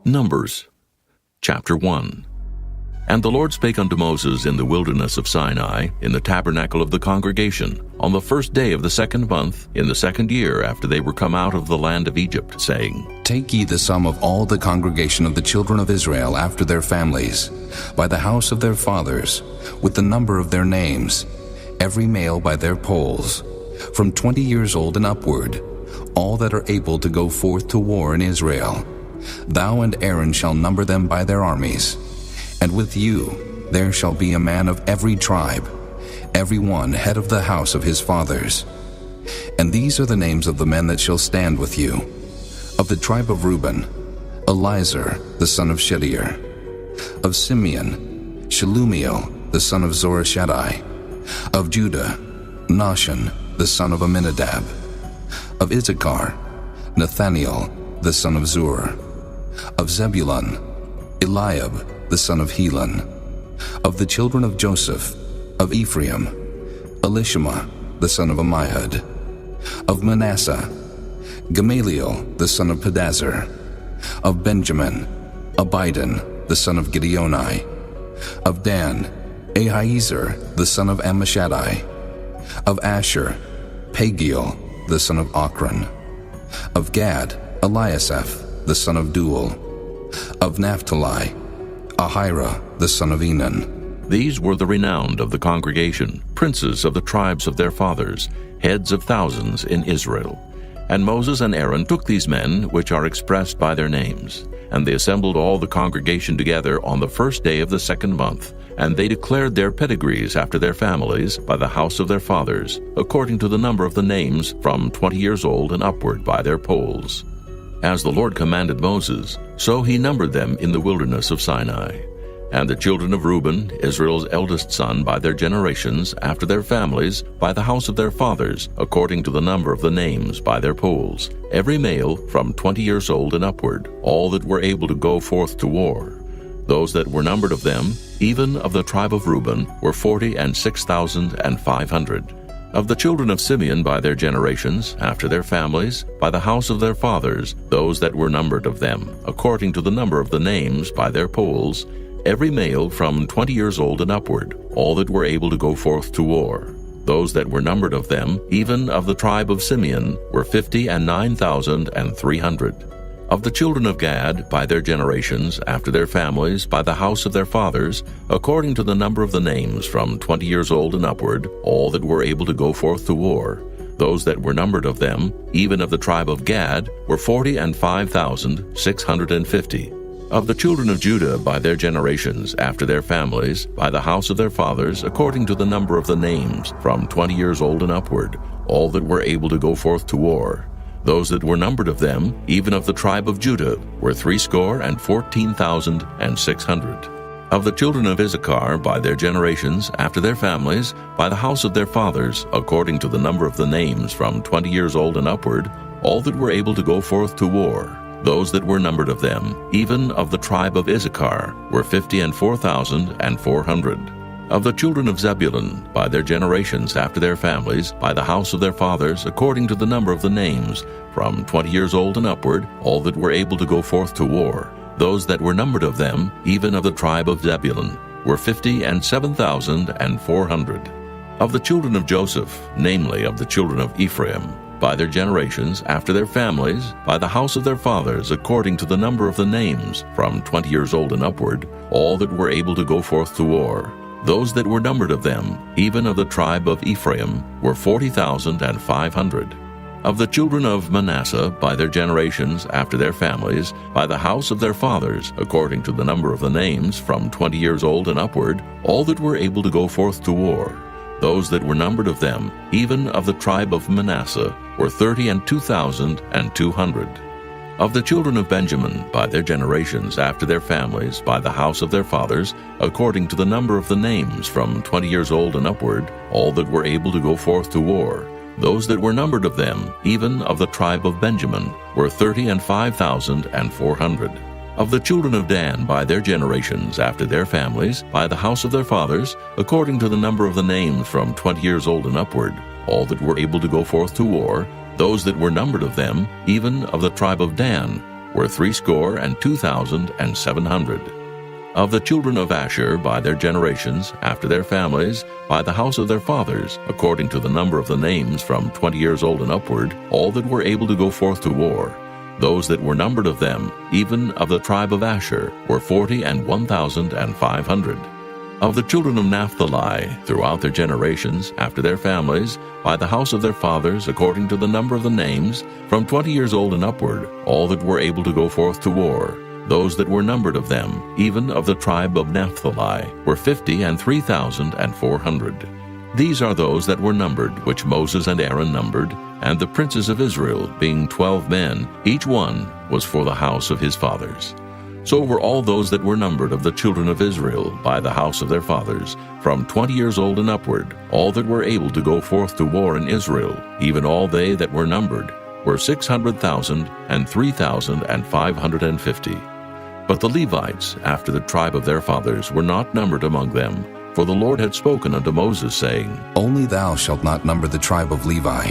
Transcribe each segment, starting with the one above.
Numbers, chapter 1. And the Lord spake unto Moses in the wilderness of Sinai, in the tabernacle of the congregation, on the first day of the 2nd month, in the 2nd year after they were come out of the land of Egypt, saying, Take ye the sum of all the congregation of the children of Israel after their families, by the house of their fathers, with the number of their names, every male by their polls, from 20 years old and upward, all that are able to go forth to war in Israel. Thou and Aaron shall number them by their armies. And with you there shall be a man of every tribe, every one head of the house of his fathers. And these are the names of the men that shall stand with you. Of the tribe of Reuben, Elizur the son of Shedeur. Of Simeon, Shelumiel the son of Zorishaddai. Of Judah, Nahshon the son of Amminadab. Of Issachar, Nathaniel the son of Zur. Of Zebulun, Eliab the son of Helon. Of the children of Joseph, of Ephraim, Elishama the son of Ammihud. Of Manasseh, Gamaliel the son of Pedazur. Of Benjamin, Abidan the son of Gideoni. Of Dan, Ahiezer the son of Ammishaddai. Of Asher, Pagiel the son of Ochran. Of Gad, Eliasaph the son of Duel. Of Naphtali, Ahira the son of Enan. These were the renowned of the congregation, princes of the tribes of their fathers, heads of thousands in Israel. And Moses and Aaron took these men, which are expressed by their names, and they assembled all the congregation together on the first day of the 2nd month, and they declared their pedigrees after their families by the house of their fathers, according to the number of the names from 20 years old and upward by their polls. As the Lord commanded Moses, so he numbered them in the wilderness of Sinai. And the children of Reuben, Israel's eldest son, by their generations, after their families, by the house of their fathers, according to the number of the names by their polls, every male from 20 years old and upward, all that were able to go forth to war. Those that were numbered of them, even of the tribe of Reuben, were 46,500. Of the children of Simeon by their generations, after their families, by the house of their fathers, those that were numbered of them, according to the number of the names by their polls, every male from 20 years old and upward, all that were able to go forth to war. Those that were numbered of them, even of the tribe of Simeon, were 59,300. Of the children of Gad, by their generations, after their families, by the house of their fathers, according to the number of the names from 20 years old and upward, all that were able to go forth to war. Those that were numbered of them, even of the tribe of Gad, were 45,650. Of the children of Judah, by their generations, after their families, by the house of their fathers, according to the number of the names from 20 years old and upward, all that were able to go forth to war. Those that were numbered of them, even of the tribe of Judah, were 314,600. Of the children of Issachar, by their generations, after their families, by the house of their fathers, according to the number of the names from 20 years old and upward, all that were able to go forth to war. Those that were numbered of them, even of the tribe of Issachar, were 54,400. Of the children of Zebulun, by their generations after their families, by the house of their fathers, according to the number of the names, from 20 years old and upward, all that were able to go forth to war. Those that were numbered of them, even of the tribe of Zebulun, were 57,400. Of the children of Joseph, namely of the children of Ephraim, by their generations, after their families, by the house of their fathers, according to the number of the names, from 20 years old and upward, all that were able to go forth to war. Those that were numbered of them, even of the tribe of Ephraim, were 40,500. Of the children of Manasseh, by their generations, after their families, by the house of their fathers, according to the number of the names, from 20 years old and upward, all that were able to go forth to war. Those that were numbered of them, even of the tribe of Manasseh, were 32,200. Of the children of Benjamin, by their generations, after their families, by the house of their fathers, according to the number of the names, from 20 years old and upward, all that were able to go forth to war. Those that were numbered of them, even of the tribe of Benjamin, were 35,400. Of the children of Dan, by their generations, after their families, by the house of their fathers, according to the number of the names, from 20 years old and upward, all that were able to go forth to war, those that were numbered of them, even of the tribe of Dan, were 62,700. Of the children of Asher by their generations, after their families, by the house of their fathers, according to the number of the names from 20 years old and upward, all that were able to go forth to war, those that were numbered of them, even of the tribe of Asher, were 41,500. Of the children of Naphtali, throughout their generations, after their families, by the house of their fathers, according to the number of the names, from 20 years old and upward, all that were able to go forth to war, those that were numbered of them, even of the tribe of Naphtali, were 53,400. These are those that were numbered, which Moses and Aaron numbered, and the princes of Israel, being 12 men, each one was for the house of his fathers. So were all those that were numbered of the children of Israel by the house of their fathers, from 20 years old and upward, all that were able to go forth to war in Israel, even all they that were numbered, were 600,003,550. But the Levites, after the tribe of their fathers, were not numbered among them, for the Lord had spoken unto Moses, saying, Only thou shalt not number the tribe of Levi,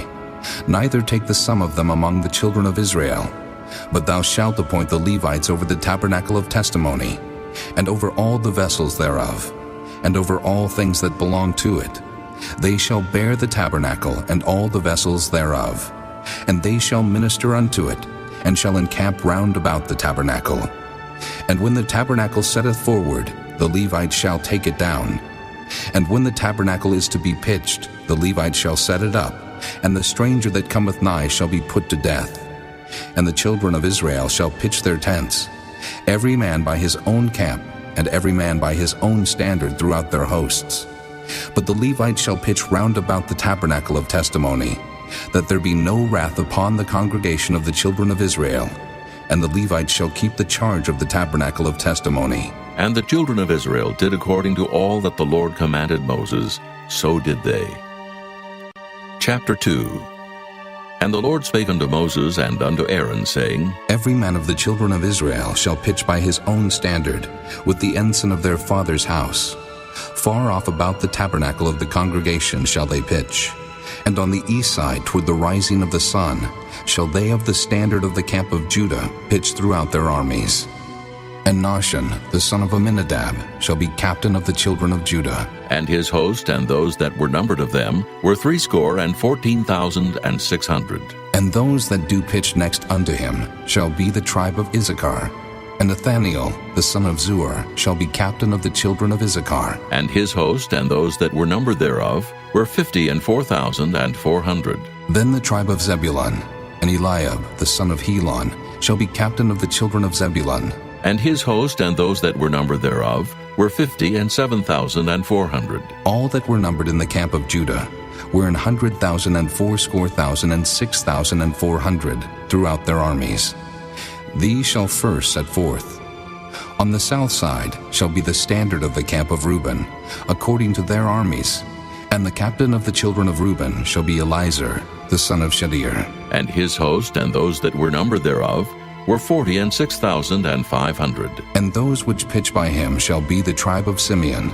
neither take the sum of them among the children of Israel. But thou shalt appoint the Levites over the tabernacle of testimony, and over all the vessels thereof, and over all things that belong to it. They shall bear the tabernacle and all the vessels thereof, and they shall minister unto it, and shall encamp round about the tabernacle. And when the tabernacle setteth forward, the Levites shall take it down. And when the tabernacle is to be pitched, the Levites shall set it up, and the stranger that cometh nigh shall be put to death. And the children of Israel shall pitch their tents, every man by his own camp, and every man by his own standard throughout their hosts. But the Levites shall pitch round about the tabernacle of testimony, that there be no wrath upon the congregation of the children of Israel. And the Levites shall keep the charge of the tabernacle of testimony. And the children of Israel did according to all that the Lord commanded Moses, so did they. Chapter 2. And the Lord spake unto Moses and unto Aaron, saying, Every man of the children of Israel shall pitch by his own standard, with the ensign of their father's house. Far off about the tabernacle of the congregation shall they pitch. And on the east side toward the rising of the sun shall they of the standard of the camp of Judah pitch throughout their armies. And Nahshon, the son of Amminadab, shall be captain of the children of Judah. And his host and those that were numbered of them were 614,600. And those that do pitch next unto him shall be the tribe of Issachar. And Nathaniel, the son of Zuar, shall be captain of the children of Issachar. And his host and those that were numbered thereof were 54,400. Then the tribe of Zebulun, and Eliab, the son of Helon, shall be captain of the children of Zebulun. And his host and those that were numbered thereof were 57,400. All that were numbered in the camp of Judah were 100,000 and 6,000 and 6,400 throughout their armies. These shall first set forth. On the south side shall be the standard of the camp of Reuben, according to their armies. And the captain of the children of Reuben shall be Elizur, the son of Shadir. And his host and those that were numbered thereof were 46,500. And those which pitch by him shall be the tribe of Simeon.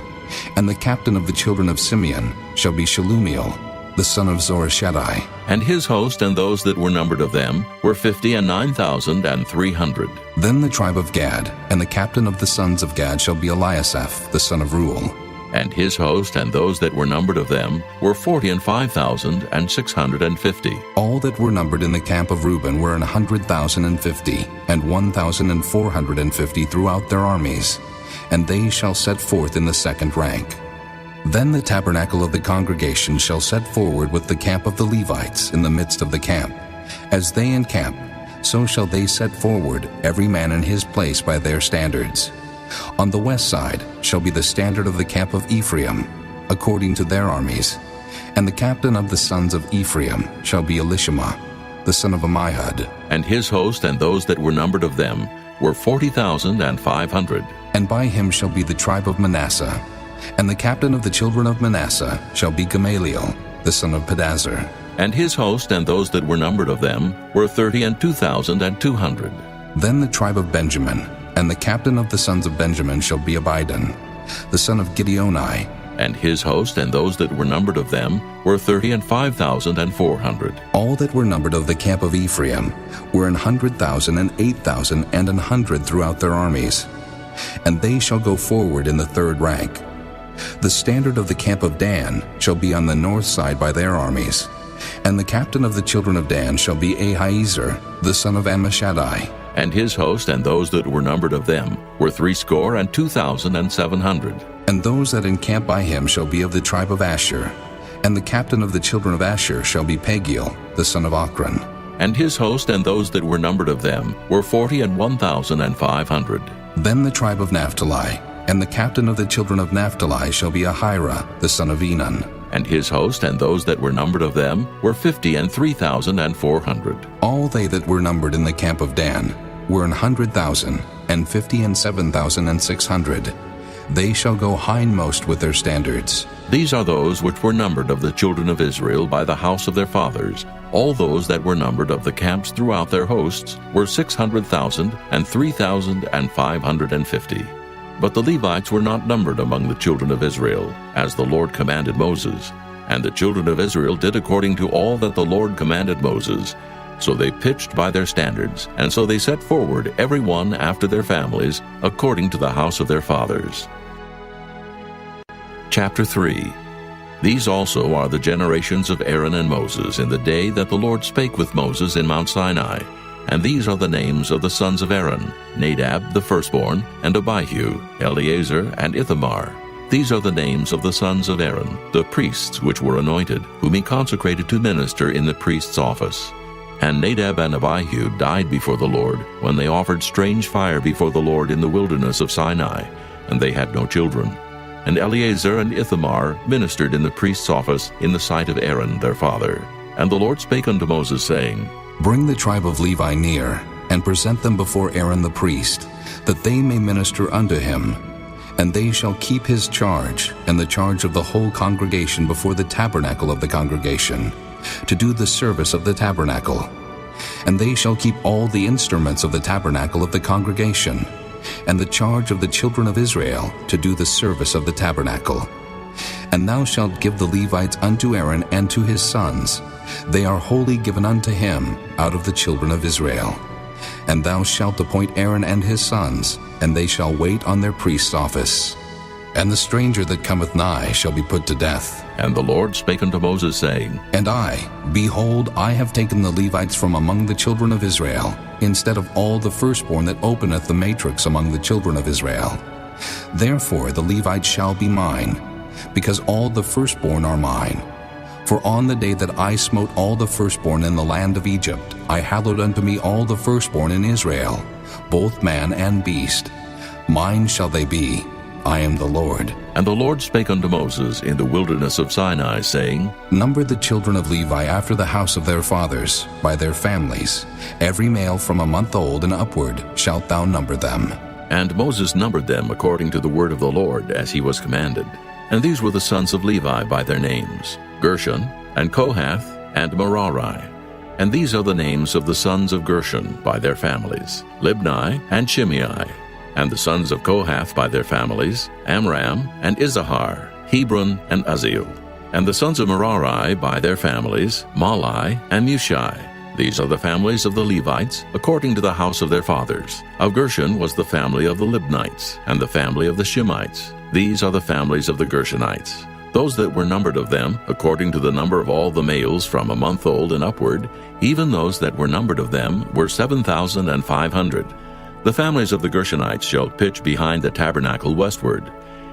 And the captain of the children of Simeon shall be Shelumiel, the son of Zorishaddai. And his host and those that were numbered of them were 59,300. Then the tribe of Gad, and the captain of the sons of Gad shall be Eliasaph, the son of Reuel. And his host and those that were numbered of them were 45,650. All that were numbered in the camp of Reuben were 100,050, and 1,450 throughout their armies, and they shall set forth in the second rank. Then the tabernacle of the congregation shall set forward with the camp of the Levites in the midst of the camp. As they encamp, so shall they set forward, every man in his place by their standards. On the west side shall be the standard of the camp of Ephraim, according to their armies. And the captain of the sons of Ephraim shall be Elishama, the son of Ammihud. And his host and those that were numbered of them were 40,500. And by him shall be the tribe of Manasseh. And the captain of the children of Manasseh shall be Gamaliel, the son of Pedazur. And his host and those that were numbered of them were 32,200. Then the tribe of Benjamin, and the captain of the sons of Benjamin shall be Abidan, the son of Gideoni. And his host and those that were numbered of them were 35,400. All that were numbered of the camp of Ephraim were 100,000 and 8,000 and 100 throughout their armies. And they shall go forward in the third rank. The standard of the camp of Dan shall be on the north side by their armies. And the captain of the children of Dan shall be Ahiezer, the son of Ammishaddai. And his host and those that were numbered of them were 62,700. And those that encamp by him shall be of the tribe of Asher. And the captain of the children of Asher shall be Pagiel, the son of Ochran. And his host and those that were numbered of them were 41,500. Then the tribe of Naphtali, and the captain of the children of Naphtali shall be Ahira, the son of Enan. And his host and those that were numbered of them were 53,400. All they that were numbered in the camp of Dan were 100,000, and 57,600. They shall go hindmost with their standards. These are those which were numbered of the children of Israel by the house of their fathers. All those that were numbered of the camps throughout their hosts were 600,000 and 3,550. But the Levites were not numbered among the children of Israel, as the Lord commanded Moses. And the children of Israel did according to all that the Lord commanded Moses. So they pitched by their standards, and so they set forward every one after their families, according to the house of their fathers. Chapter 3. These also are the generations of Aaron and Moses in the day that the Lord spake with Moses in Mount Sinai. And these are the names of the sons of Aaron, Nadab the firstborn, and Abihu, Eleazar, and Ithamar. These are the names of the sons of Aaron, the priests which were anointed, whom he consecrated to minister in the priest's office. And Nadab and Abihu died before the Lord, when they offered strange fire before the Lord in the wilderness of Sinai, and they had no children. And Eleazar and Ithamar ministered in the priest's office in the sight of Aaron their father. And the Lord spake unto Moses, saying, Bring the tribe of Levi near, and present them before Aaron the priest, that they may minister unto him. And they shall keep his charge, and the charge of the whole congregation before the tabernacle of the congregation, to do the service of the tabernacle. And they shall keep all the instruments of the tabernacle of the congregation, and the charge of the children of Israel to do the service of the tabernacle. And thou shalt give the Levites unto Aaron and to his sons. They are wholly given unto him out of the children of Israel. And thou shalt appoint Aaron and his sons, and they shall wait on their priest's office. And the stranger that cometh nigh shall be put to death. And the Lord spake unto Moses, saying, And I, behold, I have taken the Levites from among the children of Israel, instead of all the firstborn that openeth the matrix among the children of Israel. Therefore the Levites shall be mine, because all the firstborn are mine. For on the day that I smote all the firstborn in the land of Egypt, I hallowed unto me all the firstborn in Israel, both man and beast. Mine shall they be. I am the Lord. And the Lord spake unto Moses in the wilderness of Sinai, saying, Number the children of Levi after the house of their fathers, by their families. Every male from a month old and upward shalt thou number them. And Moses numbered them according to the word of the Lord, as he was commanded. And these were the sons of Levi by their names, Gershon, and Kohath, and Merari. And these are the names of the sons of Gershon by their families, Libni and Shimei. And the sons of Kohath by their families, Amram and Izahar, Hebron and Uzziel. And the sons of Merari by their families, Mahli and Mushi. These are the families of the Levites, according to the house of their fathers. Of Gershon was the family of the Libnites, and the family of the Shimites. These are the families of the Gershonites. Those that were numbered of them, according to the number of all the males from a month old and upward, even those that were numbered of them were 7,500. The families of the Gershonites shall pitch behind the tabernacle westward.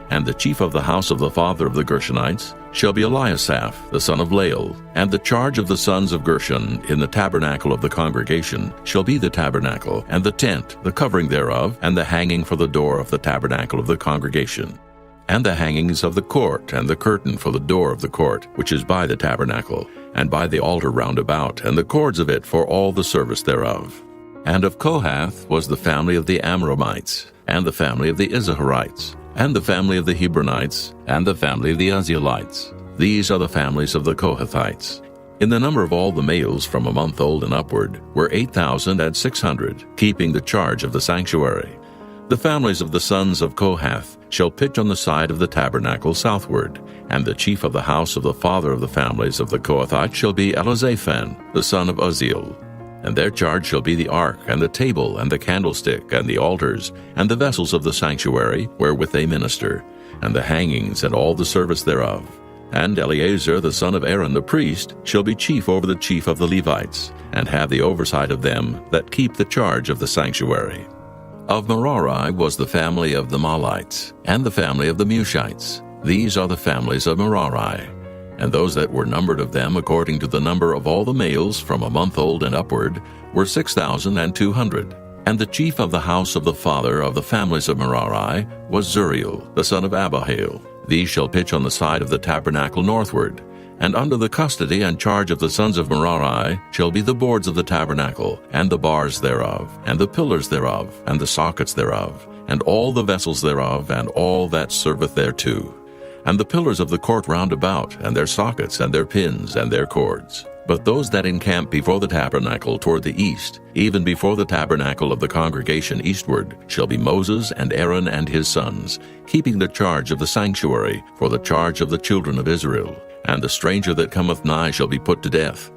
And the chief of the house of the father of the Gershonites shall be Eliasaph, the son of Lael. And the charge of the sons of Gershon in the tabernacle of the congregation shall be the tabernacle, and the tent, the covering thereof, and the hanging for the door of the tabernacle of the congregation, and the hangings of the court, and the curtain for the door of the court, which is by the tabernacle, and by the altar round about, and the cords of it for all the service thereof. And of Kohath was the family of the Amramites, and the family of the Izaharites, and the family of the Hebronites, and the family of the Uzzielites. These are the families of the Kohathites. In the number of all the males from a month old and upward were 8,600, keeping the charge of the sanctuary. The families of the sons of Kohath shall pitch on the side of the tabernacle southward, and the chief of the house of the father of the families of the Kohathites shall be Elizaphan, the son of Uzziel. And their charge shall be the ark, and the table, and the candlestick, and the altars, and the vessels of the sanctuary, wherewith they minister, and the hangings, and all the service thereof. And Eleazar the son of Aaron the priest shall be chief over the chief of the Levites, and have the oversight of them that keep the charge of the sanctuary. Of Merari was the family of the Mahlites, and the family of the Mushites. These are the families of Merari. And those that were numbered of them according to the number of all the males from a month old and upward were 6,200. And the chief of the house of the father of the families of Merari was Zuriel, the son of Abihail. These shall pitch on the side of the tabernacle northward. And under the custody and charge of the sons of Merari shall be the boards of the tabernacle, and the bars thereof, and the pillars thereof, and the sockets thereof, and all the vessels thereof, and all that serveth thereto, and the pillars of the court round about, and their sockets, and their pins, and their cords. But those that encamp before the tabernacle toward the east, even before the tabernacle of the congregation eastward, shall be Moses and Aaron and his sons, keeping the charge of the sanctuary for the charge of the children of Israel. And the stranger that cometh nigh shall be put to death.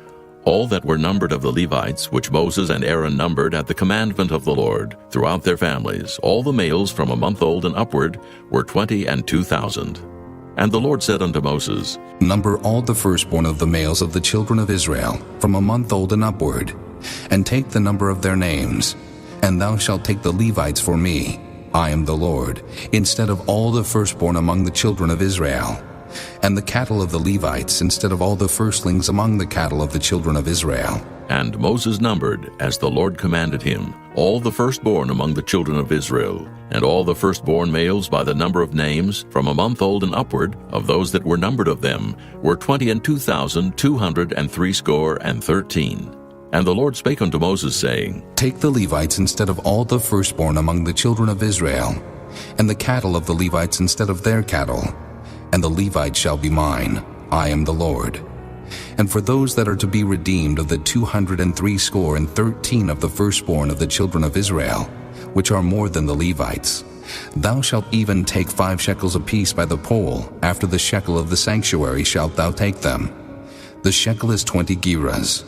All that were numbered of the Levites, which Moses and Aaron numbered at the commandment of the Lord, throughout their families, all the males from a month old and upward, were 22,000. And the Lord said unto Moses, Number all the firstborn of the males of the children of Israel, from a month old and upward, and take the number of their names. And thou shalt take the Levites for me, I am the Lord, instead of all the firstborn among the children of Israel, and the cattle of the Levites instead of all the firstlings among the cattle of the children of Israel. And Moses numbered, as the Lord commanded him, all the firstborn among the children of Israel, and all the firstborn males by the number of names, from a month old and upward, of those that were numbered of them, were 22,213. And the Lord spake unto Moses, saying, Take the Levites instead of all the firstborn among the children of Israel, and the cattle of the Levites instead of their cattle, and the Levites shall be mine, I am the Lord. And for those that are to be redeemed of the 213 of the firstborn of the children of Israel, which are more than the Levites, thou shalt even take 5 shekels apiece by the poll. After the shekel of the sanctuary shalt thou take them. The shekel is 20 gerahs.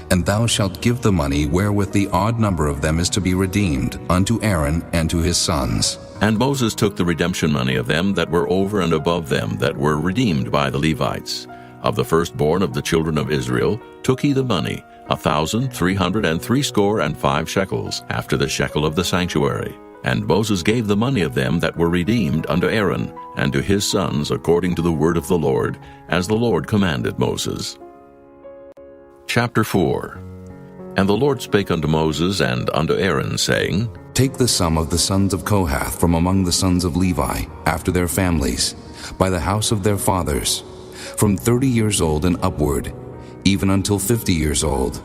And thou shalt give the money wherewith the odd number of them is to be redeemed unto Aaron and to his sons. And Moses took the redemption money of them that were over and above them that were redeemed by the Levites. Of the firstborn of the children of Israel took he the money, 1,365 shekels, after the shekel of the sanctuary. And Moses gave the money of them that were redeemed unto Aaron, and to his sons according to the word of the Lord, as the Lord commanded Moses. Chapter 4. And the Lord spake unto Moses and unto Aaron, saying, Take the sum of the sons of Kohath from among the sons of Levi, after their families, by the house of their fathers, from 30 years old and upward, even until 50 years old,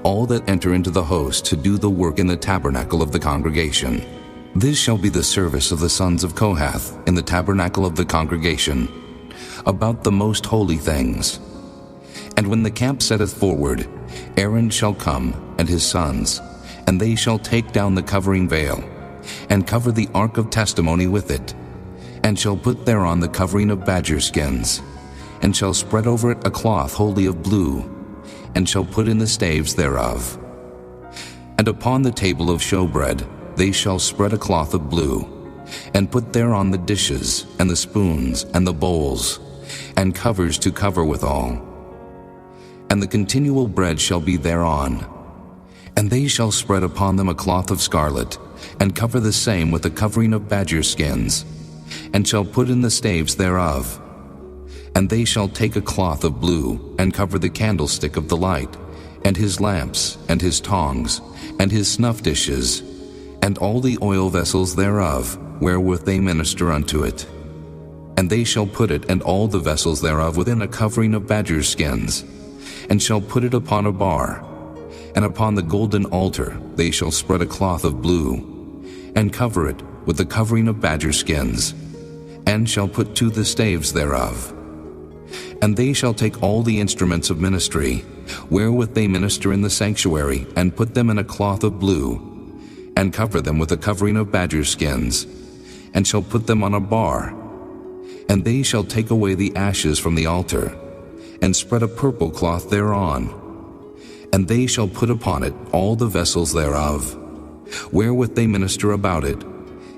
all that enter into the host to do the work in the tabernacle of the congregation. This shall be the service of the sons of Kohath in the tabernacle of the congregation, about the most holy things. And when the camp setteth forward, Aaron shall come, and his sons, and they shall take down the covering veil, and cover the ark of testimony with it, and shall put thereon the covering of badger skins, and shall spread over it a cloth wholly of blue, and shall put in the staves thereof. And upon the table of showbread they shall spread a cloth of blue, and put thereon the dishes, and the spoons, and the bowls, and covers to cover withal. And the continual bread shall be thereon. And they shall spread upon them a cloth of scarlet, and cover the same with a covering of badger skins, and shall put in the staves thereof. And they shall take a cloth of blue, and cover the candlestick of the light, and his lamps, and his tongs, and his snuff dishes, and all the oil vessels thereof, wherewith they minister unto it. And they shall put it and all the vessels thereof within a covering of badger skins, and shall put it upon a bar. And upon the golden altar they shall spread a cloth of blue, and cover it with the covering of badger skins, and shall put to the staves thereof. And they shall take all the instruments of ministry, wherewith they minister in the sanctuary, and put them in a cloth of blue, and cover them with a covering of badger skins, and shall put them on a bar. And they shall take away the ashes from the altar, and spread a purple cloth thereon. And they shall put upon it all the vessels thereof, wherewith they minister about it,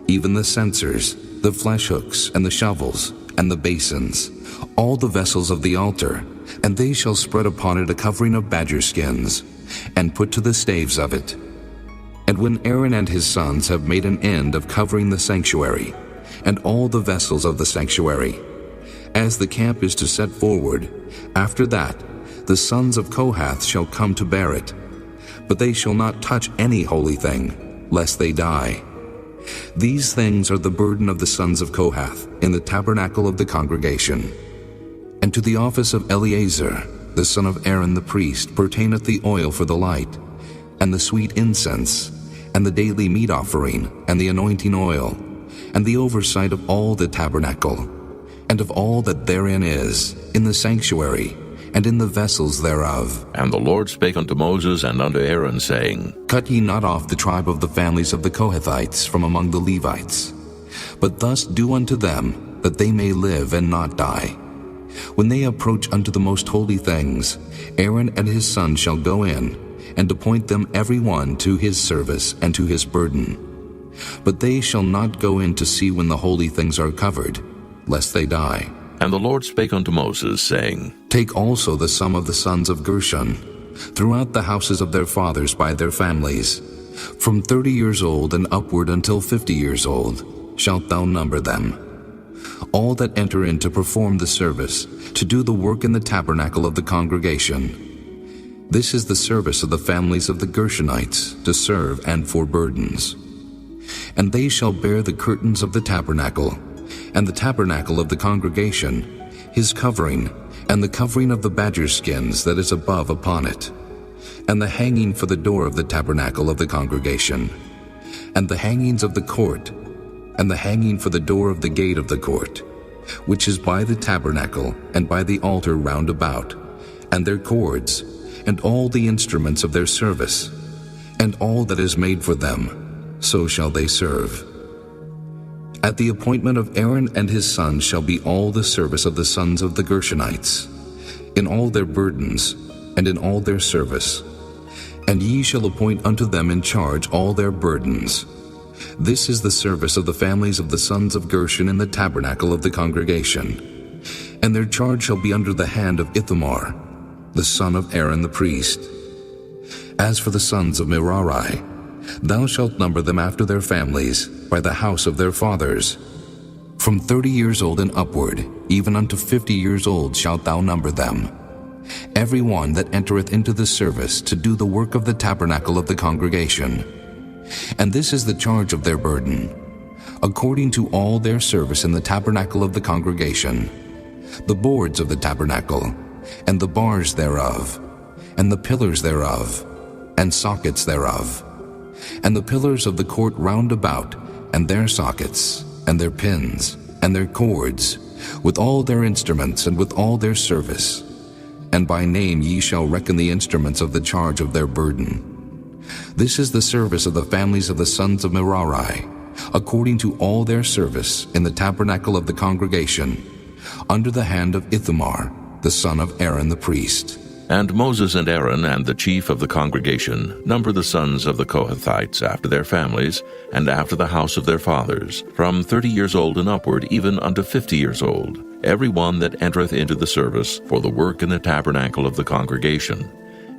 even the censers, the flesh hooks, and the shovels, and the basins, all the vessels of the altar. And they shall spread upon it a covering of badger skins, and put to the staves of it. And when Aaron and his sons have made an end of covering the sanctuary, and all the vessels of the sanctuary, as the camp is to set forward, after that the sons of Kohath shall come to bear it. But they shall not touch any holy thing, lest they die. These things are the burden of the sons of Kohath in the tabernacle of the congregation. And to the office of Eleazar, the son of Aaron the priest, pertaineth the oil for the light, and the sweet incense, and the daily meat offering, and the anointing oil, and the oversight of all the tabernacle, and of all that therein is, in the sanctuary, and in the vessels thereof. And the Lord spake unto Moses and unto Aaron, saying, Cut ye not off the tribe of the families of the Kohathites from among the Levites, but thus do unto them, that they may live and not die. When they approach unto the most holy things, Aaron and his sons shall go in, and appoint them every one to his service and to his burden. But they shall not go in to see when the holy things are covered, lest they die. And the Lord spake unto Moses, saying, Take also the sum of the sons of Gershon, throughout the houses of their fathers by their families, from 30 years old and upward until 50 years old, shalt thou number them. All that enter in to perform the service, to do the work in the tabernacle of the congregation. This is the service of the families of the Gershonites, to serve and for burdens. And they shall bear the curtains of the tabernacle, and the tabernacle of the congregation, his covering, and the covering of the badger skins that is above upon it, and the hanging for the door of the tabernacle of the congregation, and the hangings of the court, and the hanging for the door of the gate of the court, which is by the tabernacle and by the altar round about, and their cords, and all the instruments of their service, and all that is made for them, so shall they serve. At the appointment of Aaron and his sons shall be all the service of the sons of the Gershonites, in all their burdens, and in all their service. And ye shall appoint unto them in charge all their burdens. This is the service of the families of the sons of Gershon in the tabernacle of the congregation. And their charge shall be under the hand of Ithamar, the son of Aaron the priest. As for the sons of Merari, thou shalt number them after their families, by the house of their fathers. From 30 years old and upward, even unto 50 years old shalt thou number them. Every one that entereth into the service to do the work of the tabernacle of the congregation. And this is the charge of their burden, according to all their service in the tabernacle of the congregation, the boards of the tabernacle, and the bars thereof, and the pillars thereof, and sockets thereof, and the pillars of the court round about, and their sockets, and their pins, and their cords, with all their instruments, and with all their service. And by name ye shall reckon the instruments of the charge of their burden. This is the service of the families of the sons of Merari, according to all their service in the tabernacle of the congregation, under the hand of Ithamar, the son of Aaron the priest. And Moses and Aaron and the chief of the congregation number the sons of the Kohathites after their families, and after the house of their fathers, from 30 years old and upward, even unto 50 years old, every one that entereth into the service for the work in the tabernacle of the congregation.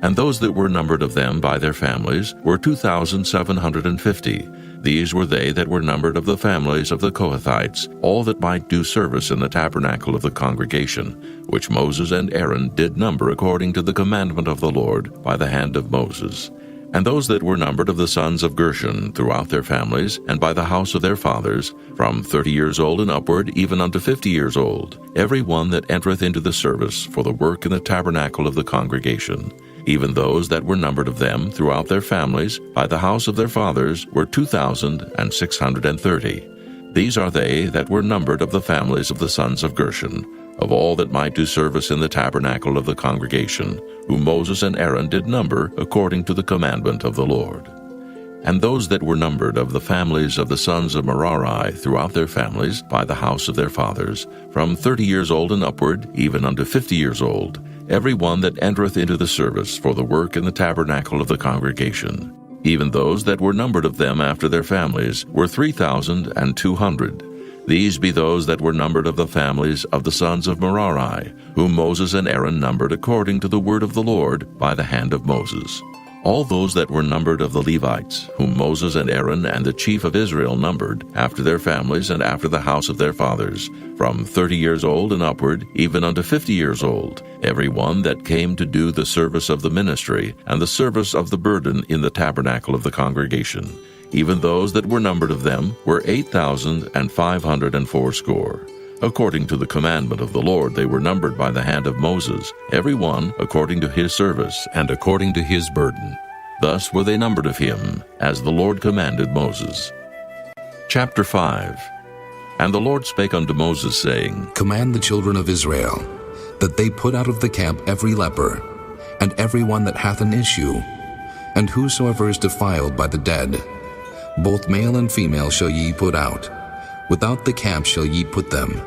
And those that were numbered of them by their families were 2,750. These were they that were numbered of the families of the Kohathites, all that might do service in the tabernacle of the congregation, which Moses and Aaron did number according to the commandment of the Lord by the hand of Moses. And those that were numbered of the sons of Gershon throughout their families, and by the house of their fathers, from 30 years old and upward, even unto 50 years old, every one that entereth into the service for the work in the tabernacle of the congregation. Even those that were numbered of them throughout their families, by the house of their fathers, were 2,630. These are they that were numbered of the families of the sons of Gershon, of all that might do service in the tabernacle of the congregation, whom Moses and Aaron did number according to the commandment of the Lord. And those that were numbered of the families of the sons of Merari throughout their families, by the house of their fathers, from 30 years old and upward, even unto 50 years old, every one that entereth into the service for the work in the tabernacle of the congregation. Even those that were numbered of them after their families were 3,200. These be those that were numbered of the families of the sons of Merari, whom Moses and Aaron numbered according to the word of the Lord by the hand of Moses. All those that were numbered of the Levites, whom Moses and Aaron and the chief of Israel numbered, after their families and after the house of their fathers, from 30 years old and upward, even unto 50 years old, every one that came to do the service of the ministry and the service of the burden in the tabernacle of the congregation. Even those that were numbered of them were 8,580. According to the commandment of the Lord they were numbered by the hand of Moses, every one according to his service and according to his burden. Thus were they numbered of him, as the Lord commanded Moses. Chapter 5. And the Lord spake unto Moses, saying, Command the children of Israel, that they put out of the camp every leper, and every one that hath an issue, and whosoever is defiled by the dead, both male and female shall ye put out. Without the camp shall ye put them,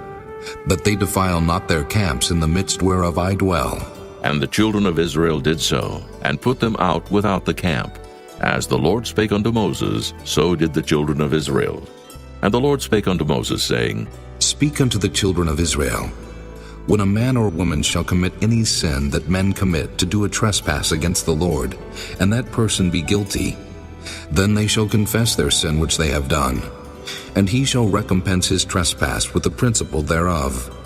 that they defile not their camps in the midst whereof I dwell. And the children of Israel did so, and put them out without the camp. As the Lord spake unto Moses, so did the children of Israel. And the Lord spake unto Moses, saying, Speak unto the children of Israel, when a man or woman shall commit any sin that men commit to do a trespass against the Lord, and that person be guilty, then they shall confess their sin which they have done, and he shall recompense his trespass with the principal thereof,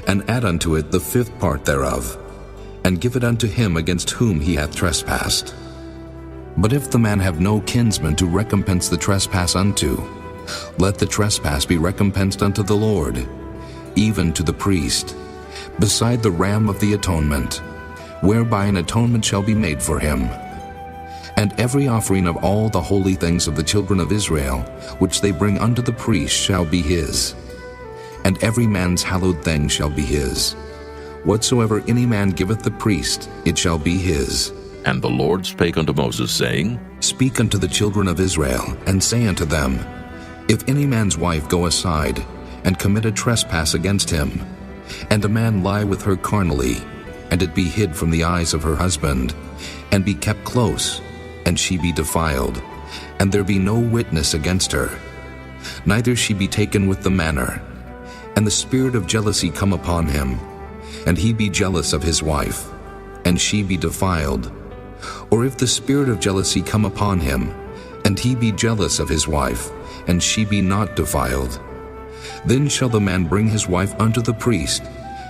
and add unto it the 5th part thereof, and give it unto him against whom he hath trespassed. But if the man have no kinsman to recompense the trespass unto, let the trespass be recompensed unto the Lord, even to the priest, beside the ram of the atonement, whereby an atonement shall be made for him. And every offering of all the holy things of the children of Israel, which they bring unto the priest, shall be his. And every man's hallowed thing shall be his. Whatsoever any man giveth the priest, it shall be his. And the Lord spake unto Moses, saying, Speak unto the children of Israel, and say unto them, If any man's wife go aside, and commit a trespass against him, and a man lie with her carnally, and it be hid from the eyes of her husband, and be kept close, and she be defiled, and there be no witness against her, neither she be taken with the manner, and the spirit of jealousy come upon him, and he be jealous of his wife, and she be defiled, or if the spirit of jealousy come upon him, and he be jealous of his wife, and she be not defiled, then shall the man bring his wife unto the priest,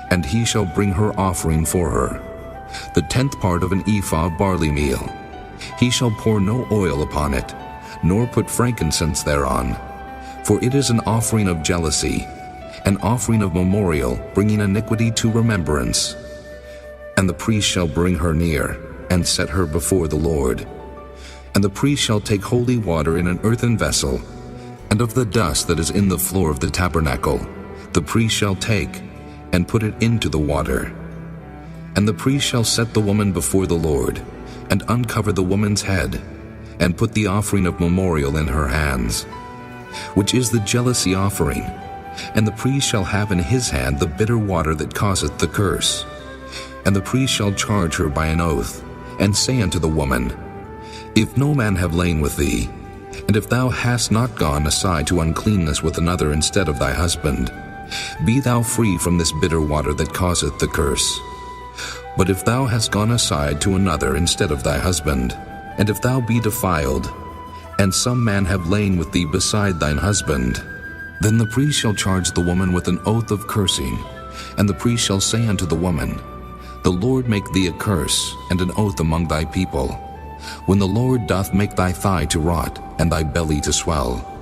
and he shall bring her offering for her, the 10th part of an ephah of barley meal. He shall pour no oil upon it, nor put frankincense thereon, for it is an offering of jealousy, an offering of memorial, bringing iniquity to remembrance. And the priest shall bring her near, and set her before the Lord. And the priest shall take holy water in an earthen vessel, and of the dust that is in the floor of the tabernacle, the priest shall take, and put it into the water. And the priest shall set the woman before the Lord, and uncover the woman's head, and put the offering of memorial in her hands, which is the jealousy offering. And the priest shall have in his hand the bitter water that causeth the curse. And the priest shall charge her by an oath, and say unto the woman, If no man have lain with thee, and if thou hast not gone aside to uncleanness with another instead of thy husband, be thou free from this bitter water that causeth the curse. But if thou hast gone aside to another instead of thy husband, and if thou be defiled, and some man have lain with thee beside thine husband, then the priest shall charge the woman with an oath of cursing, and the priest shall say unto the woman, The Lord make thee a curse and an oath among thy people, when the Lord doth make thy thigh to rot, and thy belly to swell.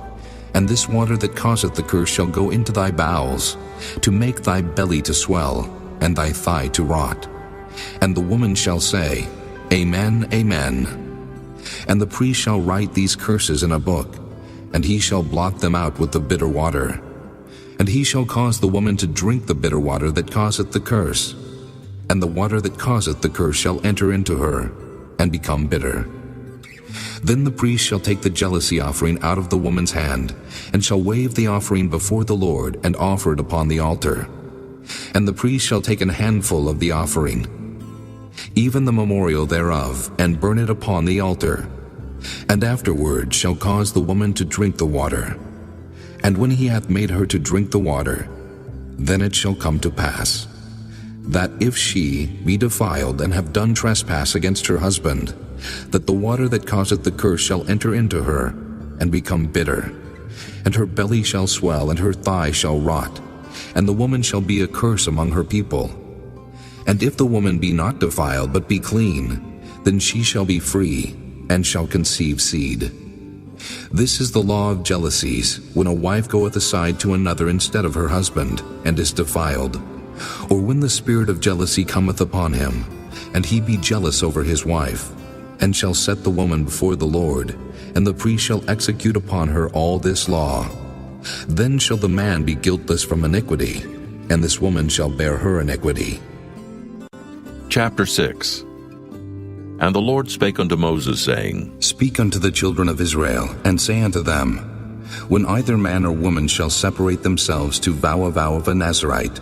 And this water that causeth the curse shall go into thy bowels, to make thy belly to swell, and thy thigh to rot. And the woman shall say, Amen, Amen. And the priest shall write these curses in a book, and he shall blot them out with the bitter water. And he shall cause the woman to drink the bitter water that causeth the curse, and the water that causeth the curse shall enter into her, and become bitter. Then the priest shall take the jealousy offering out of the woman's hand, and shall wave the offering before the Lord, and offer it upon the altar. And the priest shall take an handful of the offering, even the memorial thereof, and burn it upon the altar, and afterward shall cause the woman to drink the water. And when he hath made her to drink the water, then it shall come to pass, that if she be defiled and have done trespass against her husband, that the water that causeth the curse shall enter into her, and become bitter, and her belly shall swell, and her thigh shall rot, and the woman shall be a curse among her people. And if the woman be not defiled, but be clean, then she shall be free, and shall conceive seed. This is the law of jealousies, when a wife goeth aside to another instead of her husband, and is defiled, or when the spirit of jealousy cometh upon him, and he be jealous over his wife, and shall set the woman before the Lord, and the priest shall execute upon her all this law. Then shall the man be guiltless from iniquity, and this woman shall bear her iniquity. Chapter 6. And the Lord spake unto Moses, saying, Speak unto the children of Israel, and say unto them, When either man or woman shall separate themselves to vow a vow of a Nazarite,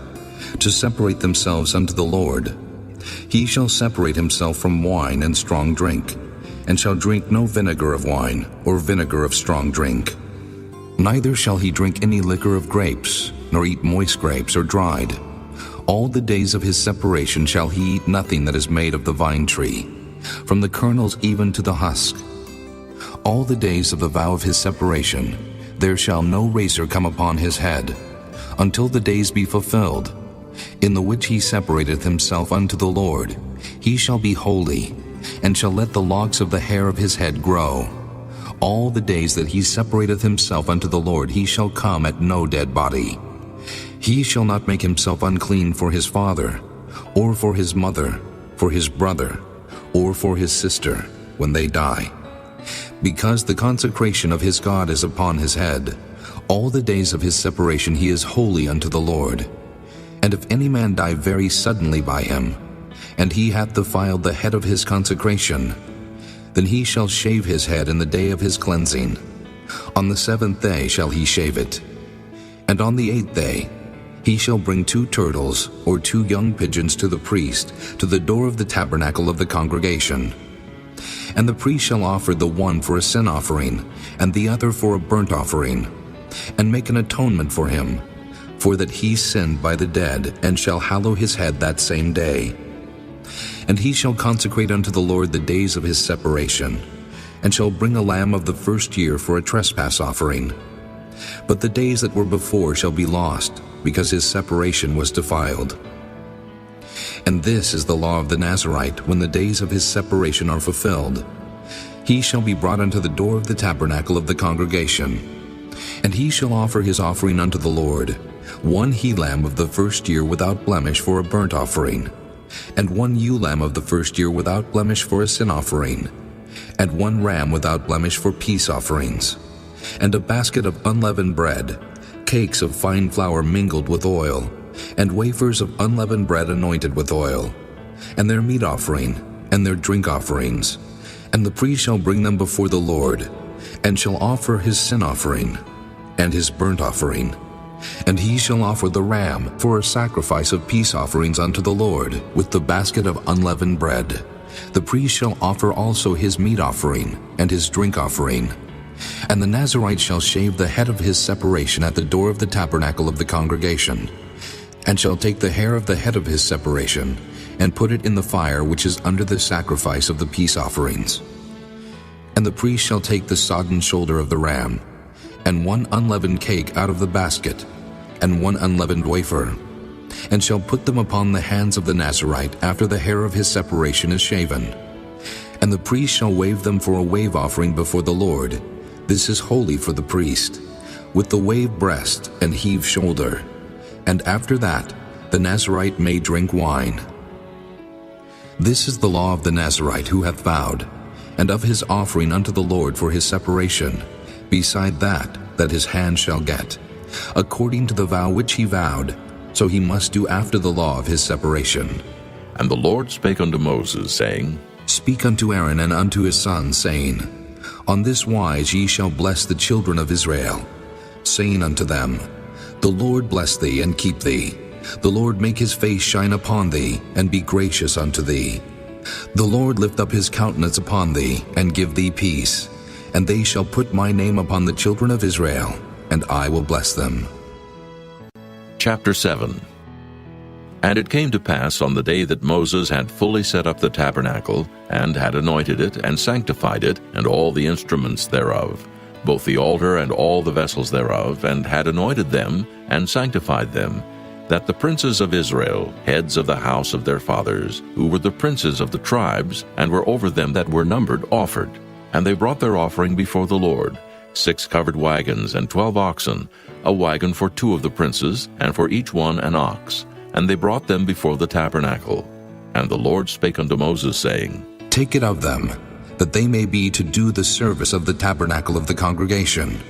to separate themselves unto the Lord, he shall separate himself from wine and strong drink, and shall drink no vinegar of wine, or vinegar of strong drink. Neither shall he drink any liquor of grapes, nor eat moist grapes or dried. All the days of his separation shall he eat nothing that is made of the vine tree, from the kernels even to the husk. All the days of the vow of his separation there shall no razor come upon his head, until the days be fulfilled, in the which he separateth himself unto the Lord. He shall be holy, and shall let the locks of the hair of his head grow. All the days that he separateth himself unto the Lord he shall come at no dead body. He shall not make himself unclean for his father, or for his mother, for his brother, or for his sister, when they die. Because the consecration of his God is upon his head, all the days of his separation he is holy unto the Lord. And if any man die very suddenly by him, and he hath defiled the head of his consecration, then he shall shave his head in the day of his cleansing. On the 7th day shall he shave it. And on the 8th day he shall bring 2 turtles or 2 young pigeons to the priest, to the door of the tabernacle of the congregation. And the priest shall offer the one for a sin offering, and the other for a burnt offering, and make an atonement for him, for that he sinned by the dead, and shall hallow his head that same day. And he shall consecrate unto the Lord the days of his separation, and shall bring a lamb of the first year for a trespass offering. But the days that were before shall be lost, because his separation was defiled. And this is the law of the Nazarite, when the days of his separation are fulfilled. He shall be brought unto the door of the tabernacle of the congregation, and he shall offer his offering unto the Lord, 1 he-lamb of the first year without blemish for a burnt offering, and 1 ewe-lamb of the first year without blemish for a sin offering, and 1 ram without blemish for peace offerings, and a basket of unleavened bread, cakes of fine flour mingled with oil, and wafers of unleavened bread anointed with oil, and their meat offering, and their drink offerings. And the priest shall bring them before the Lord, and shall offer his sin offering, and his burnt offering. And he shall offer the ram for a sacrifice of peace offerings unto the Lord, with the basket of unleavened bread. The priest shall offer also his meat offering, and his drink offering. And the Nazarite shall shave the head of his separation at the door of the tabernacle of the congregation, and shall take the hair of the head of his separation, and put it in the fire which is under the sacrifice of the peace offerings. And the priest shall take the sodden shoulder of the ram, and 1 unleavened cake out of the basket, and 1 unleavened wafer, and shall put them upon the hands of the Nazarite after the hair of his separation is shaven. And the priest shall wave them for a wave offering before the Lord. This is holy for the priest, with the wave breast and heave shoulder. And after that the Nazarite may drink wine. This is the law of the Nazarite who hath vowed, and of his offering unto the Lord for his separation, beside that his hand shall get, according to the vow which he vowed, so he must do after the law of his separation. And the Lord spake unto Moses, saying, Speak unto Aaron and unto his sons, saying, On this wise ye shall bless the children of Israel, saying unto them, The Lord bless thee and keep thee. The Lord make his face shine upon thee, and be gracious unto thee. The Lord lift up his countenance upon thee, and give thee peace. And they shall put my name upon the children of Israel, and I will bless them. Chapter 7. And it came to pass on the day that Moses had fully set up the tabernacle, and had anointed it, and sanctified it, and all the instruments thereof, both the altar and all the vessels thereof, and had anointed them, and sanctified them, that the princes of Israel, heads of the house of their fathers, who were the princes of the tribes, and were over them that were numbered, offered. And they brought their offering before the Lord, 6 covered wagons, and 12 oxen, a wagon for 2 of the princes, and for each one an ox. And they brought them before the tabernacle. And the Lord spake unto Moses, saying, Take it of them, that they may be to do the service of the tabernacle of the congregation.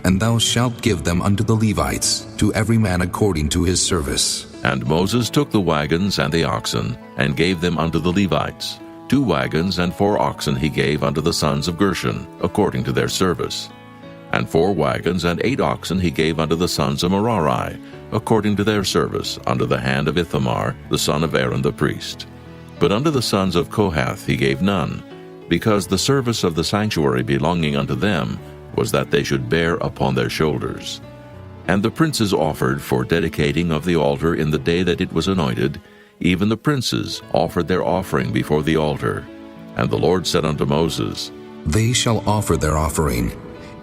And thou shalt give them unto the Levites, to every man according to his service. And Moses took the wagons and the oxen, and gave them unto the Levites. 2 wagons and 4 oxen he gave unto the sons of Gershon, according to their service. And 4 wagons and 8 oxen he gave unto the sons of Merari, according to their service, under the hand of Ithamar, the son of Aaron the priest. But unto the sons of Kohath he gave none, because the service of the sanctuary belonging unto them was that they should bear upon their shoulders. And the princes offered for dedicating of the altar in the day that it was anointed, even the princes offered their offering before the altar. And the Lord said unto Moses, They shall offer their offering,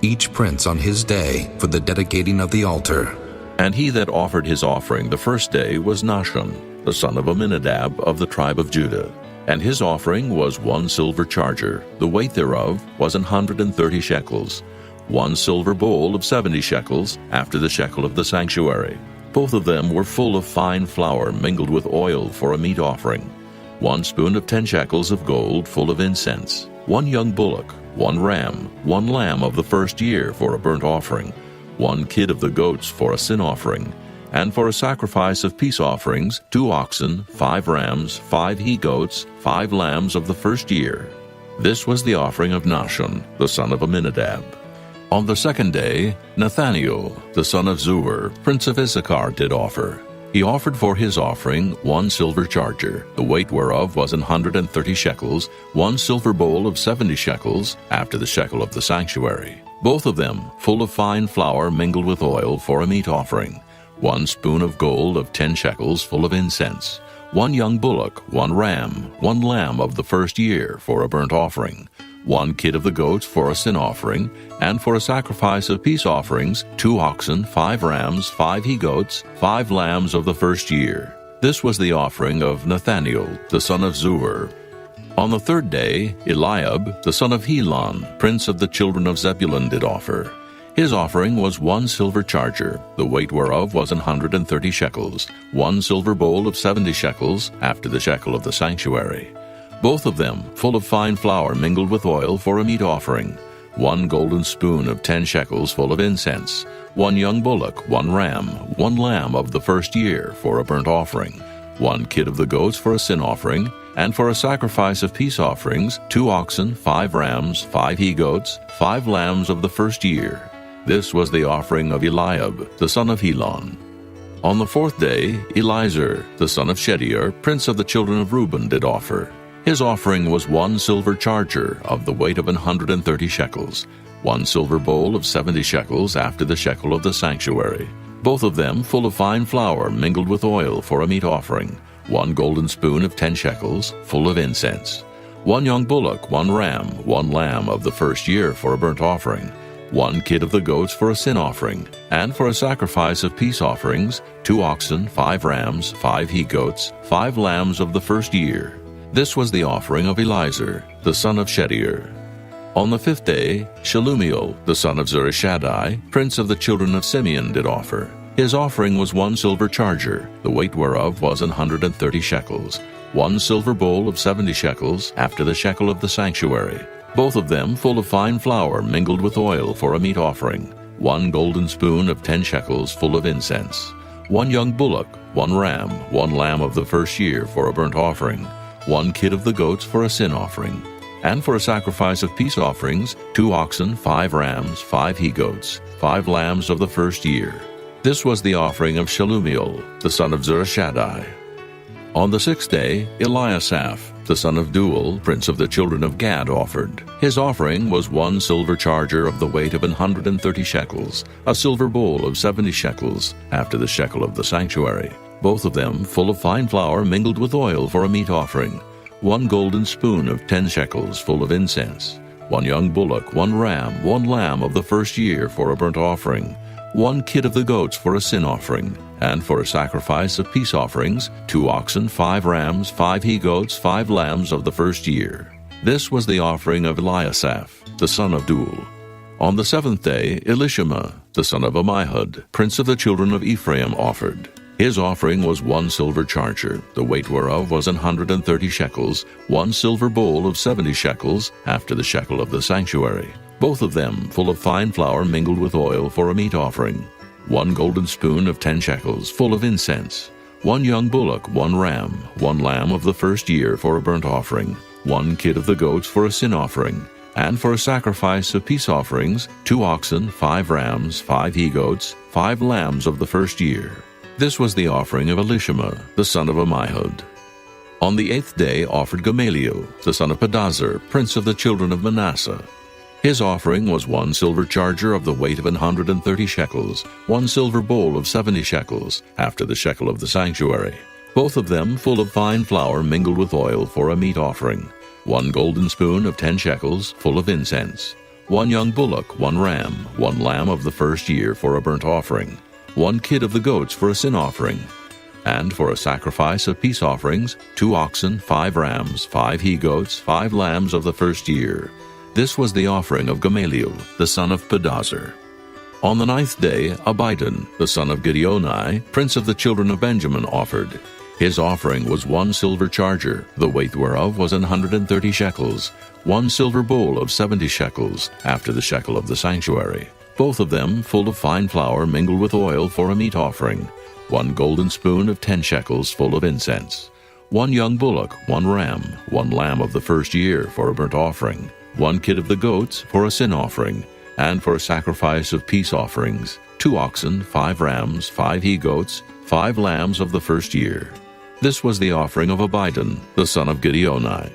each prince on his day, for the dedicating of the altar. And he that offered his offering the first day was Nahshon, the son of Amminadab of the tribe of Judah. And his offering was 1 silver charger, the weight thereof was 130 shekels, 1 silver bowl of 70 shekels, after the shekel of the sanctuary. Both of them were full of fine flour mingled with oil for a meat offering. 1 spoon of 10 shekels of gold full of incense, 1 young bullock, 1 ram, 1 lamb of the first year for a burnt offering, 1 kid of the goats for a sin offering, and for a sacrifice of peace offerings, 2 oxen, 5 rams, 5 he-goats, 5 lambs of the first year. This was the offering of Nahshon, the son of Amminadab. On the second day, Nathaniel, the son of Zuar, prince of Issachar, did offer. He offered for his offering 1 silver charger, the weight whereof was 130 shekels, 1 silver bowl of 70 shekels, after the shekel of the sanctuary. Both of them full of fine flour mingled with oil for a meat offering. 1 spoon of gold of 10 shekels full of incense, 1 young bullock, 1 ram, 1 lamb of the first year for a burnt offering, 1 kid of the goats for a sin offering, and for a sacrifice of peace offerings, 2 oxen, 5 rams, 5 he-goats, 5 lambs of the first year. This was the offering of Nathaniel, the son of Zuar. On the third day, Eliab, the son of Helon, prince of the children of Zebulun, did offer. His offering was 1 silver charger, the weight whereof was 130 shekels, 1 silver bowl of 70 shekels, after the shekel of the sanctuary. Both of them full of fine flour mingled with oil for a meat offering, 1 golden spoon of 10 shekels full of incense, 1 young bullock, 1 ram, 1 lamb of the first year for a burnt offering, 1 kid of the goats for a sin offering, and for a sacrifice of peace offerings, 2 oxen, 5 rams, 5 he-goats, 5 lambs of the first year. This was the offering of Eliab, the son of Helon. On the fourth day, Elizur, the son of Shedeur, prince of the children of Reuben, did offer. His offering was 1 silver charger of the weight of 130 shekels, 1 silver bowl of 70 shekels after the shekel of the sanctuary. Both of them full of fine flour mingled with oil for a meat offering, 1 golden spoon of 10 shekels, full of incense, 1 young bullock, 1 ram, 1 lamb of the first year for a burnt offering, 1 kid of the goats for a sin offering, and for a sacrifice of peace offerings, 2 oxen, 5 rams, 5 he-goats, 5 lambs of the first year. This was the offering of Elizur, the son of Shedeur. On the fifth day, Shelumiel, the son of Zurishaddai, prince of the children of Simeon, did offer. His offering was 1 silver charger, the weight whereof was 130 shekels, 1 silver bowl of 70 shekels, after the shekel of the sanctuary. Both of them full of fine flour mingled with oil for a meat offering, 1 golden spoon of 10 shekels full of incense, 1 young bullock, 1 ram, 1 lamb of the first year for a burnt offering, 1 kid of the goats for a sin offering, And for a sacrifice of peace offerings, 2 oxen, 5 rams, 5 he-goats, 5 lambs of the first year. This was the offering of Shelumiel, the son of Zurishaddai. On the 6th day, Eliasaph, the son of Deuel, prince of the children of Gad, offered. His offering was 1 silver charger of the weight of 130 shekels, a silver bowl of 70 shekels, after the shekel of the sanctuary, both of them full of fine flour mingled with oil for a meat offering, 1 golden spoon of 10 shekels full of incense, 1 young bullock, 1 ram, 1 lamb of the first year for a burnt offering, 1 kid of the goats for a sin offering, and for a sacrifice of peace offerings, 2 oxen, 5 rams, 5 he-goats, 5 lambs of the first year. This was the offering of Eliasaph, the son of Deuel. On the 7th day, Elishama, the son of Ammihud, prince of the children of Ephraim, offered. His offering was 1 silver charger, the weight whereof was 130 shekels, 1 silver bowl of 70 shekels, after the shekel of the sanctuary, both of them full of fine flour mingled with oil for a meat offering, 1 golden spoon of 10 shekels full of incense, 1 young bullock, 1 ram, 1 lamb of the first year for a burnt offering, 1 kid of the goats for a sin offering, and for a sacrifice of peace offerings, 2 oxen, 5 rams, 5 he-goats, 5 lambs of the first year. This was the offering of Elishama, the son of Ammihud. On the 8th day offered Gamaliel, the son of Pedazur, prince of the children of Manasseh. His offering was 1 silver charger of the weight of 130 shekels, 1 silver bowl of 70 shekels, after the shekel of the sanctuary, both of them full of fine flour mingled with oil for a meat offering, 1 golden spoon of 10 shekels full of incense, 1 young bullock, 1 ram, 1 lamb of the first year for a burnt offering, 1 kid of the goats for a sin offering, and for a sacrifice of peace offerings, 2 oxen, 5 rams, 5 he-goats, 5 lambs of the first year. This was the offering of Gamaliel, the son of Pedazur. On the 9th day, Abidan, the son of Gideoni, prince of the children of Benjamin, offered. His offering was 1 silver charger, the weight whereof was 130 shekels, 1 silver bowl of 70 shekels, after the shekel of the sanctuary, both of them full of fine flour mingled with oil for a meat offering, 1 golden spoon of 10 shekels full of incense, 1 young bullock, 1 ram, 1 lamb of the first year for a burnt offering, 1 kid of the goats for a sin offering, and for a sacrifice of peace offerings, 2 oxen, 5 rams, 5 he-goats, 5 lambs of the first year. This was the offering of Abidan, the son of Gideoni.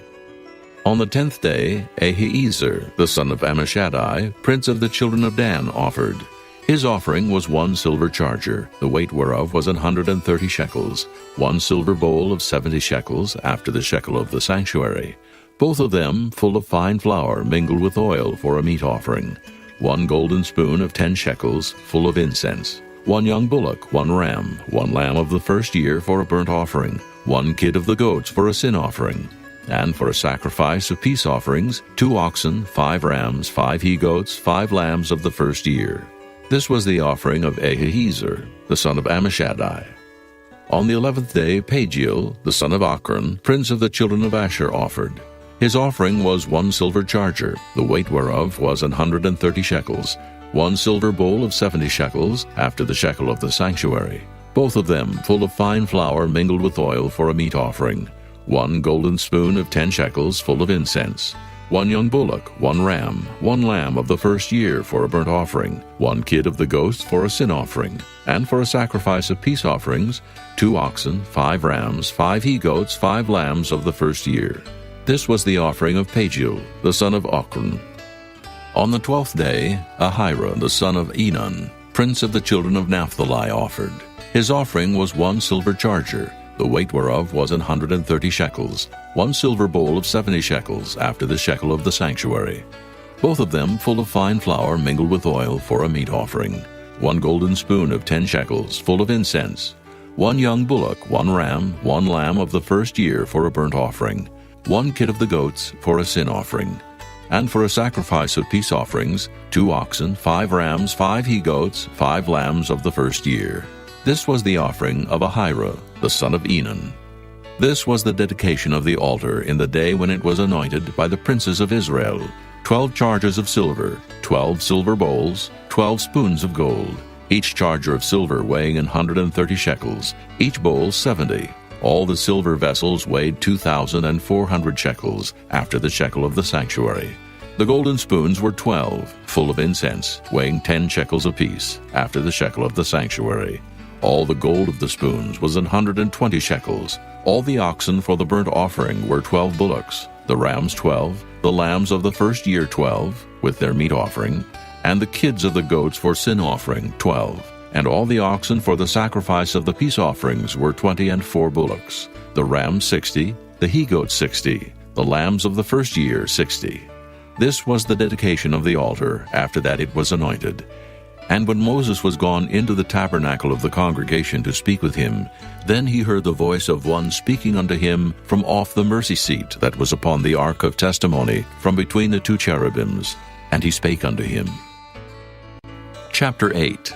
On the 10th day, Ahiezer, the son of Ammishaddai, prince of the children of Dan, offered. His offering was 1 silver charger, the weight whereof was 130 shekels, 1 silver bowl of 70 shekels, after the shekel of the sanctuary, both of them full of fine flour mingled with oil for a meat offering, 1 golden spoon of 10 shekels, full of incense, 1 young bullock, 1 ram, 1 lamb of the first year for a burnt offering, 1 kid of the goats for a sin offering, and for a sacrifice of peace offerings, 2 oxen, 5 rams, 5 he-goats, 5 lambs of the first year. This was the offering of Ahiezer, the son of Ammishaddai. On the 11th day, Pagiel, the son of Ochran, prince of the children of Asher, offered. His offering was 1 silver charger, the weight whereof was 130 shekels, 1 silver bowl of 70 shekels, after the shekel of the sanctuary, both of them full of fine flour mingled with oil for a meat offering, 1 golden spoon of 10 shekels full of incense, 1 young bullock, 1 ram, 1 lamb of the first year for a burnt offering, 1 kid of the goats for a sin offering, and for a sacrifice of peace offerings, 2 oxen, 5 rams, 5 he-goats, 5 lambs of the first year. This was the offering of Pagiel, the son of Ochran. On the 12th day, Ahira, the son of Enan, prince of the children of Naphtali, offered. His offering was 1 silver charger, the weight whereof was 130 shekels, 1 silver bowl of 70 shekels, after the shekel of the sanctuary, both of them full of fine flour mingled with oil for a meat offering, 1 golden spoon of 10 shekels, full of incense, 1 young bullock, 1 ram, 1 lamb of the first year for a burnt offering, 1 kid of the goats for a sin offering, and for a sacrifice of peace offerings, 2 oxen, 5 rams, 5 he-goats, 5 lambs of the first year. This was the offering of Ahira, the son of Enan. This was the dedication of the altar in the day when it was anointed by the princes of Israel, 12 chargers of silver, 12 silver bowls, 12 spoons of gold, each charger of silver weighing 130 shekels, each bowl 70, All the silver vessels weighed 2,400 shekels, after the shekel of the sanctuary. The golden spoons were 12, full of incense, weighing 10 shekels apiece, after the shekel of the sanctuary. All the gold of the spoons was 120 shekels. All the oxen for the burnt offering were 12 bullocks, the rams 12, the lambs of the first year 12, with their meat offering, and the kids of the goats for sin offering 12. And all the oxen for the sacrifice of the peace offerings were 24 bullocks, the rams 60, the he-goats 60, the lambs of the first year 60. This was the dedication of the altar, after that it was anointed. And when Moses was gone into the tabernacle of the congregation to speak with him, then he heard the voice of one speaking unto him from off the mercy seat that was upon the ark of testimony, from between the two cherubims. And he spake unto him. Chapter 8.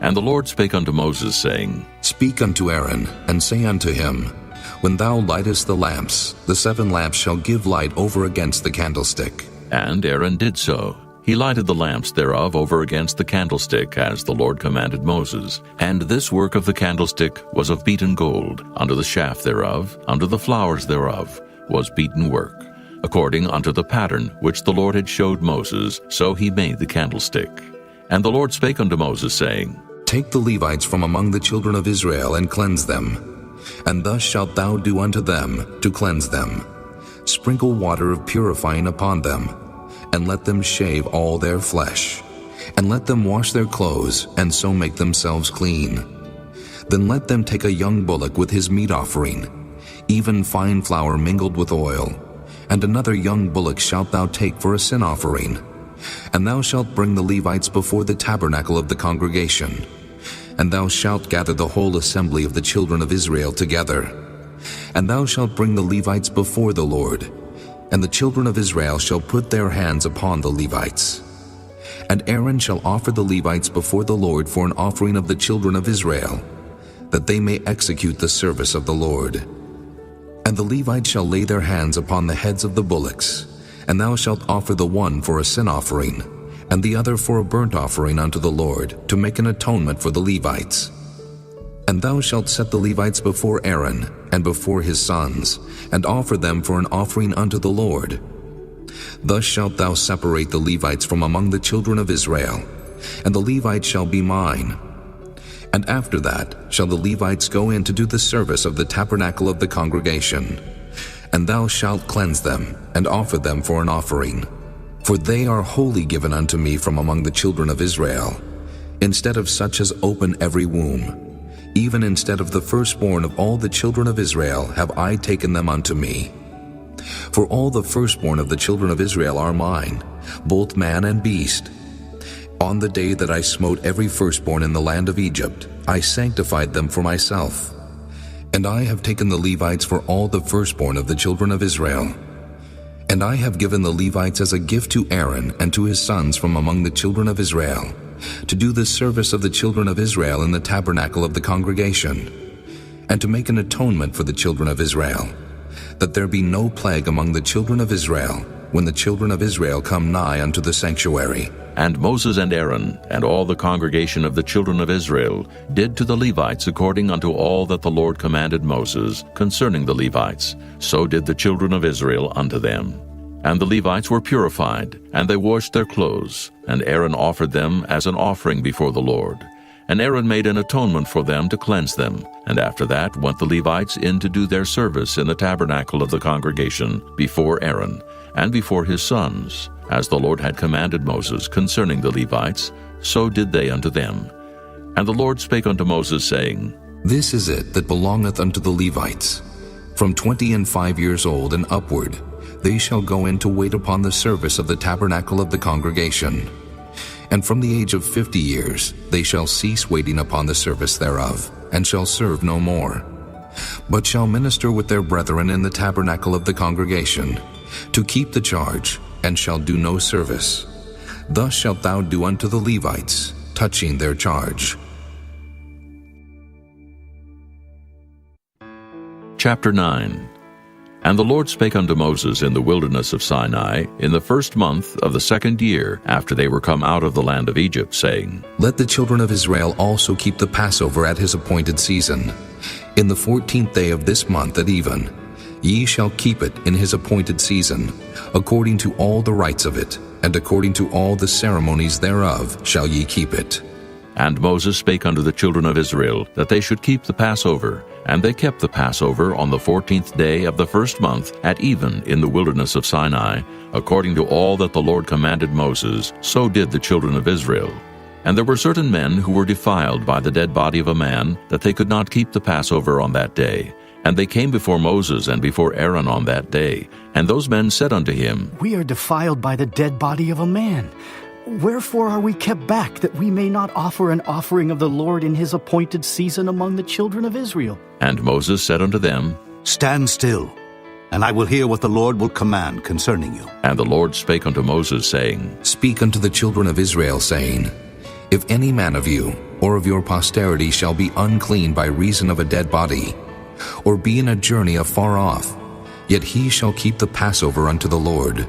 And the Lord spake unto Moses, saying, Speak unto Aaron, and say unto him, When thou lightest the lamps, the 7 lamps shall give light over against the candlestick. And Aaron did so. He lighted the lamps thereof over against the candlestick, as the Lord commanded Moses. And this work of the candlestick was of beaten gold. Under the shaft thereof, under the flowers thereof, was beaten work. According unto the pattern which the Lord had showed Moses, so he made the candlestick. And the Lord spake unto Moses, saying, Take the Levites from among the children of Israel, and cleanse them. And thus shalt thou do unto them, to cleanse them. Sprinkle water of purifying upon them, and let them shave all their flesh, and let them wash their clothes, and so make themselves clean. Then let them take a young bullock with his meat offering, even fine flour mingled with oil, and another young bullock shalt thou take for a sin offering. And thou shalt bring the Levites before the tabernacle of the congregation, and thou shalt gather the whole assembly of the children of Israel together. And thou shalt bring the Levites before the Lord, and the children of Israel shall put their hands upon the Levites. And Aaron shall offer the Levites before the Lord for an offering of the children of Israel, that they may execute the service of the Lord. And the Levites shall lay their hands upon the heads of the bullocks, and thou shalt offer the one for a sin offering, and the other for a burnt offering unto the Lord, to make an atonement for the Levites. And thou shalt set the Levites before Aaron, and before his sons, and offer them for an offering unto the Lord. Thus shalt thou separate the Levites from among the children of Israel, and the Levites shall be mine. And after that shall the Levites go in to do the service of the tabernacle of the congregation. And thou shalt cleanse them, and offer them for an offering. For they are wholly given unto me from among the children of Israel, instead of such as open every womb. Even instead of the firstborn of all the children of Israel have I taken them unto me. For all the firstborn of the children of Israel are mine, both man and beast. On the day that I smote every firstborn in the land of Egypt, I sanctified them for myself. And I have taken the Levites for all the firstborn of the children of Israel. And I have given the Levites as a gift to Aaron and to his sons from among the children of Israel, to do the service of the children of Israel in the tabernacle of the congregation, and to make an atonement for the children of Israel, that there be no plague among the children of Israel, when the children of Israel come nigh unto the sanctuary. And Moses and Aaron, and all the congregation of the children of Israel, did to the Levites according unto all that the Lord commanded Moses concerning the Levites. So did the children of Israel unto them. And the Levites were purified, and they washed their clothes, and Aaron offered them as an offering before the Lord. And Aaron made an atonement for them to cleanse them. And after that went the Levites in to do their service in the tabernacle of the congregation before Aaron, and before his sons. As the Lord had commanded Moses concerning the Levites, so did they unto them. And the Lord spake unto Moses, saying, This is it that belongeth unto the Levites. From 25 years old and upward, they shall go in to wait upon the service of the tabernacle of the congregation. And from the age of 50 years they shall cease waiting upon the service thereof, and shall serve no more, but shall minister with their brethren in the tabernacle of the congregation, to keep the charge, and shall do no service. Thus shalt thou do unto the Levites, touching their charge. Chapter 9. And the Lord spake unto Moses in the wilderness of Sinai in the 1st month of the 2nd year after they were come out of the land of Egypt, saying, Let the children of Israel also keep the Passover at his appointed season. In the 14th day of this month at even, ye shall keep it in his appointed season, according to all the rites of it, and according to all the ceremonies thereof shall ye keep it. And Moses spake unto the children of Israel that they should keep the Passover. And they kept the Passover on the 14th day of the 1st month at even in the wilderness of Sinai, according to all that the Lord commanded Moses, so did the children of Israel. And there were certain men who were defiled by the dead body of a man, that they could not keep the Passover on that day. And they came before Moses and before Aaron on that day. And those men said unto him, We are defiled by the dead body of a man. Wherefore are we kept back, that we may not offer an offering of the Lord in his appointed season among the children of Israel? And Moses said unto them, Stand still, and I will hear what the Lord will command concerning you. And the Lord spake unto Moses, saying, Speak unto the children of Israel, saying, If any man of you, or of your posterity, shall be unclean by reason of a dead body, or be in a journey afar off, yet he shall keep the Passover unto the Lord.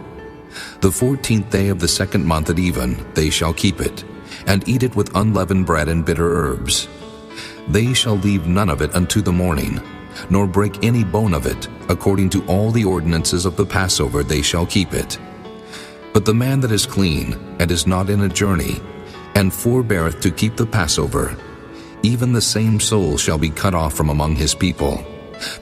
The 14th day of the 2nd month at even they shall keep it, and eat it with unleavened bread and bitter herbs. They shall leave none of it unto the morning, nor break any bone of it. According to all the ordinances of the Passover they shall keep it. But the man that is clean, and is not in a journey, and forbeareth to keep the Passover, even the same soul shall be cut off from among his people,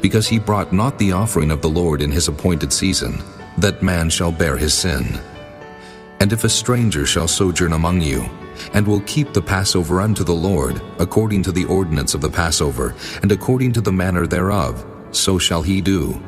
because he brought not the offering of the Lord in his appointed season. That man shall bear his sin. And if a stranger shall sojourn among you, and will keep the Passover unto the Lord, according to the ordinance of the Passover, and according to the manner thereof, so shall he do.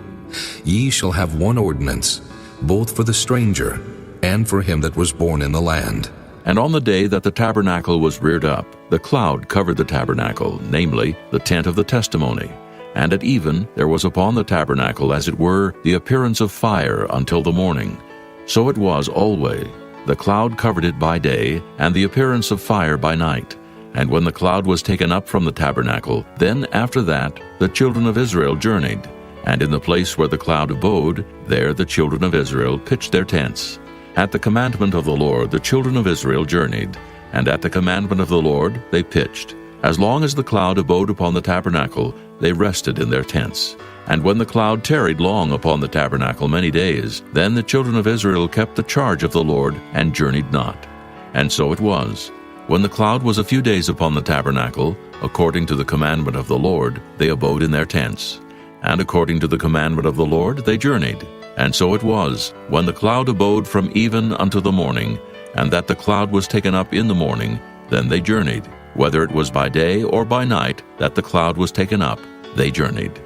Ye shall have one ordinance, both for the stranger, and for him that was born in the land. And on the day that the tabernacle was reared up, the cloud covered the tabernacle, namely, the tent of the testimony. And at even there was upon the tabernacle, as it were, the appearance of fire until the morning. So it was always. The cloud covered it by day, and the appearance of fire by night. And when the cloud was taken up from the tabernacle, then after that the children of Israel journeyed. And in the place where the cloud abode, there the children of Israel pitched their tents. At the commandment of the Lord the children of Israel journeyed, and at the commandment of the Lord they pitched. As long as the cloud abode upon the tabernacle, they rested in their tents. And when the cloud tarried long upon the tabernacle many days, then the children of Israel kept the charge of the Lord, and journeyed not. And so it was. When the cloud was a few days upon the tabernacle, according to the commandment of the Lord, they abode in their tents. And according to the commandment of the Lord they journeyed. And so it was, when the cloud abode from even unto the morning, and that the cloud was taken up in the morning, then they journeyed. Whether it was by day or by night that the cloud was taken up, they journeyed.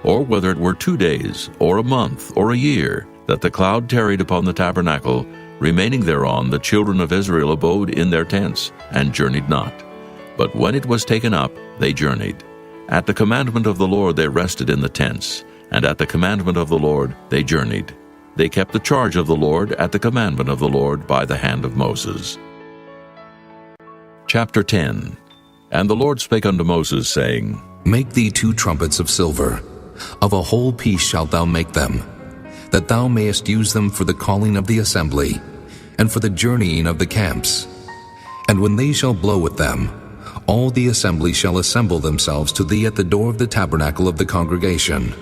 Or whether it were 2 days, or a month, or a year, that the cloud tarried upon the tabernacle, remaining thereon the children of Israel abode in their tents, and journeyed not. But when it was taken up, they journeyed. At the commandment of the Lord they rested in the tents, and at the commandment of the Lord they journeyed. They kept the charge of the Lord at the commandment of the Lord by the hand of Moses. Chapter 10. And the Lord spake unto Moses, saying, Make thee 2 trumpets of silver. Of a whole piece shalt thou make them, that thou mayest use them for the calling of the assembly, and for the journeying of the camps. And when they shall blow with them, all the assembly shall assemble themselves to thee at the door of the tabernacle of the congregation.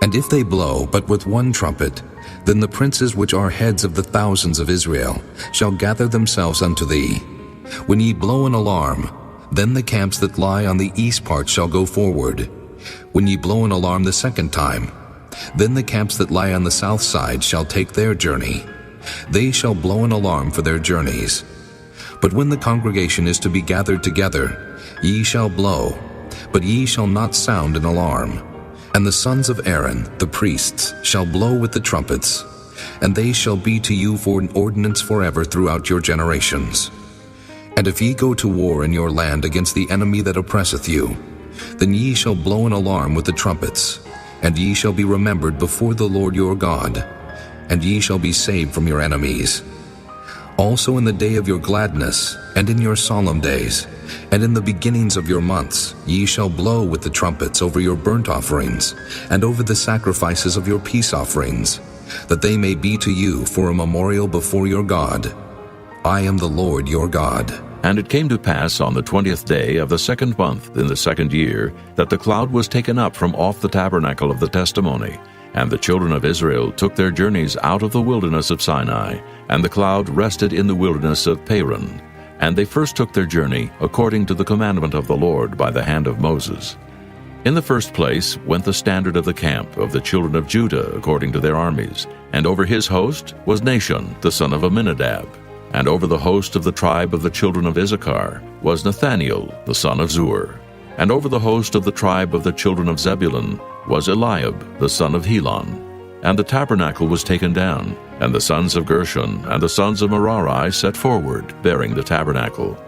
And if they blow but with 1 trumpet, then the princes which are heads of the thousands of Israel shall gather themselves unto thee. When ye blow an alarm, then the camps that lie on the east part shall go forward. When ye blow an alarm the 2nd time, then the camps that lie on the south side shall take their journey. They shall blow an alarm for their journeys. But when the congregation is to be gathered together, ye shall blow, but ye shall not sound an alarm. And the sons of Aaron, the priests, shall blow with the trumpets, and they shall be to you for an ordinance forever throughout your generations. And if ye go to war in your land against the enemy that oppresseth you, then ye shall blow an alarm with the trumpets, and ye shall be remembered before the Lord your God, and ye shall be saved from your enemies. Also in the day of your gladness, and in your solemn days, And in the beginnings of your months ye shall blow with the trumpets over your burnt offerings, and over the sacrifices of your peace offerings, that they may be to you for a memorial before your God. I am the Lord your God. And it came to pass on the 20th day of the 2nd month in the 2nd year, that the cloud was taken up from off the tabernacle of the testimony. And the children of Israel took their journeys out of the wilderness of Sinai, and the cloud rested in the wilderness of Paran. And they first took their journey according to the commandment of the Lord by the hand of Moses. In the first place went the standard of the camp of the children of Judah according to their armies, and over his host was Nahshon the son of Amminadab. And over the host of the tribe of the children of Issachar was Nathaniel the son of Zur. And over the host of the tribe of the children of Zebulun was Eliab the son of Helon. And the tabernacle was taken down, and the sons of Gershon and the sons of Merari set forward, bearing the tabernacle.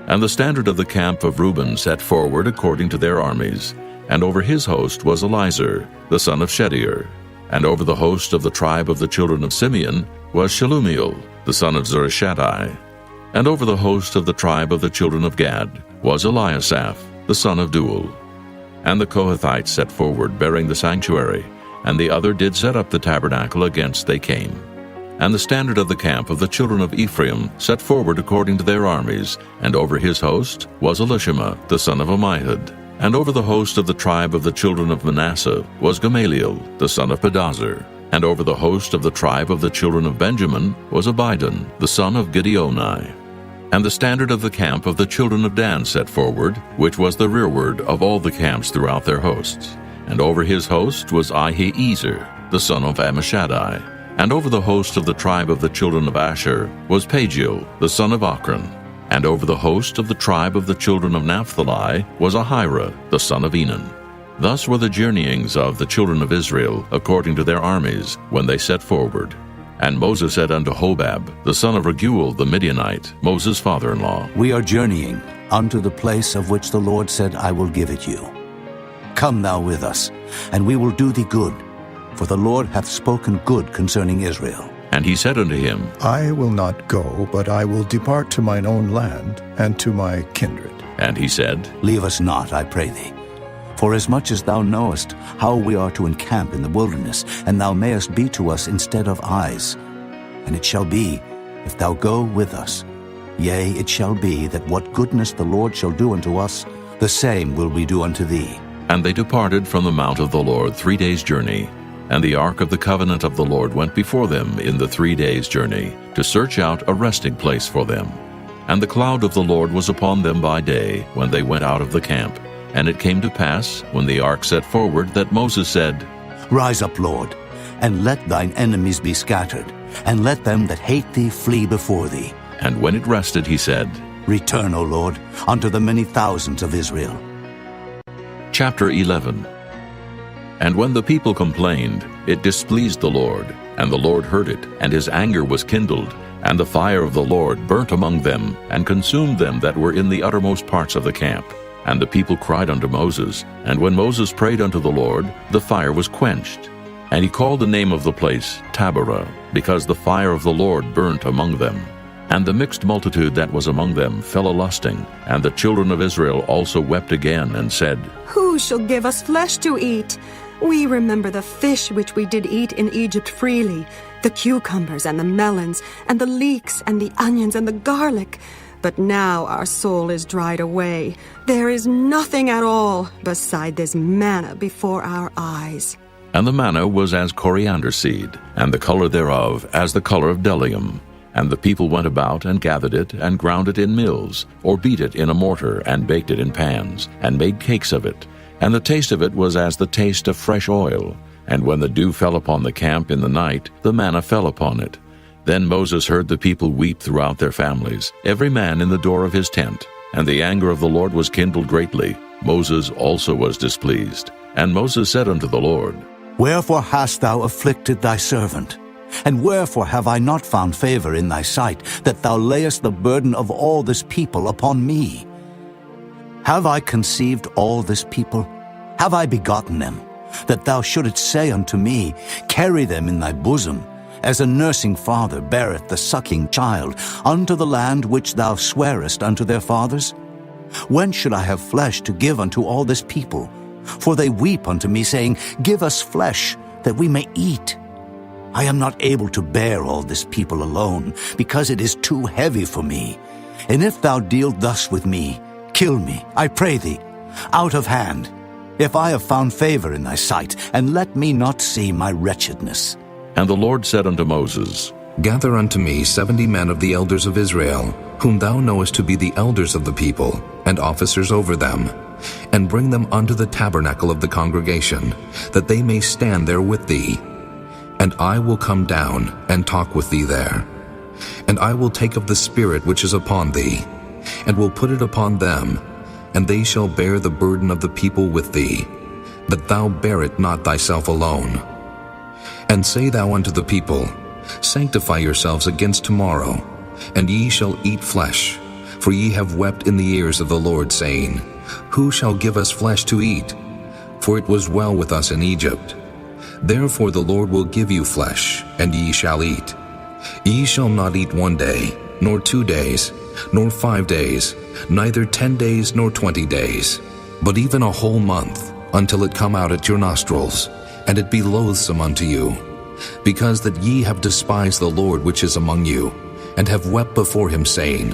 And the standard of the camp of Reuben set forward according to their armies. And over his host was Elizur the son of Shedeur. And over the host of the tribe of the children of Simeon was Shelumiel the son of Zurishaddai. And over the host of the tribe of the children of Gad was Eliasaph the son of Deuel. And the Kohathites set forward, bearing the sanctuary, and the other did set up the tabernacle against they came. And the standard of the camp of the children of Ephraim set forward according to their armies, and over his host was Elishama the son of Ammihud. And over the host of the tribe of the children of Manasseh was Gamaliel the son of Pedazur. And over the host of the tribe of the children of Benjamin was Abidan the son of Gideoni. And the standard of the camp of the children of Dan set forward, which was the rearward of all the camps throughout their hosts. And over his host was Ahiezer the son of Ammishaddai. And over the host of the tribe of the children of Asher was Pagiel the son of Ochran. And over the host of the tribe of the children of Naphtali was Ahira the son of Enan. Thus were the journeyings of the children of Israel according to their armies when they set forward. And Moses said unto Hobab the son of Raguel the Midianite, Moses' father-in-law, We are journeying unto the place of which the Lord said, I will give it you. Come thou with us, and we will do thee good, for the Lord hath spoken good concerning Israel. And he said unto him, I will not go, but I will depart to mine own land and to my kindred. And he said, Leave us not, I pray thee. For as much as thou knowest how we are to encamp in the wilderness, and thou mayest be to us instead of eyes. And it shall be, if thou go with us, yea, it shall be that what goodness the Lord shall do unto us, the same will we do unto thee. And they departed from the mount of the Lord 3 days' journey. And the ark of the covenant of the Lord went before them in the 3 days' journey, to search out a resting place for them. And the cloud of the Lord was upon them by day, when they went out of the camp. And it came to pass, when the ark set forward, that Moses said, Rise up, Lord, and let thine enemies be scattered, and let them that hate thee flee before thee. And when it rested, he said, Return, O Lord, unto the many thousands of Israel. Chapter 11. And when the people complained, it displeased the Lord, and the Lord heard it, and his anger was kindled, and the fire of the Lord burnt among them, and consumed them that were in the uttermost parts of the camp. And the people cried unto Moses, and when Moses prayed unto the Lord, the fire was quenched. And he called the name of the place Taberah, because the fire of the Lord burnt among them. And the mixed multitude that was among them fell a-lusting, and the children of Israel also wept again, and said, Who shall give us flesh to eat? We remember the fish which we did eat in Egypt freely, the cucumbers and the melons, and the leeks and the onions and the garlic. But now our soul is dried away. There is nothing at all beside this manna before our eyes. And the manna was as coriander seed, and the color thereof as the color of bdellium. And the people went about and gathered it, and ground it in mills, or beat it in a mortar, and baked it in pans, and made cakes of it. And the taste of it was as the taste of fresh oil. And when the dew fell upon the camp in the night, the manna fell upon it. Then Moses heard the people weep throughout their families, every man in the door of his tent. And the anger of the Lord was kindled greatly. Moses also was displeased. And Moses said unto the Lord, Wherefore hast thou afflicted thy servant? And wherefore have I not found favor in thy sight, that thou layest the burden of all this people upon me? Have I conceived all this people? Have I begotten them? That thou shouldest say unto me, Carry them in thy bosom, as a nursing father beareth the sucking child, unto the land which thou swarest unto their fathers? When should I have flesh to give unto all this people? For they weep unto me, saying, Give us flesh, that we may eat. I am not able to bear all this people alone, because it is too heavy for me. And if thou deal thus with me, kill me, I pray thee, out of hand, if I have found favor in thy sight, and let me not see my wretchedness. And the Lord said unto Moses, Gather unto me 70 men of the elders of Israel, whom thou knowest to be the elders of the people, and officers over them, and bring them unto the tabernacle of the congregation, that they may stand there with thee. And I will come down and talk with thee there. And I will take of the Spirit which is upon thee, and will put it upon them, and they shall bear the burden of the people with thee, that thou bear it not thyself alone. And say thou unto the people, Sanctify yourselves against tomorrow, and ye shall eat flesh, for ye have wept in the ears of the Lord, saying, Who shall give us flesh to eat? For it was well with us in Egypt. Therefore the Lord will give you flesh, and ye shall eat. Ye shall not eat 1 day, nor 2 days, nor 5 days, neither 10 days nor 20 days, but even a whole month, until it come out at your nostrils, and it be loathsome unto you, because that ye have despised the Lord which is among you, and have wept before him, saying,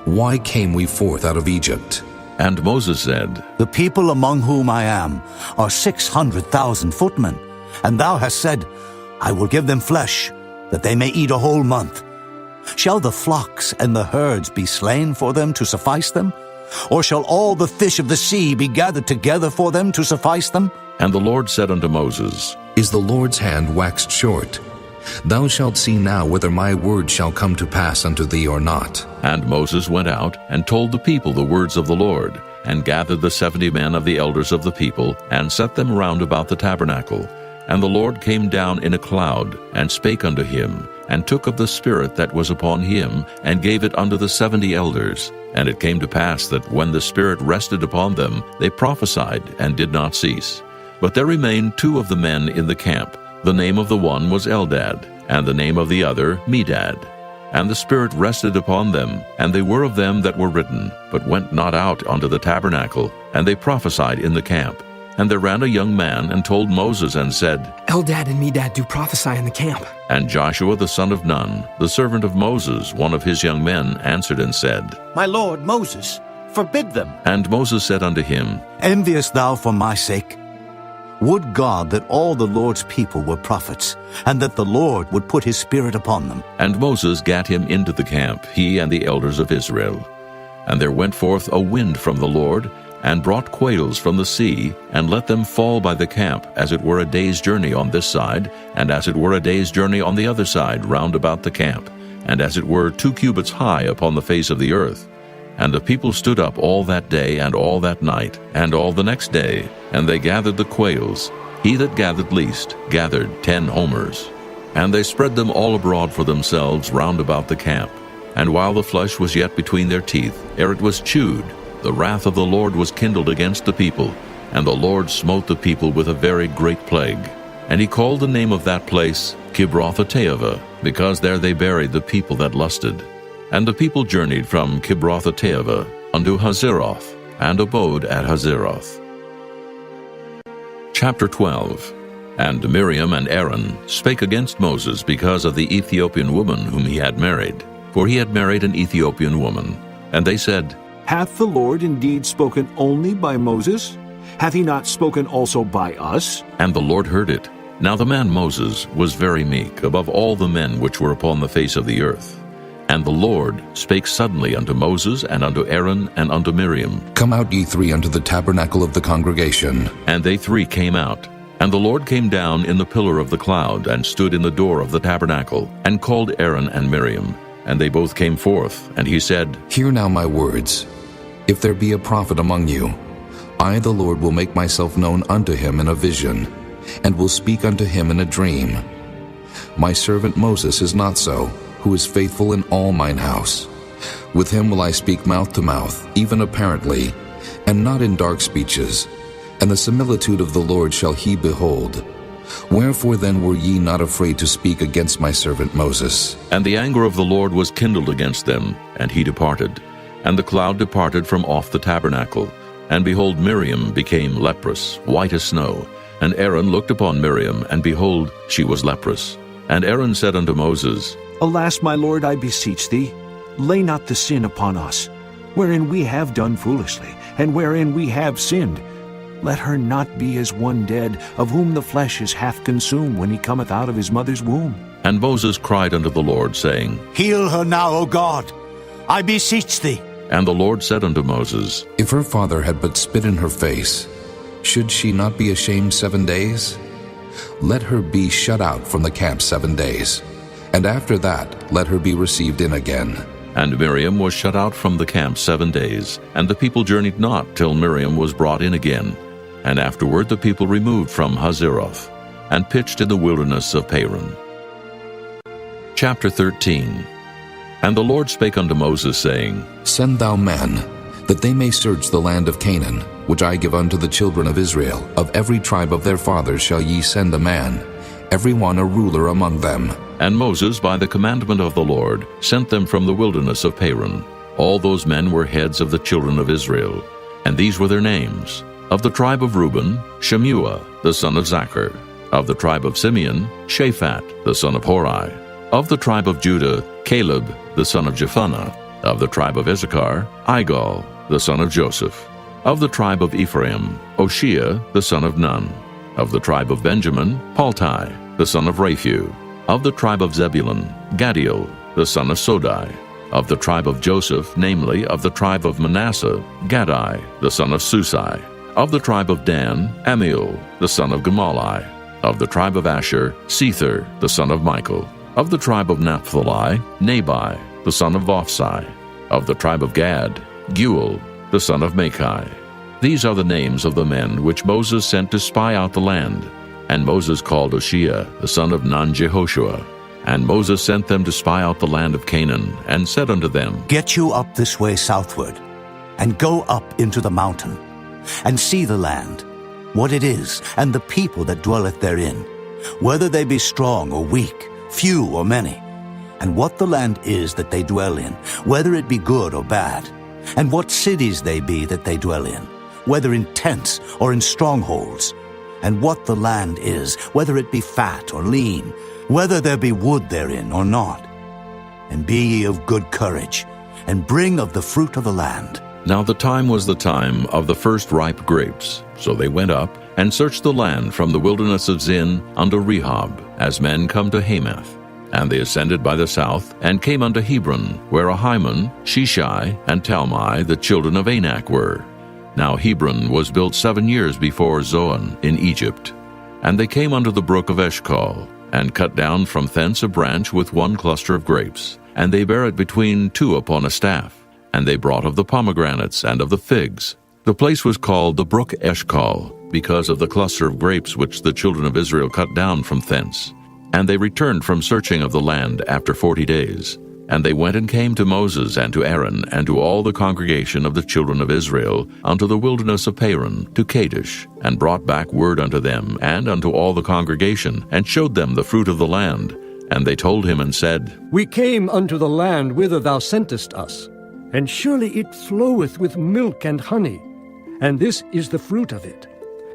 Why came we forth out of Egypt? And Moses said, The people among whom I am are 600,000 footmen, and thou hast said, I will give them flesh, that they may eat a whole month. Shall the flocks and the herds be slain for them to suffice them? Or shall all the fish of the sea be gathered together for them to suffice them? And the Lord said unto Moses, Is the Lord's hand waxed short? Thou shalt see now whether my word shall come to pass unto thee or not. And Moses went out and told the people the words of the Lord, and gathered the 70 men of the elders of the people, and set them round about the tabernacle. And the Lord came down in a cloud, and spake unto him, and took of the Spirit that was upon him, and gave it unto the 70 elders. And it came to pass that when the Spirit rested upon them, they prophesied, and did not cease. But there remained 2 of the men in the camp. The name of the one was Eldad, and the name of the other Medad. And the Spirit rested upon them, and they were of them that were written, but went not out unto the tabernacle, and they prophesied in the camp. And there ran a young man, and told Moses, and said, Eldad and Medad do prophesy in the camp. And Joshua the son of Nun, the servant of Moses, one of his young men, answered and said, My lord Moses, forbid them. And Moses said unto him, Enviest thou for my sake? Would God that all the Lord's people were prophets, and that the Lord would put his Spirit upon them. And Moses gat him into the camp, he and the elders of Israel. And there went forth a wind from the Lord, and brought quails from the sea, and let them fall by the camp, as it were a day's journey on this side, and as it were a day's journey on the other side round about the camp, and as it were 2 cubits high upon the face of the earth. And the people stood up all that day and all that night, and all the next day, and they gathered the quails. He that gathered least gathered 10 homers. And they spread them all abroad for themselves round about the camp. And while the flesh was yet between their teeth, ere it was chewed, the wrath of the Lord was kindled against the people, and the Lord smote the people with a very great plague. And he called the name of that place Kibroth-Hattaavah, because there they buried the people that lusted. And the people journeyed from Kibroth-Hattaavah unto Hazeroth, and abode at Hazeroth. Chapter 12. And Miriam and Aaron spake against Moses because of the Ethiopian woman whom he had married, for he had married an Ethiopian woman. And they said, Hath the Lord indeed spoken only by Moses? Hath he not spoken also by us? And the Lord heard it. Now the man Moses was very meek above all the men which were upon the face of the earth. And the Lord spake suddenly unto Moses, and unto Aaron, and unto Miriam. Come out ye 3 unto the tabernacle of the congregation. And they 3 came out. And the Lord came down in the pillar of the cloud, and stood in the door of the tabernacle, and called Aaron and Miriam. And they both came forth, and he said, Hear now my words. If there be a prophet among you, I the Lord will make myself known unto him in a vision, and will speak unto him in a dream. My servant Moses is not so, who is faithful in all mine house. With him will I speak mouth to mouth, even apparently, and not in dark speeches, and the similitude of the Lord shall he behold. Wherefore then were ye not afraid to speak against my servant Moses? And the anger of the Lord was kindled against them, and he departed. And the cloud departed from off the tabernacle. And behold, Miriam became leprous, white as snow. And Aaron looked upon Miriam, and behold, she was leprous. And Aaron said unto Moses, Alas, my lord, I beseech thee, lay not the sin upon us, wherein we have done foolishly, and wherein we have sinned. Let her not be as one dead, of whom the flesh is half consumed when he cometh out of his mother's womb. And Moses cried unto the Lord, saying, Heal her now, O God, I beseech thee. And the Lord said unto Moses, If her father had but spit in her face, should she not be ashamed 7 days? Let her be shut out from the camp 7 days, and after that let her be received in again. And Miriam was shut out from the camp 7 days, and the people journeyed not till Miriam was brought in again. And afterward the people removed from Hazeroth, and pitched in the wilderness of Paran. Chapter 13. And the Lord spake unto Moses, saying, Send thou men, that they may search the land of Canaan, which I give unto the children of Israel. Of every tribe of their fathers shall ye send a man, every one a ruler among them. And Moses, by the commandment of the Lord, sent them from the wilderness of Paran. All those men were heads of the children of Israel. And these were their names: of the tribe of Reuben, Shemuah, the son of Zachar; of the tribe of Simeon, Shaphat, the son of Hori; of the tribe of Judah, Caleb, the son of Jephunneh; of the tribe of Issachar, Igal, the son of Joseph; of the tribe of Ephraim, Oshea, the son of Nun; of the tribe of Benjamin, Paltai, the son of Raphu; of the tribe of Zebulun, Gadiel, the son of Sodai; of the tribe of Joseph, namely, of the tribe of Manasseh, Gadai, the son of Susai; of the tribe of Dan, Amiel, the son of Gemalli; of the tribe of Asher, Sether, the son of Michael; of the tribe of Naphtali, Nabai, the son of Vophsi; of the tribe of Gad, Guel, the son of Machi. These are the names of the men which Moses sent to spy out the land. And Moses called Oshea, the son of Nun-Jehoshua. And Moses sent them to spy out the land of Canaan, and said unto them, Get you up this way southward, and go up into the mountain, and see the land, what it is, and the people that dwelleth therein, whether they be strong or weak, few or many, and what the land is that they dwell in, whether it be good or bad, and what cities they be that they dwell in, whether in tents or in strongholds, and what the land is, whether it be fat or lean, whether there be wood therein or not. And be ye of good courage, and bring of the fruit of the land. Now the time was the time of the first ripe grapes. So they went up, and searched the land from the wilderness of Zin unto Rehob, as men come to Hamath. And they ascended by the south, and came unto Hebron, where Ahiman, Sheshai, and Talmai, the children of Anak, were. Now Hebron was built 7 years before Zoan in Egypt. And they came unto the brook of Eshcol, and cut down from thence a branch with one cluster of grapes, and they bare it between two upon a staff. And they brought of the pomegranates and of the figs. The place was called the brook Eshcol, because of the cluster of grapes which the children of Israel cut down from thence. And they returned from searching of the land after 40 days. And they went and came to Moses and to Aaron and to all the congregation of the children of Israel unto the wilderness of Paran, to Kadesh, and brought back word unto them and unto all the congregation, and showed them the fruit of the land. And they told him and said, We came unto the land whither thou sentest us, and surely it floweth with milk and honey, and this is the fruit of it.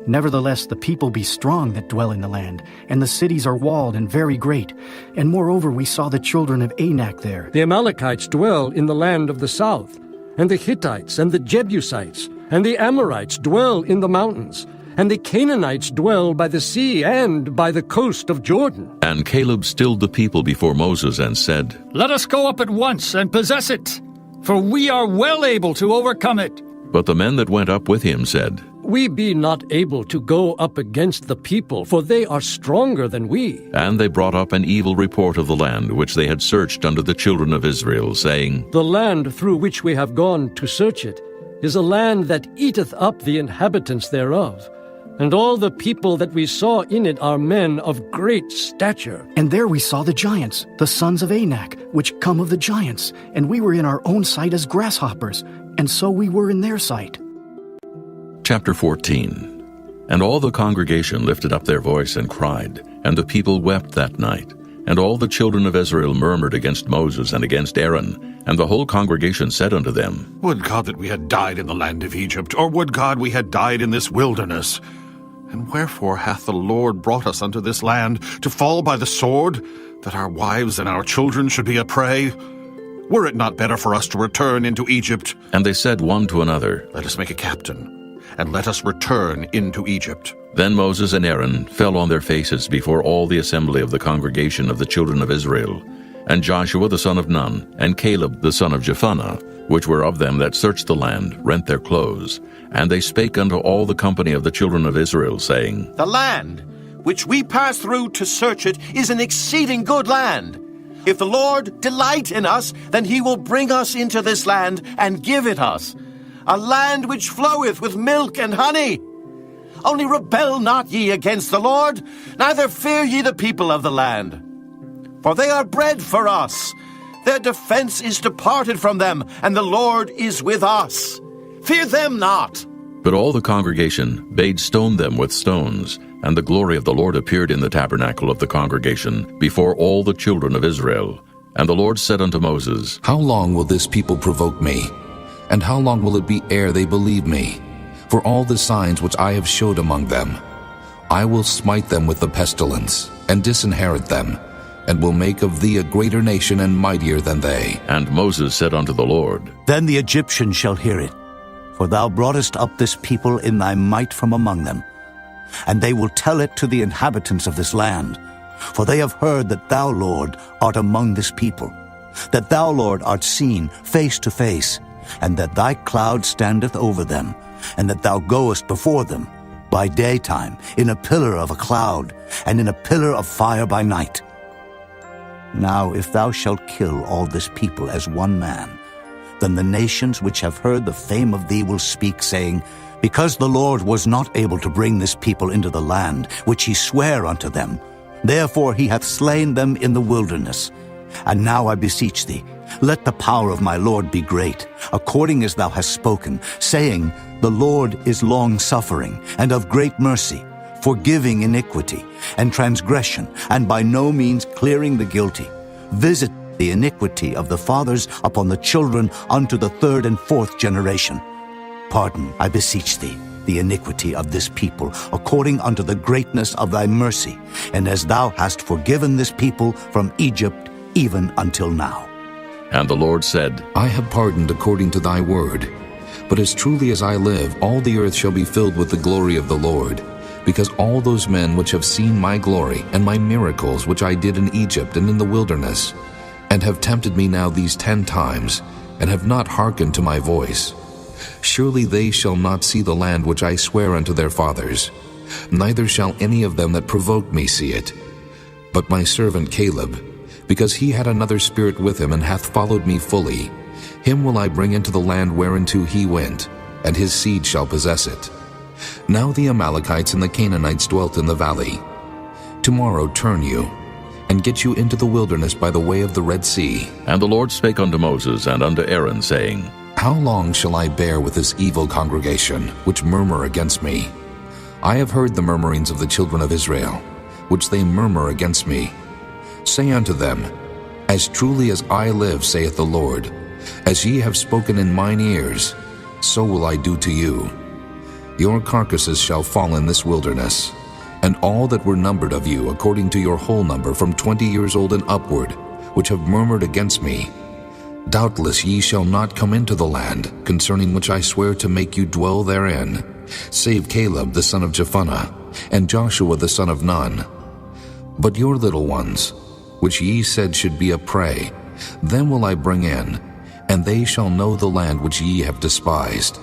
Nevertheless, the people be strong that dwell in the land, and the cities are walled and very great. And moreover, we saw the children of Anak there. The Amalekites dwell in the land of the south, and the Hittites and the Jebusites and the Amorites dwell in the mountains, and the Canaanites dwell by the sea and by the coast of Jordan. And Caleb stilled the people before Moses and said, Let us go up at once and possess it, for we are well able to overcome it. But the men that went up with him said, We be not able to go up against the people, for they are stronger than we. And they brought up an evil report of the land which they had searched unto the children of Israel, saying, The land through which we have gone to search it is a land that eateth up the inhabitants thereof. And all the people that we saw in it are men of great stature. And there we saw the giants, the sons of Anak, which come of the giants. And we were in our own sight as grasshoppers, and so we were in their sight. Chapter 14. And all the congregation lifted up their voice and cried, and the people wept that night. And all the children of Israel murmured against Moses and against Aaron, And the whole congregation said unto them, Would God that we had died in the land of Egypt, or would God we had died in this wilderness? And wherefore hath the Lord brought us unto this land, to fall by the sword, that our wives and our children should be a prey? Were it not better for us to return into Egypt? And they said one to another, Let us make a captain, and let us return into Egypt. Then Moses and Aaron fell on their faces before all the assembly of the congregation of the children of Israel. And Joshua the son of Nun, and Caleb the son of Jephunneh, which were of them that searched the land, rent their clothes. And they spake unto all the company of the children of Israel, saying, The land which we passed through to search it is an exceeding good land. If the Lord delight in us, then he will bring us into this land and give it us, a land which floweth with milk and honey. Only rebel not ye against the Lord, neither fear ye the people of the land. For they are bread for us. Their defense is departed from them, and the Lord is with us. Fear them not. But all the congregation bade stone them with stones. And the glory of the Lord appeared in the tabernacle of the congregation before all the children of Israel. And the Lord said unto Moses, How long will this people provoke me? And how long will it be ere they believe me? For all the signs which I have showed among them, I will smite them with the pestilence, and disinherit them, and will make of thee a greater nation and mightier than they. And Moses said unto the Lord, Then the Egyptians shall hear it, for thou broughtest up this people in thy might from among them. And they will tell it to the inhabitants of this land. For they have heard that thou, Lord, art among this people, that thou, Lord, art seen face to face, and that thy cloud standeth over them, and that thou goest before them by daytime in a pillar of a cloud, and in a pillar of fire by night. Now if thou shalt kill all this people as one man, then the nations which have heard the fame of thee will speak, saying, Because the Lord was not able to bring this people into the land which he sware unto them, therefore he hath slain them in the wilderness. And now I beseech thee, let the power of my Lord be great, according as thou hast spoken, saying, The Lord is long-suffering, and of great mercy, forgiving iniquity and transgression, and by no means clearing the guilty. Visit the iniquity of the fathers upon the children unto the third and fourth generation. Pardon, I beseech thee, the iniquity of this people, according unto the greatness of thy mercy, and as thou hast forgiven this people from Egypt even until now. And the Lord said, I have pardoned according to thy word. But as truly as I live, all the earth shall be filled with the glory of the Lord, because all those men which have seen my glory and my miracles which I did in Egypt and in the wilderness, and have tempted me now these 10 times, and have not hearkened to my voice, surely they shall not see the land which I swear unto their fathers, neither shall any of them that provoked me see it. But my servant Caleb, because he had another spirit with him, and hath followed me fully, him will I bring into the land whereinto he went, and his seed shall possess it. Now the Amalekites and the Canaanites dwelt in the valley. Tomorrow turn you, and get you into the wilderness by the way of the Red Sea. And the Lord spake unto Moses and unto Aaron, saying, How long shall I bear with this evil congregation, which murmur against me? I have heard the murmurings of the children of Israel, which they murmur against me. Say unto them, As truly as I live, saith the Lord, as ye have spoken in mine ears, so will I do to you. Your carcasses shall fall in this wilderness, and all that were numbered of you according to your whole number from 20 years old and upward, which have murmured against me. Doubtless ye shall not come into the land, concerning which I swear to make you dwell therein, save Caleb the son of Jephunneh, and Joshua the son of Nun. But your little ones, which ye said should be a prey, them will I bring in, and they shall know the land which ye have despised.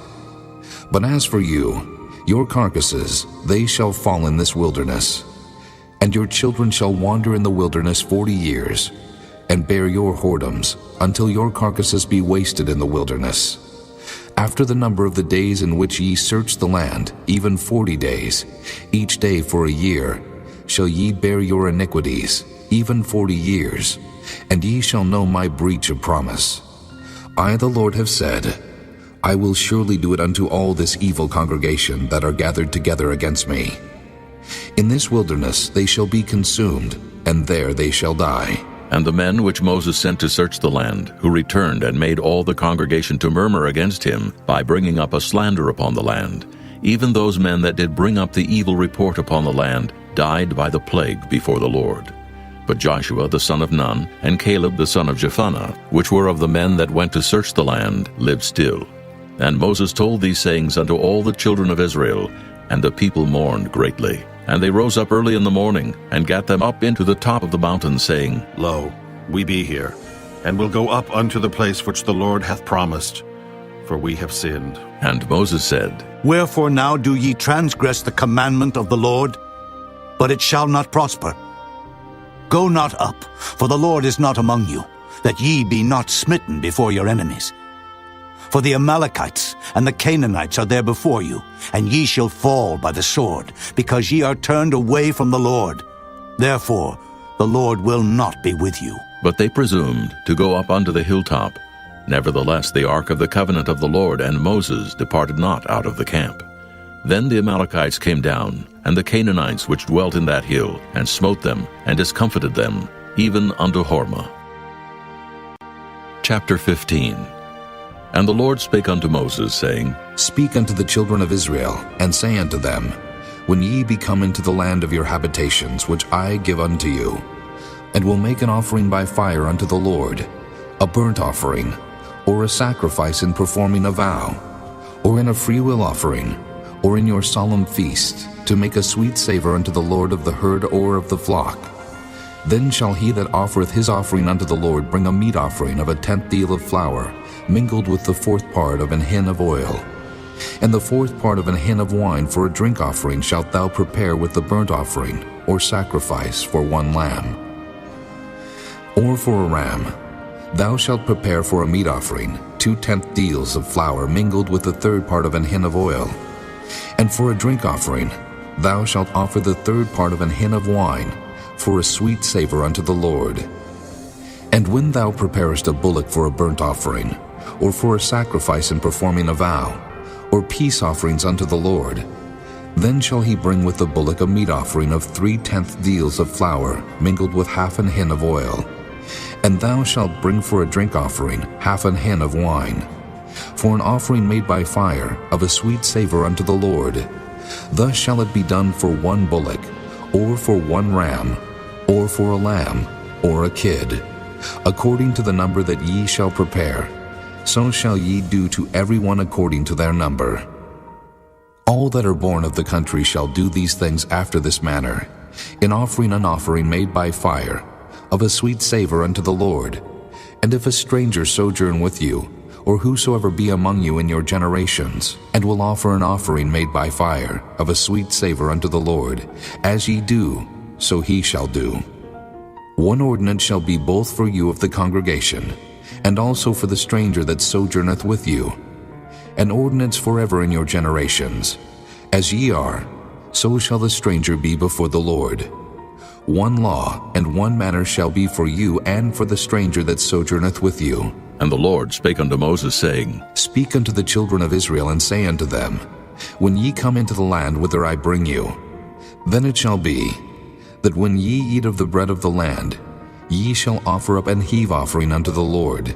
But as for you, your carcasses, they shall fall in this wilderness. And your children shall wander in the wilderness 40 years, and bear your whoredoms, until your carcasses be wasted in the wilderness. After the number of the days in which ye search the land, even 40 days, each day for a year, shall ye bear your iniquities, even 40 years, and ye shall know my breach of promise. I, the Lord, have said, I will surely do it unto all this evil congregation that are gathered together against me. In this wilderness they shall be consumed, and there they shall die. And the men which Moses sent to search the land, who returned and made all the congregation to murmur against him by bringing up a slander upon the land, even those men that did bring up the evil report upon the land, died by the plague before the Lord. But Joshua the son of Nun, and Caleb the son of Jephunneh, which were of the men that went to search the land, lived still. And Moses told these sayings unto all the children of Israel, and the people mourned greatly. And they rose up early in the morning, and gat them up into the top of the mountain, saying, Lo, we be here, and will go up unto the place which the Lord hath promised, for we have sinned. And Moses said, Wherefore now do ye transgress the commandment of the Lord? But it shall not prosper. Go not up, for the Lord is not among you, that ye be not smitten before your enemies. For the Amalekites and the Canaanites are there before you, and ye shall fall by the sword, because ye are turned away from the Lord. Therefore the Lord will not be with you. But they presumed to go up unto the hilltop. Nevertheless the ark of the covenant of the Lord and Moses departed not out of the camp. Then the Amalekites came down, and the Canaanites which dwelt in that hill, and smote them, and discomfited them, even unto Hormah. Chapter 15. And the Lord spake unto Moses, saying, Speak unto the children of Israel, and say unto them, When ye be come into the land of your habitations, which I give unto you, and will make an offering by fire unto the Lord, a burnt offering, or a sacrifice in performing a vow, or in a freewill offering, or in your solemn feast, to make a sweet savor unto the Lord of the herd or of the flock, then shall he that offereth his offering unto the Lord bring a meat offering of 1/10 deal of flour, mingled with the 4th part of an hin of oil. And the 4th part of an hin of wine for a drink offering shalt thou prepare with the burnt offering, or sacrifice for 1 lamb. Or for a ram, thou shalt prepare for a meat offering 2/10 deals of flour mingled with the 3rd part of an hin of oil. And for a drink offering, thou shalt offer the 3rd part of an hin of wine, for a sweet savor unto the Lord. And when thou preparest a bullock for a burnt offering, or for a sacrifice in performing a vow, or peace offerings unto the Lord, then shall he bring with the bullock a meat offering of 3/10 deals of flour, mingled with 1/2 an hin of oil. And thou shalt bring for a drink offering 1/2 an hin of wine, for an offering made by fire of a sweet savor unto the Lord. Thus shall it be done for 1 bullock, or for 1 ram, or for a lamb, or a kid, according to the number that ye shall prepare. So shall ye do to every one according to their number. All that are born of the country shall do these things after this manner, in offering an offering made by fire, of a sweet savor unto the Lord. And if a stranger sojourn with you, or whosoever be among you in your generations, and will offer an offering made by fire, of a sweet savor unto the Lord, as ye do, so he shall do. 1 ordinance shall be both for you of the congregation, and also for the stranger that sojourneth with you. An ordinance forever in your generations. As ye are, so shall the stranger be before the Lord. 1 law and 1 manner shall be for you and for the stranger that sojourneth with you. And the Lord spake unto Moses, saying, Speak unto the children of Israel, and say unto them, When ye come into the land whither I bring you, then it shall be, that when ye eat of the bread of the land, ye shall offer up an heave offering unto the Lord.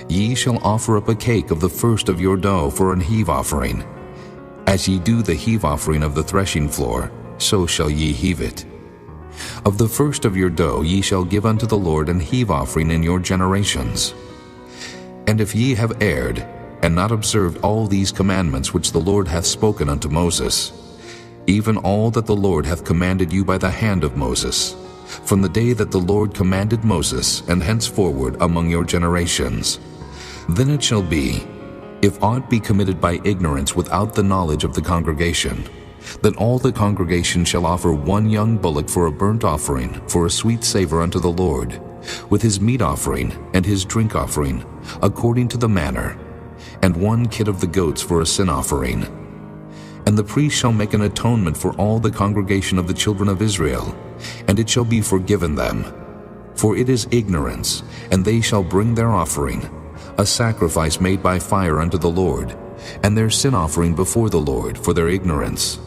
Ye shall offer up a cake of the first of your dough for an heave offering. As ye do the heave offering of the threshing floor, so shall ye heave it. Of the first of your dough ye shall give unto the Lord an heave offering in your generations. And if ye have erred, and not observed all these commandments which the Lord hath spoken unto Moses, even all that the Lord hath commanded you by the hand of Moses, from the day that the Lord commanded Moses, and henceforward among your generations, then it shall be, if aught be committed by ignorance without the knowledge of the congregation, that all the congregation shall offer 1 young bullock for a burnt offering, for a sweet savor unto the Lord, with his meat offering and his drink offering, according to the manner, and 1 kid of the goats for a sin offering. And the priest shall make an atonement for all the congregation of the children of Israel, and it shall be forgiven them. For it is ignorance, and they shall bring their offering, a sacrifice made by fire unto the Lord, and their sin offering before the Lord for their ignorance.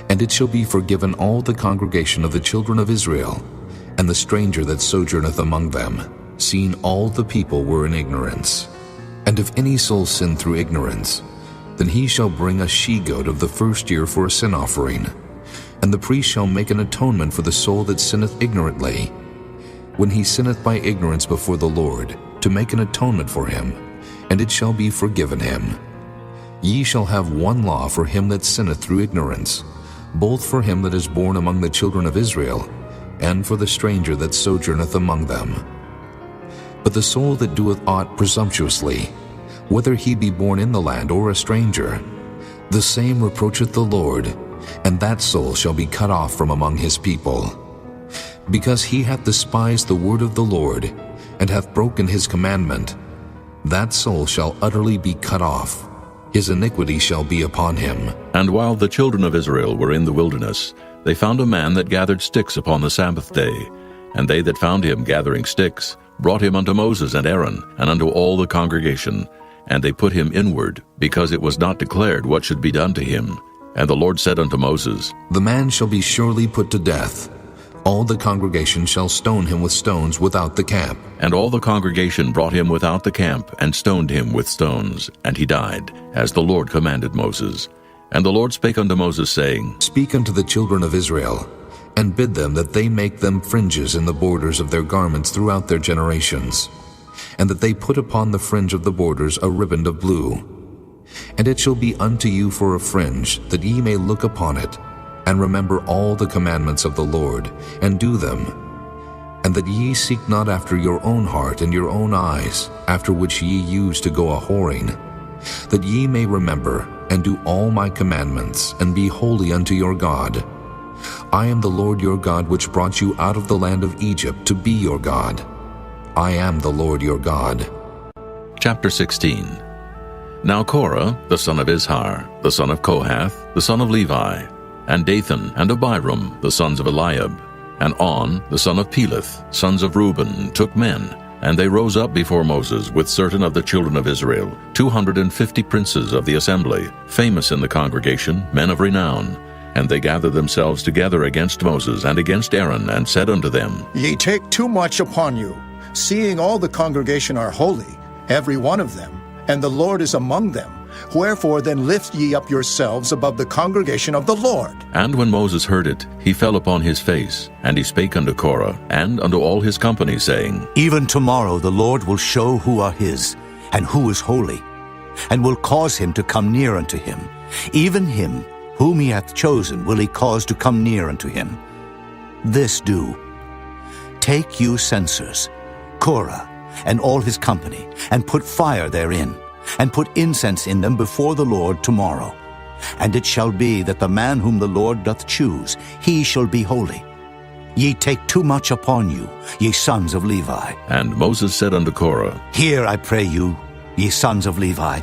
And it shall be forgiven all the congregation of the children of Israel, and the stranger that sojourneth among them, seeing all the people were in ignorance. And if any soul sin through ignorance, then he shall bring a she-goat of the first year for a sin offering, and the priest shall make an atonement for the soul that sinneth ignorantly, when he sinneth by ignorance before the Lord, to make an atonement for him, and it shall be forgiven him. Ye shall have one law for him that sinneth through ignorance, both for him that is born among the children of Israel, and for the stranger that sojourneth among them. But the soul that doeth aught presumptuously, whether he be born in the land or a stranger, the same reproacheth the Lord, and that soul shall be cut off from among his people. Because he hath despised the word of the Lord, and hath broken his commandment, that soul shall utterly be cut off. His iniquity shall be upon him. And while the children of Israel were in the wilderness, they found a man that gathered sticks upon the Sabbath day. And they that found him gathering sticks brought him unto Moses and Aaron, and unto all the congregation. And they put him inward, because it was not declared what should be done to him. And the Lord said unto Moses, The man shall be surely put to death. All the congregation shall stone him with stones without the camp. And all the congregation brought him without the camp, and stoned him with stones. And he died, as the Lord commanded Moses. And the Lord spake unto Moses, saying, Speak unto the children of Israel, and bid them that they make them fringes in the borders of their garments throughout their generations, and that they put upon the fringe of the borders a riband of blue. And it shall be unto you for a fringe, that ye may look upon it, and remember all the commandments of the Lord, and do them, and that ye seek not after your own heart and your own eyes, after which ye used to go a-whoring, that ye may remember and do all my commandments, and be holy unto your God. I am the Lord your God, which brought you out of the land of Egypt to be your God. I am the Lord your God. Chapter 16. Now Korah, the son of Izhar, the son of Kohath, the son of Levi, and Dathan and Abiram, the sons of Eliab, and On, the son of Peleth, sons of Reuben, took men, and they rose up before Moses with certain of the children of Israel, 250 princes of the assembly, famous in the congregation, men of renown. And they gathered themselves together against Moses and against Aaron, and said unto them, Ye take too much upon you, seeing all the congregation are holy, every one of them, and the Lord is among them. Wherefore then lift ye up yourselves above the congregation of the Lord. And when Moses heard it, he fell upon his face, and he spake unto Korah, and unto all his company, saying, Even tomorrow the Lord will show who are his, and who is holy, and will cause him to come near unto him. Even him whom he hath chosen will he cause to come near unto him. This do. Take you censers, Korah, and all his company, and put fire therein, and put incense in them before the Lord tomorrow. And it shall be that the man whom the Lord doth choose, he shall be holy. Ye take too much upon you, ye sons of Levi. And Moses said unto Korah, Hear, I pray you, ye sons of Levi.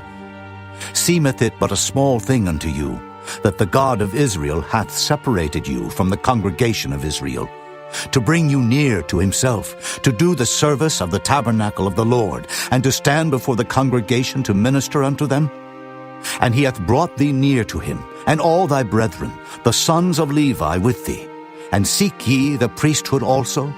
Seemeth it but a small thing unto you, that the God of Israel hath separated you from the congregation of Israel, to bring you near to himself, to do the service of the tabernacle of the Lord, and to stand before the congregation to minister unto them? And he hath brought thee near to him, and all thy brethren, the sons of Levi, with thee. And seek ye the priesthood also?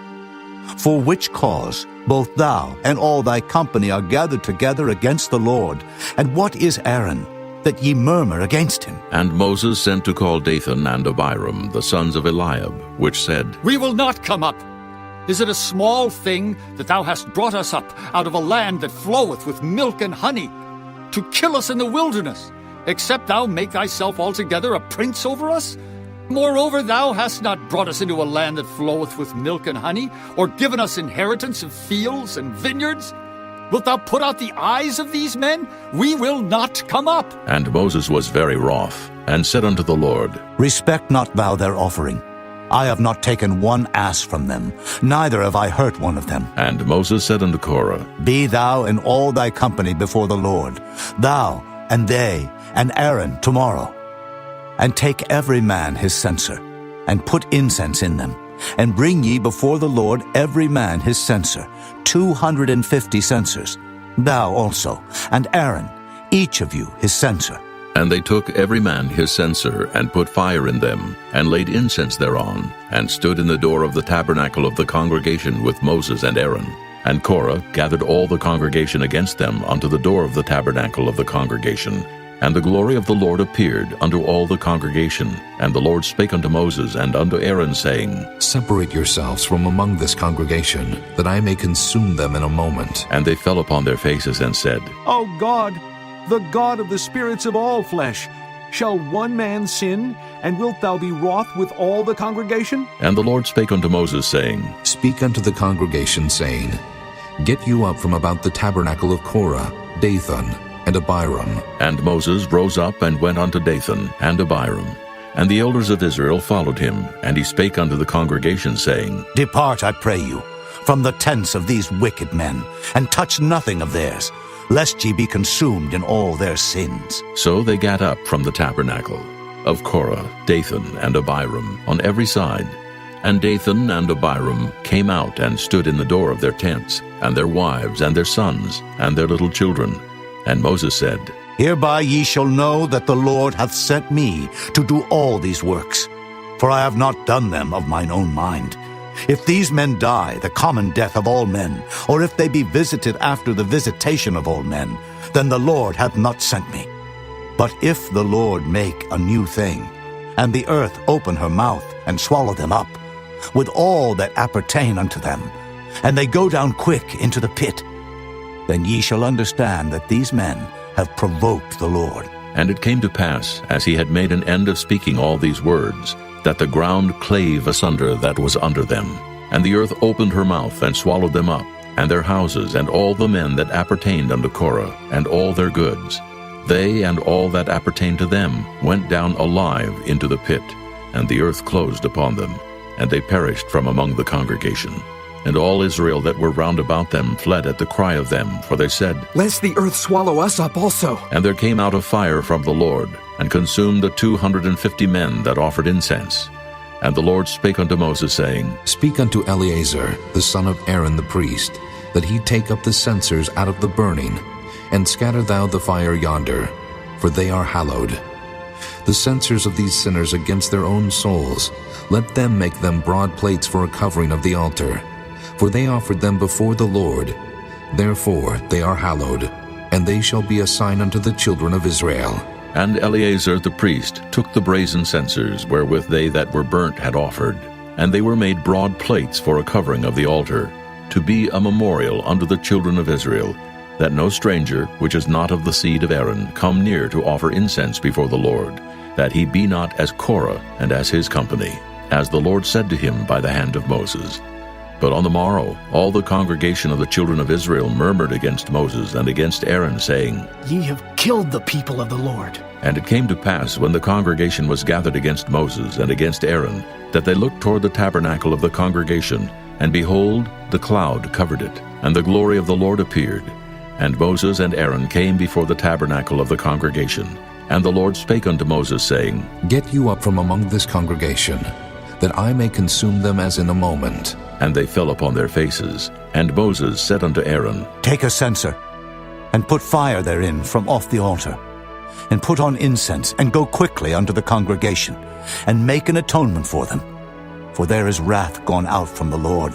For which cause both thou and all thy company are gathered together against the Lord. And what is Aaron, that ye murmur against him? And Moses sent to call Dathan and Abiram, the sons of Eliab, which said, We will not come up. Is it a small thing that thou hast brought us up out of a land that floweth with milk and honey, to kill us in the wilderness, except thou make thyself altogether a prince over us? Moreover, thou hast not brought us into a land that floweth with milk and honey, or given us inheritance of fields and vineyards. Wilt thou put out the eyes of these men? We will not come up. And Moses was very wroth, and said unto the Lord, Respect not thou their offering. I have not taken one ass from them, neither have I hurt one of them. And Moses said unto Korah, Be thou and all thy company before the Lord, thou and they and Aaron tomorrow. And take every man his censer, and put incense in them, and bring ye before the Lord every man his censer, 250 censers, thou also, and Aaron, each of you his censer. And they took every man his censer, and put fire in them, and laid incense thereon, and stood in the door of the tabernacle of the congregation with Moses and Aaron. And Korah gathered all the congregation against them unto the door of the tabernacle of the congregation. And the glory of the Lord appeared unto all the congregation. And the Lord spake unto Moses and unto Aaron, saying, Separate yourselves from among this congregation, that I may consume them in a moment. And they fell upon their faces and said, O God, the God of the spirits of all flesh, shall one man sin, and wilt thou be wroth with all the congregation? And the Lord spake unto Moses, saying, Speak unto the congregation, saying, Get you up from about the tabernacle of Korah, Dathan, and Abiram. And Moses rose up and went unto Dathan and Abiram. And the elders of Israel followed him, and he spake unto the congregation, saying, Depart, I pray you, from the tents of these wicked men, and touch nothing of theirs, lest ye be consumed in all their sins. So they gat up from the tabernacle of Korah, Dathan, and Abiram on every side. And Dathan and Abiram came out and stood in the door of their tents, and their wives, and their sons, and their little children. And Moses said, Hereby ye shall know that the Lord hath sent me to do all these works, for I have not done them of mine own mind. If these men die the common death of all men, or if they be visited after the visitation of all men, then the Lord hath not sent me. But if the Lord make a new thing, and the earth open her mouth and swallow them up, with all that appertain unto them, and they go down quick into the pit, then ye shall understand that these men have provoked the Lord. And it came to pass, as he had made an end of speaking all these words, that the ground clave asunder that was under them. And the earth opened her mouth and swallowed them up, and their houses, and all the men that appertained unto Korah, and all their goods. They and all that appertained to them went down alive into the pit, and the earth closed upon them, and they perished from among the congregation. And all Israel that were round about them fled at the cry of them, for they said, Lest the earth swallow us up also. And there came out a fire from the Lord, and consumed the 250 men that offered incense. And the Lord spake unto Moses, saying, Speak unto Eleazar, the son of Aaron the priest, that he take up the censers out of the burning, and scatter thou the fire yonder, for they are hallowed. The censers of these sinners against their own souls, let them make them broad plates for a covering of the altar. For they offered them before the Lord. Therefore they are hallowed, and they shall be a sign unto the children of Israel. And Eleazar the priest took the brazen censers wherewith they that were burnt had offered, and they were made broad plates for a covering of the altar, to be a memorial unto the children of Israel, that no stranger, which is not of the seed of Aaron, come near to offer incense before the Lord, that he be not as Korah and as his company, as the Lord said to him by the hand of Moses. But on the morrow all the congregation of the children of Israel murmured against Moses and against Aaron, saying, Ye have killed the people of the Lord. And it came to pass, when the congregation was gathered against Moses and against Aaron, that they looked toward the tabernacle of the congregation, and behold, the cloud covered it, and the glory of the Lord appeared. And Moses and Aaron came before the tabernacle of the congregation. And the Lord spake unto Moses, saying, Get you up from among this congregation, that I may consume them as in a moment. And they fell upon their faces. And Moses said unto Aaron, Take a censer, and put fire therein from off the altar, and put on incense, and go quickly unto the congregation, and make an atonement for them. For there is wrath gone out from the Lord.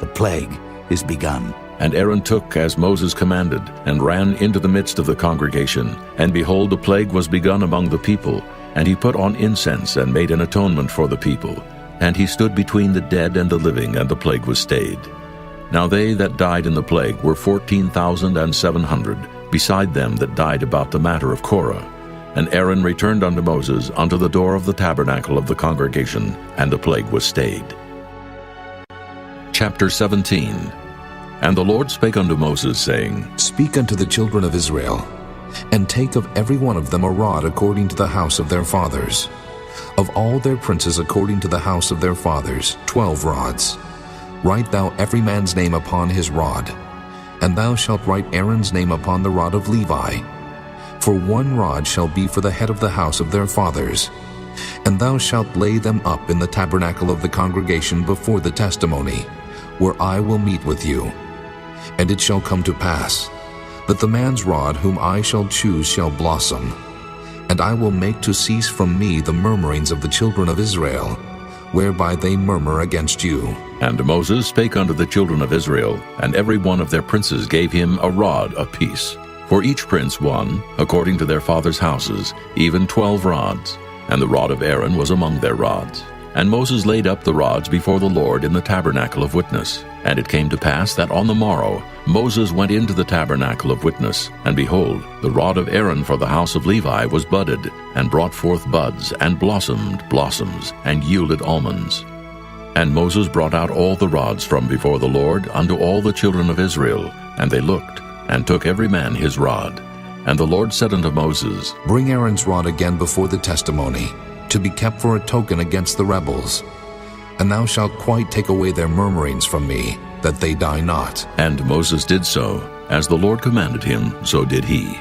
The plague is begun. And Aaron took as Moses commanded, and ran into the midst of the congregation. And behold, the plague was begun among the people. And he put on incense, and made an atonement for the people. And he stood between the dead and the living, and the plague was stayed. Now they that died in the plague were 14,700, beside them that died about the matter of Korah. And Aaron returned unto Moses unto the door of the tabernacle of the congregation, and the plague was stayed. Chapter 17. And the Lord spake unto Moses, saying, Speak unto the children of Israel, and take of every one of them a rod according to the house of their fathers. Of all their princes according to the house of their fathers, 12 rods. Write thou every man's name upon his rod, and thou shalt write Aaron's name upon the rod of Levi. For 1 rod shall be for the head of the house of their fathers. And thou shalt lay them up in the tabernacle of the congregation before the testimony, where I will meet with you. And it shall come to pass, that the man's rod whom I shall choose shall blossom, And I will make to cease from me the murmurings of the children of Israel, whereby they murmur against you. And Moses spake unto the children of Israel, and every one of their princes gave him a rod apiece. For each prince one, according to their fathers' houses, even 12 rods. And the rod of Aaron was among their rods. And Moses laid up the rods before the Lord in the tabernacle of witness. And it came to pass that on the morrow Moses went into the tabernacle of witness, and behold, the rod of Aaron for the house of Levi was budded, and brought forth buds, and blossomed blossoms, and yielded almonds. And Moses brought out all the rods from before the Lord unto all the children of Israel, and they looked, and took every man his rod. And the Lord said unto Moses, Bring Aaron's rod again before the testimony, to be kept for a token against the rebels. And thou shalt quite take away their murmurings from me, that they die not. And Moses did so. As the Lord commanded him, so did he.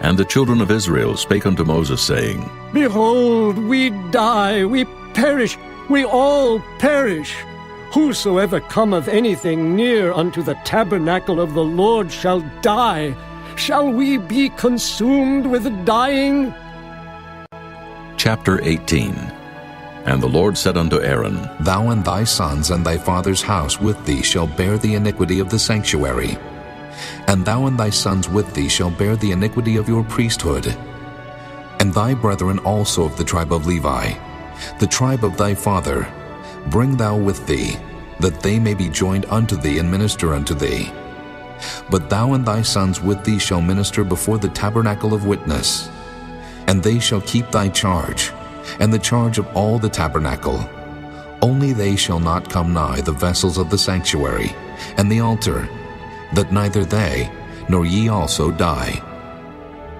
And the children of Israel spake unto Moses, saying, Behold, we die, we perish, we all perish. Whosoever cometh anything near unto the tabernacle of the Lord shall die. Shall we be consumed with dying? Chapter 18. And the Lord said unto Aaron, Thou and thy sons and thy father's house with thee shall bear the iniquity of the sanctuary. And thou and thy sons with thee shall bear the iniquity of your priesthood. And thy brethren also of the tribe of Levi, the tribe of thy father, bring thou with thee, that they may be joined unto thee and minister unto thee. But thou and thy sons with thee shall minister before the tabernacle of witness. And they shall keep thy charge, and the charge of all the tabernacle. Only they shall not come nigh the vessels of the sanctuary, and the altar, that neither they, nor ye also die.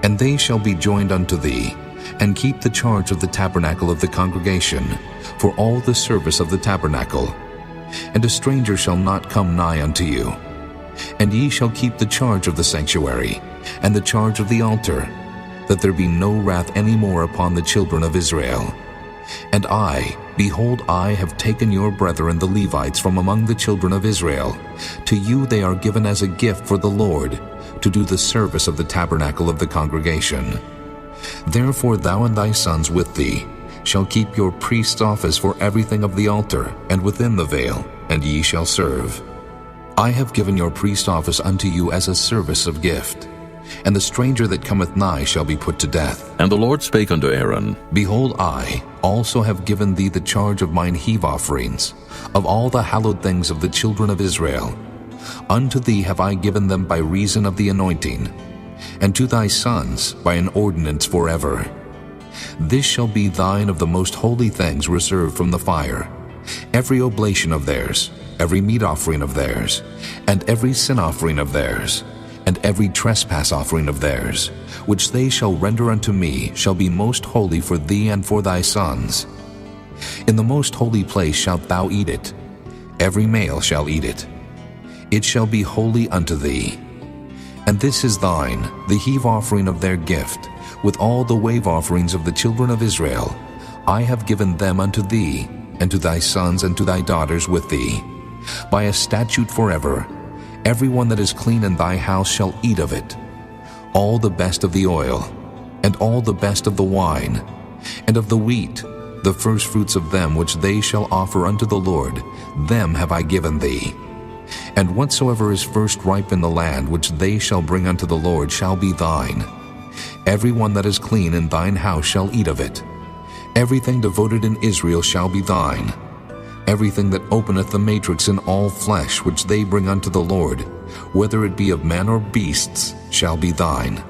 And they shall be joined unto thee, and keep the charge of the tabernacle of the congregation, for all the service of the tabernacle. And a stranger shall not come nigh unto you. And ye shall keep the charge of the sanctuary, and the charge of the altar, that there be no wrath any more upon the children of Israel. And I, behold, I have taken your brethren the Levites from among the children of Israel. To you they are given as a gift for the Lord, to do the service of the tabernacle of the congregation. Therefore thou and thy sons with thee shall keep your priest's office for everything of the altar, and within the veil, and ye shall serve. I have given your priest's office unto you as a service of gift. And the stranger that cometh nigh shall be put to death. And the Lord spake unto Aaron, Behold, I also have given thee the charge of mine heave offerings, of all the hallowed things of the children of Israel. Unto thee have I given them by reason of the anointing, and to thy sons by an ordinance forever. This shall be thine of the most holy things reserved from the fire, every oblation of theirs, every meat offering of theirs, and every sin offering of theirs, and every trespass offering of theirs, which they shall render unto me, shall be most holy for thee and for thy sons. In the most holy place shalt thou eat it. Every male shall eat it. It shall be holy unto thee. And this is thine, the heave offering of their gift, with all the wave offerings of the children of Israel. I have given them unto thee, and to thy sons and to thy daughters with thee, by a statute forever. Every one that is clean in thy house shall eat of it, all the best of the oil, and all the best of the wine, and of the wheat, the firstfruits of them which they shall offer unto the Lord, them have I given thee. And whatsoever is first ripe in the land which they shall bring unto the Lord shall be thine. Every one that is clean in thine house shall eat of it. Everything devoted in Israel shall be thine. Everything that openeth the matrix in all flesh which they bring unto the Lord, whether it be of man or beasts, shall be thine.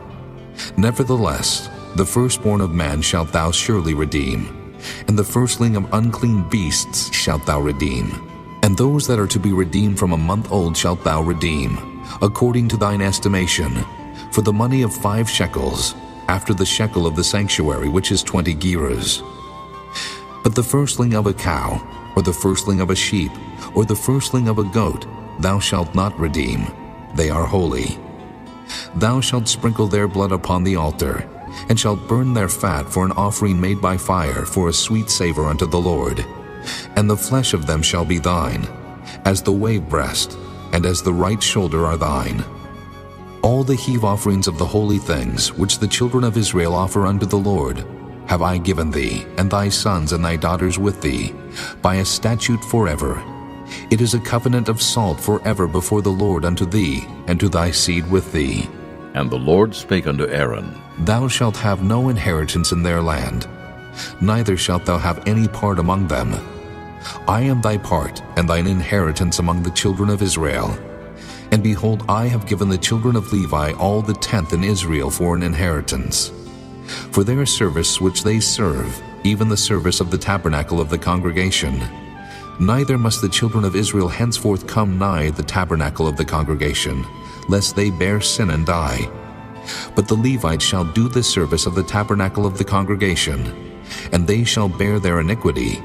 Nevertheless, the firstborn of man shalt thou surely redeem, and the firstling of unclean beasts shalt thou redeem. And those that are to be redeemed from a month old shalt thou redeem, according to thine estimation, for the money of 5 shekels, after the shekel of the sanctuary, which is 20 gerahs. But the firstling of a cow, or the firstling of a sheep, or the firstling of a goat, thou shalt not redeem. They are holy. Thou shalt sprinkle their blood upon the altar, and shalt burn their fat for an offering made by fire, for a sweet savor unto the Lord. And the flesh of them shall be thine, as the wave breast, and as the right shoulder are thine. All the heave offerings of the holy things which the children of Israel offer unto the Lord have I given thee, and thy sons and thy daughters with thee, by a statute forever. It is a covenant of salt forever before the Lord unto thee, and to thy seed with thee. And the Lord spake unto Aaron, Thou shalt have no inheritance in their land, neither shalt thou have any part among them. I am thy part, and thine inheritance among the children of Israel. And behold, I have given the children of Levi all the tenth in Israel for an inheritance. For their service which they serve, even the service of the tabernacle of the congregation. Neither must the children of Israel henceforth come nigh the tabernacle of the congregation, lest they bear sin and die. But the Levites shall do the service of the tabernacle of the congregation, and they shall bear their iniquity.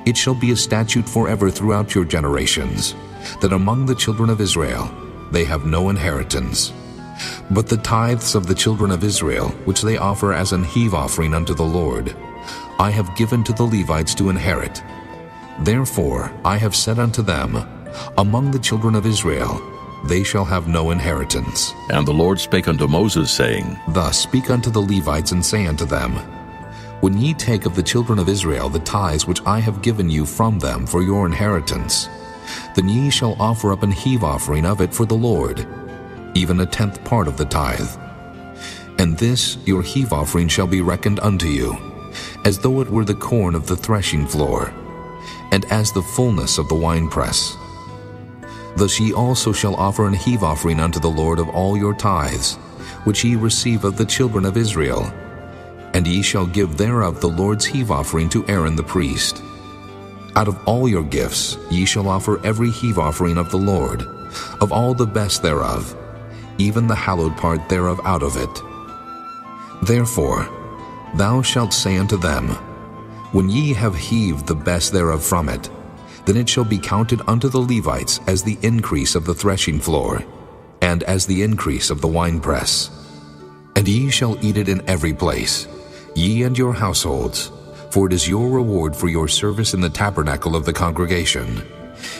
It shall be a statute forever throughout your generations, that among the children of Israel they have no inheritance. But the tithes of the children of Israel, which they offer as an heave offering unto the Lord, I have given to the Levites to inherit. Therefore I have said unto them, Among the children of Israel they shall have no inheritance. And the Lord spake unto Moses, saying, Thus speak unto the Levites, and say unto them, When ye take of the children of Israel the tithes which I have given you from them for your inheritance, then ye shall offer up an heave offering of it for the Lord, even a tenth part of the tithe. And this your heave offering shall be reckoned unto you, as though it were the corn of the threshing floor, and as the fullness of the winepress. Thus ye also shall offer an heave offering unto the Lord of all your tithes, which ye receive of the children of Israel, and ye shall give thereof the Lord's heave offering to Aaron the priest. Out of all your gifts ye shall offer every heave offering of the Lord, of all the best thereof, even the hallowed part thereof out of it. Therefore thou shalt say unto them, When ye have heaved the best thereof from it, then it shall be counted unto the Levites as the increase of the threshing floor, and as the increase of the winepress. And ye shall eat it in every place, ye and your households, for it is your reward for your service in the tabernacle of the congregation.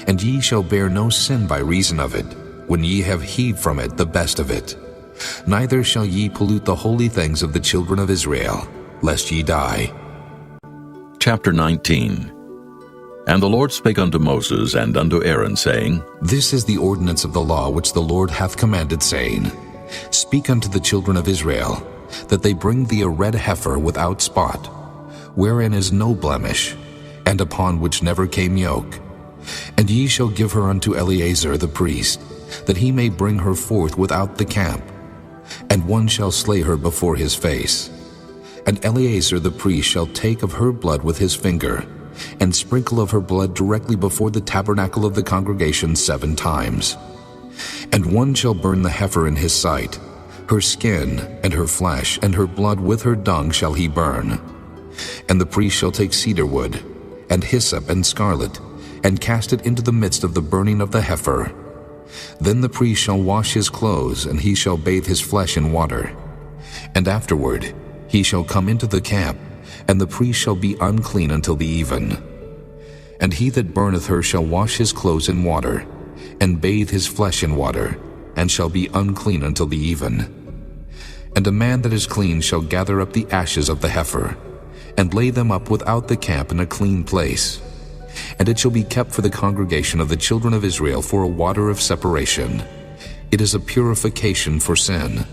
And ye shall bear no sin by reason of it, when ye have heaved from it the best of it. Neither shall ye pollute the holy things of the children of Israel, lest ye die. Chapter 19. And the Lord spake unto Moses and unto Aaron, saying, This is the ordinance of the law which the Lord hath commanded, saying, Speak unto the children of Israel, that they bring thee a red heifer without spot, wherein is no blemish, and upon which never came yoke. And ye shall give her unto Eleazar the priest, that he may bring her forth without the camp. And one shall slay her before his face. And Eleazar the priest shall take of her blood with his finger, and sprinkle of her blood directly before the tabernacle of the congregation 7 times. And one shall burn the heifer in his sight. Her skin, and her flesh, and her blood with her dung shall he burn. And the priest shall take cedar wood, and hyssop, and scarlet, and cast it into the midst of the burning of the heifer. Then the priest shall wash his clothes, and he shall bathe his flesh in water. And afterward he shall come into the camp, and the priest shall be unclean until the even. And he that burneth her shall wash his clothes in water, and bathe his flesh in water, and shall be unclean until the even. And a man that is clean shall gather up the ashes of the heifer, and lay them up without the camp in a clean place. And it shall be kept for the congregation of the children of Israel for a water of separation. It is a purification for sin.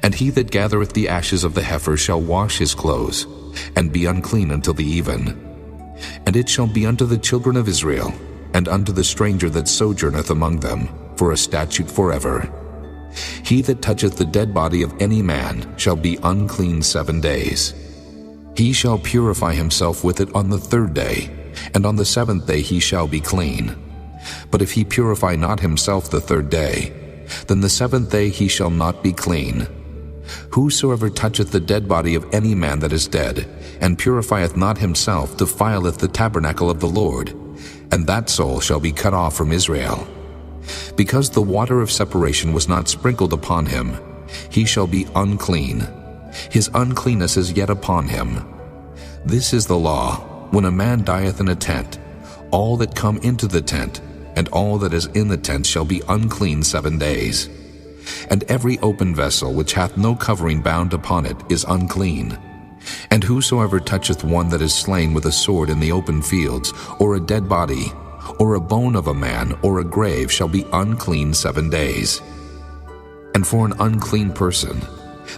And he that gathereth the ashes of the heifer shall wash his clothes, and be unclean until the even. And it shall be unto the children of Israel, and unto the stranger that sojourneth among them, for a statute forever. He that toucheth the dead body of any man shall be unclean 7 days. He shall purify himself with it on the 3rd day, and on the 7th day he shall be clean. But if he purify not himself the 3rd day, then the 7th day he shall not be clean. Whosoever toucheth the dead body of any man that is dead, and purifieth not himself, defileth the tabernacle of the Lord, and that soul shall be cut off from Israel. Because the water of separation was not sprinkled upon him, he shall be unclean. His uncleanness is yet upon him. This is the law, when a man dieth in a tent, all that come into the tent, and all that is in the tent shall be unclean 7 days. And every open vessel which hath no covering bound upon it is unclean. And whosoever toucheth one that is slain with a sword in the open fields, or a dead body, or a bone of a man, or a grave, shall be unclean 7 days. And for an unclean person,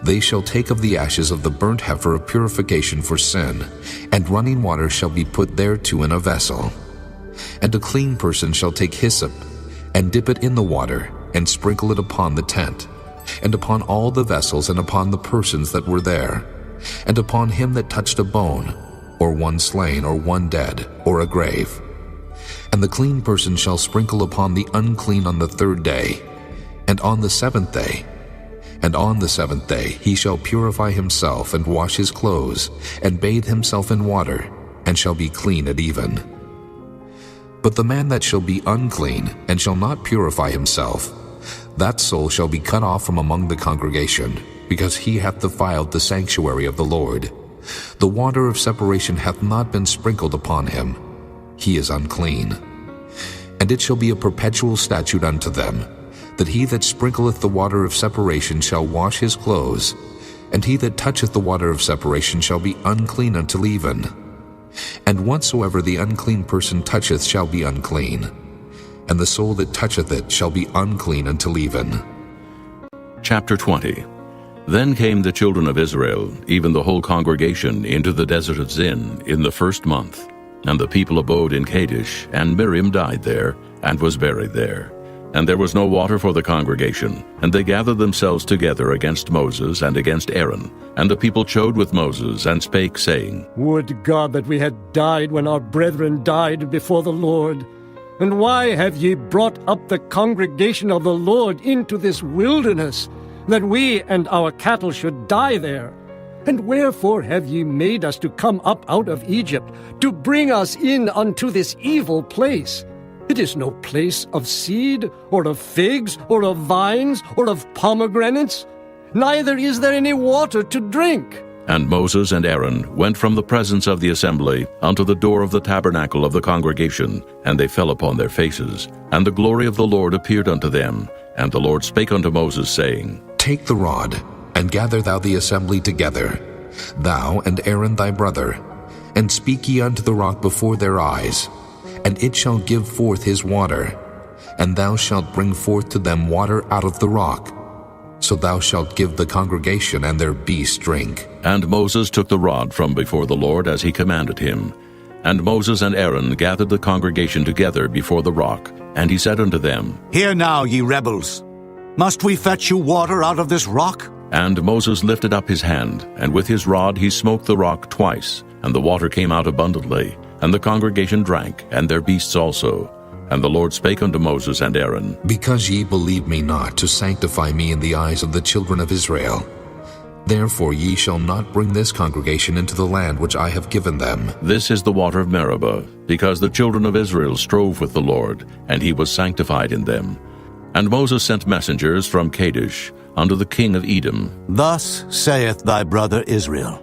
they shall take of the ashes of the burnt heifer of purification for sin, and running water shall be put thereto in a vessel. And a clean person shall take hyssop, and dip it in the water, and sprinkle it upon the tent, and upon all the vessels, and upon the persons that were there, and upon him that touched a bone, or one slain, or one dead, or a grave. And the clean person shall sprinkle upon the unclean on the 3rd day, and on the 7th day. And on the 7th day he shall purify himself, and wash his clothes, and bathe himself in water, and shall be clean at even. But the man that shall be unclean, and shall not purify himself, that soul shall be cut off from among the congregation, because he hath defiled the sanctuary of the Lord. The water of separation hath not been sprinkled upon him. He is unclean. And it shall be a perpetual statute unto them, that he that sprinkleth the water of separation shall wash his clothes, and he that toucheth the water of separation shall be unclean until even. And whatsoever the unclean person toucheth shall be unclean, and the soul that toucheth it shall be unclean until even. Chapter 20. Then came the children of Israel, even the whole congregation, into the desert of Zin in the 1st month. And the people abode in Kadesh, and Miriam died there, and was buried there. And there was no water for the congregation. And they gathered themselves together against Moses and against Aaron. And the people chode with Moses, and spake, saying, Would God that we had died when our brethren died before the Lord! And why have ye brought up the congregation of the Lord into this wilderness, that we and our cattle should die there? And wherefore have ye made us to come up out of Egypt, to bring us in unto this evil place? It is no place of seed, or of figs, or of vines, or of pomegranates, neither is there any water to drink. And Moses and Aaron went from the presence of the assembly unto the door of the tabernacle of the congregation, and they fell upon their faces. And the glory of the Lord appeared unto them. And the Lord spake unto Moses, saying, Take the rod, and gather thou the assembly together, thou and Aaron thy brother, and speak ye unto the rock before their eyes, and it shall give forth his water, and thou shalt bring forth to them water out of the rock. So thou shalt give the congregation and their beasts drink. And Moses took the rod from before the Lord as he commanded him. And Moses and Aaron gathered the congregation together before the rock, and he said unto them, Hear now, ye rebels, must we fetch you water out of this rock? And Moses lifted up his hand, and with his rod he smote the rock twice, and the water came out abundantly, and the congregation drank, and their beasts also. And the Lord spake unto Moses and Aaron, Because ye believe me not to sanctify me in the eyes of the children of Israel, therefore ye shall not bring this congregation into the land which I have given them. This is the water of Meribah, because the children of Israel strove with the Lord, and he was sanctified in them. And Moses sent messengers from Kadesh unto the king of Edom. Thus saith thy brother Israel,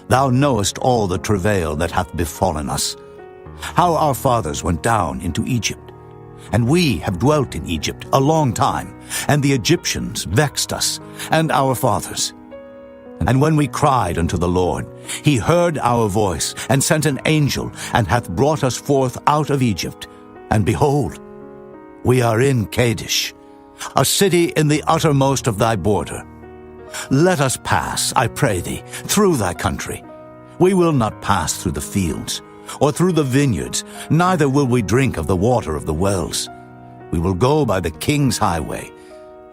Thou knowest all the travail that hath befallen us, how our fathers went down into Egypt. And we have dwelt in Egypt a long time, and the Egyptians vexed us, and our fathers. And when we cried unto the Lord, he heard our voice, and sent an angel, and hath brought us forth out of Egypt. And behold, we are in Kadesh, a city in the uttermost of thy border. Let us pass, I pray thee, through thy country. We will not pass through the fields, or through the vineyards, neither will we drink of the water of the wells. We will go by the king's highway.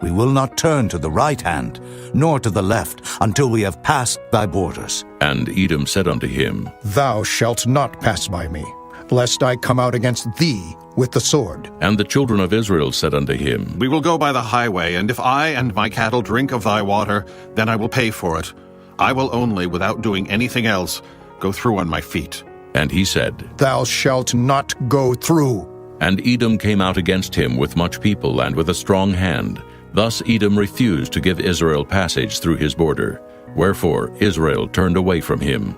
We will not turn to the right hand, nor to the left, until we have passed thy borders. And Edom said unto him, Thou shalt not pass by me, lest I come out against thee with the sword. And the children of Israel said unto him, We will go by the highway, and if I and my cattle drink of thy water, then I will pay for it. I will only, without doing anything else, go through on my feet. And he said, Thou shalt not go through. And Edom came out against him with much people and with a strong hand. Thus Edom refused to give Israel passage through his border. Wherefore Israel turned away from him.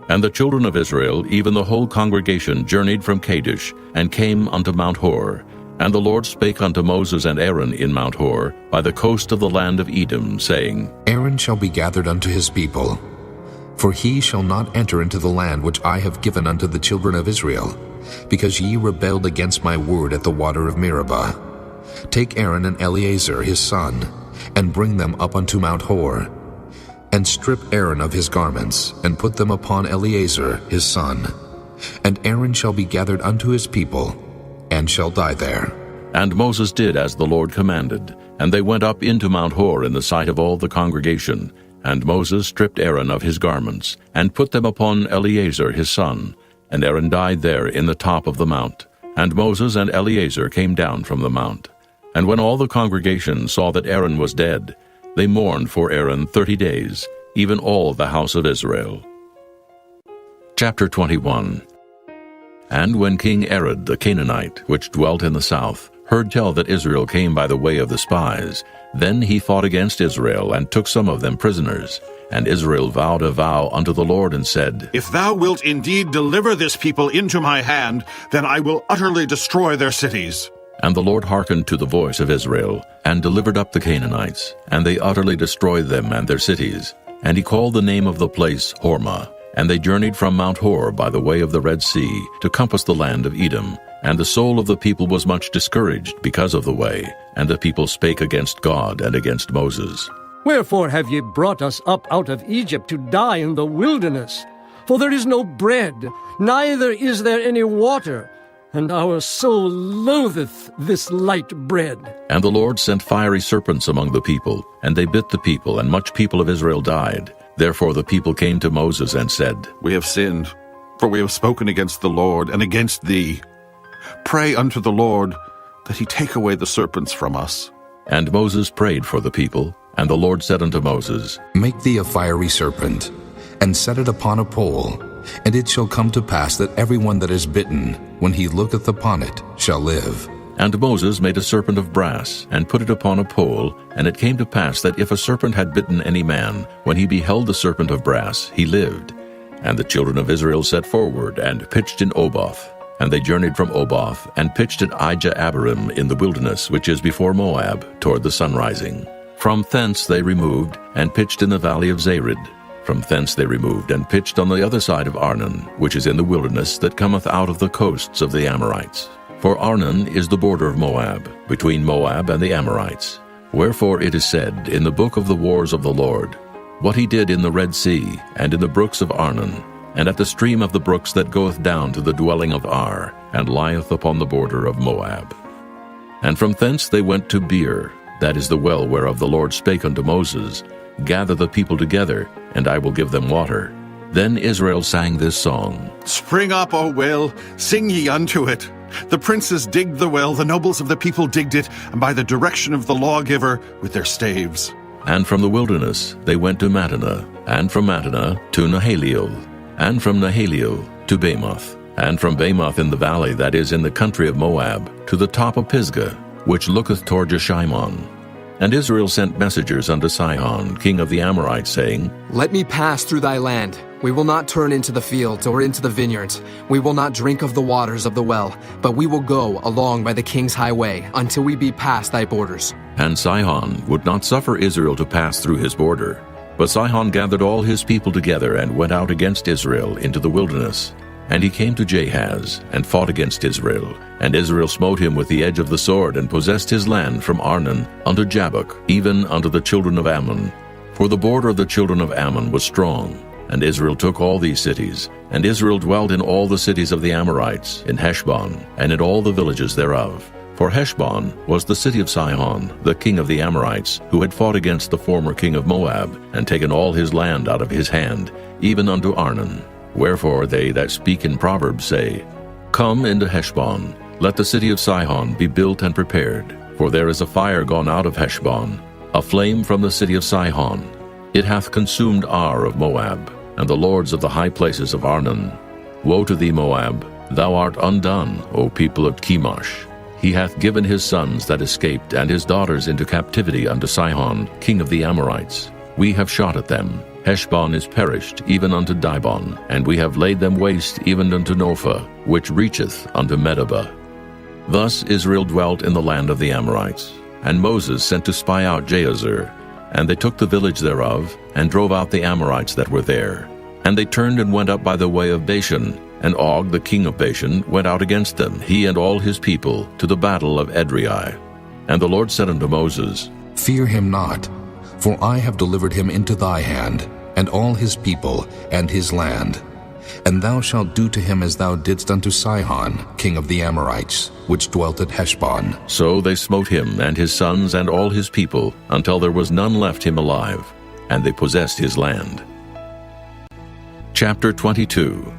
And the children of Israel, even the whole congregation, journeyed from Kadesh, and came unto Mount Hor, And the Lord spake unto Moses and Aaron in Mount Hor, by the coast of the land of Edom, saying, Aaron shall be gathered unto his people, for he shall not enter into the land which I have given unto the children of Israel, because ye rebelled against my word at the water of Meribah. Take Aaron and Eleazar his son, and bring them up unto Mount Hor, and strip Aaron of his garments, and put them upon Eleazar his son. And Aaron shall be gathered unto his people, and shall die there. And Moses did as the Lord commanded, and they went up into Mount Hor in the sight of all the congregation. And Moses stripped Aaron of his garments, and put them upon Eleazar his son. And Aaron died there in the top of the mount. And Moses and Eleazar came down from the mount. And when all the congregation saw that Aaron was dead, they mourned for Aaron 30 days, even all the house of Israel. Chapter 21. And when King Arad the Canaanite, which dwelt in the south, heard tell that Israel came by the way of the spies, then he fought against Israel, and took some of them prisoners. And Israel vowed a vow unto the Lord, and said, If thou wilt indeed deliver this people into my hand, then I will utterly destroy their cities. And the Lord hearkened to the voice of Israel, and delivered up the Canaanites, and they utterly destroyed them and their cities. And he called the name of the place Hormah. And they journeyed from Mount Hor by the way of the Red Sea, to compass the land of Edom. And the soul of the people was much discouraged because of the way. And the people spake against God and against Moses. Wherefore have ye brought us up out of Egypt to die in the wilderness? For there is no bread, neither is there any water, and our soul loatheth this light bread. And the Lord sent fiery serpents among the people, and they bit the people, and much people of Israel died. Therefore the people came to Moses and said, We have sinned, for we have spoken against the Lord and against thee. Pray unto the Lord that he take away the serpents from us. And Moses prayed for the people, and the Lord said unto Moses, Make thee a fiery serpent, and set it upon a pole, and it shall come to pass that every one that is bitten, when he looketh upon it, shall live. And Moses made a serpent of brass, and put it upon a pole. And it came to pass that if a serpent had bitten any man, when he beheld the serpent of brass, he lived. And the children of Israel set forward, and pitched in Oboth. And they journeyed from Oboth, and pitched at Ijah-abarim in the wilderness, which is before Moab, toward the sunrising. From thence they removed, and pitched in the valley of Zared. From thence they removed, and pitched on the other side of Arnon, which is in the wilderness that cometh out of the coasts of the Amorites. For Arnon is the border of Moab, between Moab and the Amorites. Wherefore it is said in the book of the wars of the Lord, what he did in the Red Sea, and in the brooks of Arnon, and at the stream of the brooks that goeth down to the dwelling of Ar, and lieth upon the border of Moab. And from thence they went to Beer, that is the well whereof the Lord spake unto Moses, Gather the people together, and I will give them water. Then Israel sang this song, Spring up, O well, sing ye unto it. The princes digged the well, the nobles of the people digged it, and by the direction of the lawgiver with their staves. And from the wilderness they went to Mattanah, and from Mattanah to Nahaliel, and from Nahaliel to Bamoth, and from Bamoth in the valley that is in the country of Moab, to the top of Pisgah, which looketh toward Jeshimon. And Israel sent messengers unto Sihon, king of the Amorites, saying, Let me pass through thy land. We will not turn into the fields or into the vineyards. We will not drink of the waters of the well, but we will go along by the king's highway until we be past thy borders. And Sihon would not suffer Israel to pass through his border. But Sihon gathered all his people together and went out against Israel into the wilderness. And he came to Jahaz, and fought against Israel. And Israel smote him with the edge of the sword, and possessed his land from Arnon unto Jabbok, even unto the children of Ammon. For the border of the children of Ammon was strong. And Israel took all these cities. And Israel dwelt in all the cities of the Amorites, in Heshbon, and in all the villages thereof. For Heshbon was the city of Sihon, the king of the Amorites, who had fought against the former king of Moab, and taken all his land out of his hand, even unto Arnon. Wherefore they that speak in Proverbs say, Come into Heshbon, let the city of Sihon be built and prepared. For there is a fire gone out of Heshbon, a flame from the city of Sihon. It hath consumed Ar of Moab, and the lords of the high places of Arnon. Woe to thee, Moab! Thou art undone, O people of Chemosh. He hath given his sons that escaped and his daughters into captivity unto Sihon, king of the Amorites. We have shot at them. Heshbon is perished, even unto Dibon, and we have laid them waste even unto Nophah, which reacheth unto Medeba. Thus Israel dwelt in the land of the Amorites. And Moses sent to spy out Jahazer. And they took the village thereof, and drove out the Amorites that were there. And they turned and went up by the way of Bashan. And Og the king of Bashan went out against them, he and all his people, to the battle of Edrei. And the Lord said unto Moses, Fear him not, for I have delivered him into thy hand, and all his people, and his land. And thou shalt do to him as thou didst unto Sihon, king of the Amorites, which dwelt at Heshbon. So they smote him and his sons and all his people, until there was none left him alive, and they possessed his land. Chapter 22.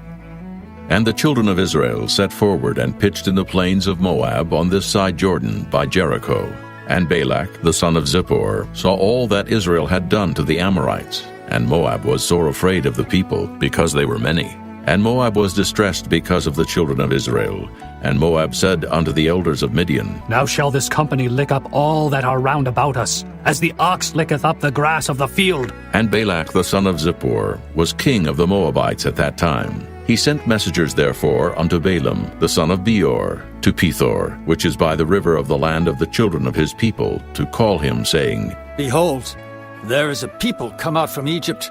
And the children of Israel set forward and pitched in the plains of Moab on this side Jordan by Jericho. And Balak the son of Zippor saw all that Israel had done to the Amorites. And Moab was sore afraid of the people, because they were many. And Moab was distressed because of the children of Israel. And Moab said unto the elders of Midian, Now shall this company lick up all that are round about us, as the ox licketh up the grass of the field. And Balak the son of Zippor was king of the Moabites at that time. He sent messengers therefore unto Balaam the son of Beor to Pethor, which is by the river of the land of the children of his people, to call him, saying, Behold, there is a people come out from Egypt.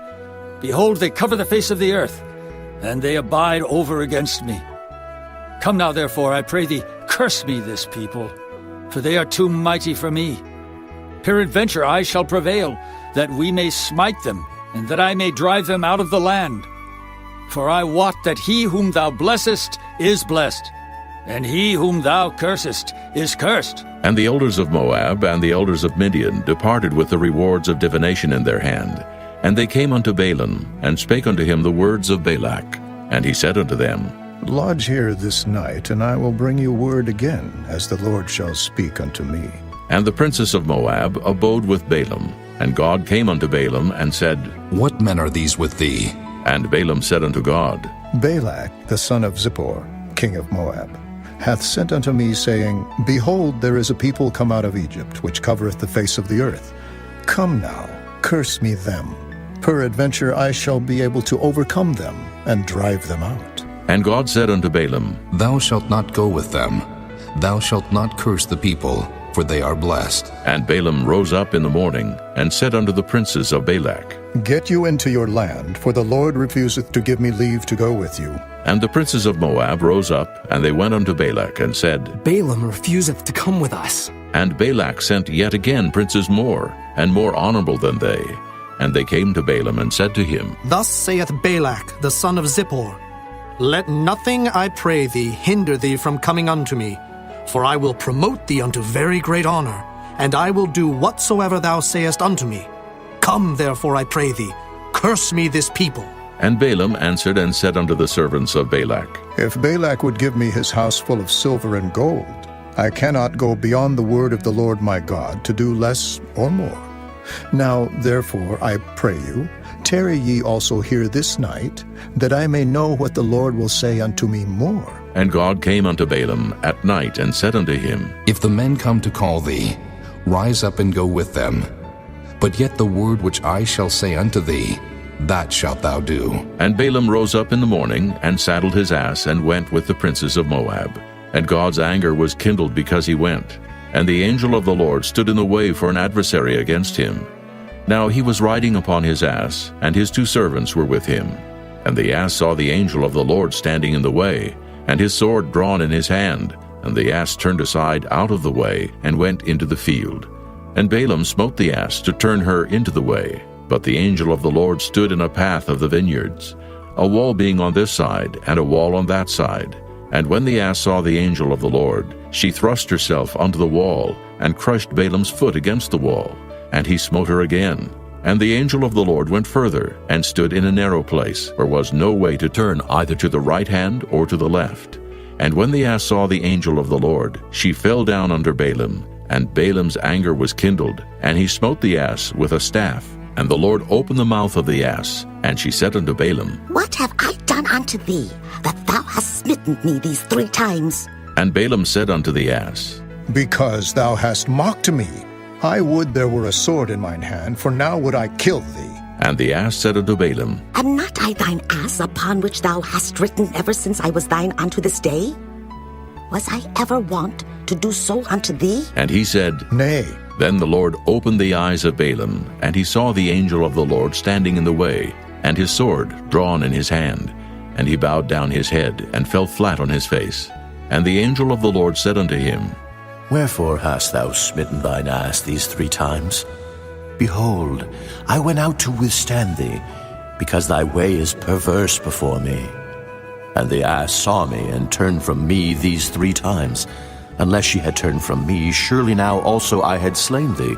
Behold, they cover the face of the earth, and they abide over against me. Come now, therefore, I pray thee, curse me this people, for they are too mighty for me. Peradventure I shall prevail, that we may smite them, and that I may drive them out of the land. For I wot that he whom thou blessest is blessed, and he whom thou cursest is cursed. And the elders of Moab and the elders of Midian departed with the rewards of divination in their hand. And they came unto Balaam, and spake unto him the words of Balak. And he said unto them, Lodge here this night, and I will bring you word again, as the Lord shall speak unto me. And the princess of Moab abode with Balaam. And God came unto Balaam, and said, What men are these with thee? And Balaam said unto God, Balak, the son of Zippor, king of Moab, hath sent unto me, saying, Behold, there is a people come out of Egypt, which covereth the face of the earth. Come now, curse me them. Peradventure I shall be able to overcome them, and drive them out. And God said unto Balaam, Thou shalt not go with them. Thou shalt not curse the people, for they are blessed. And Balaam rose up in the morning, and said unto the princes of Balak, Get you into your land, for the Lord refuseth to give me leave to go with you. And the princes of Moab rose up, and they went unto Balak, and said, Balaam refuseth to come with us. And Balak sent yet again princes more, and more honorable than they. And they came to Balaam, and said to him, Thus saith Balak the son of Zippor, Let nothing, I pray thee, hinder thee from coming unto me, for I will promote thee unto very great honor, and I will do whatsoever thou sayest unto me. Come, therefore, I pray thee, curse me this people. And Balaam answered and said unto the servants of Balak, If Balak would give me his house full of silver and gold, I cannot go beyond the word of the Lord my God to do less or more. Now, therefore, I pray you, tarry ye also here this night, that I may know what the Lord will say unto me more. And God came unto Balaam at night, and said unto him, If the men come to call thee, rise up and go with them. But yet the word which I shall say unto thee, that shalt thou do. And Balaam rose up in the morning, and saddled his ass, and went with the princes of Moab. And God's anger was kindled because he went. And the angel of the Lord stood in the way for an adversary against him. Now he was riding upon his ass, and his 2 servants were with him. And the ass saw the angel of the Lord standing in the way, and his sword drawn in his hand. And the ass turned aside out of the way, and went into the field. And Balaam smote the ass to turn her into the way. But the angel of the Lord stood in a path of the vineyards, a wall being on this side, and a wall on that side. And when the ass saw the angel of the Lord, she thrust herself unto the wall, and crushed Balaam's foot against the wall. And he smote her again. And the angel of the Lord went further, and stood in a narrow place, where was no way to turn either to the right hand or to the left. And when the ass saw the angel of the Lord, she fell down under Balaam, and Balaam's anger was kindled, and he smote the ass with a staff. And the Lord opened the mouth of the ass, and she said unto Balaam, What have I done unto thee, that thou hast smitten me these 3 times? And Balaam said unto the ass, Because thou hast mocked me. I would there were a sword in mine hand, for now would I kill thee. And the ass said unto Balaam, Am not I thine ass, upon which thou hast ridden ever since I was thine unto this day? Was I ever wont to do so unto thee? And he said, Nay. Then the Lord opened the eyes of Balaam, and he saw the angel of the Lord standing in the way, and his sword drawn in his hand. And he bowed down his head, and fell flat on his face. And the angel of the Lord said unto him, Wherefore hast thou smitten thine ass these 3 times? Behold, I went out to withstand thee, because thy way is perverse before me. And the ass saw me, and turned from me these 3 times. Unless she had turned from me, surely now also I had slain thee,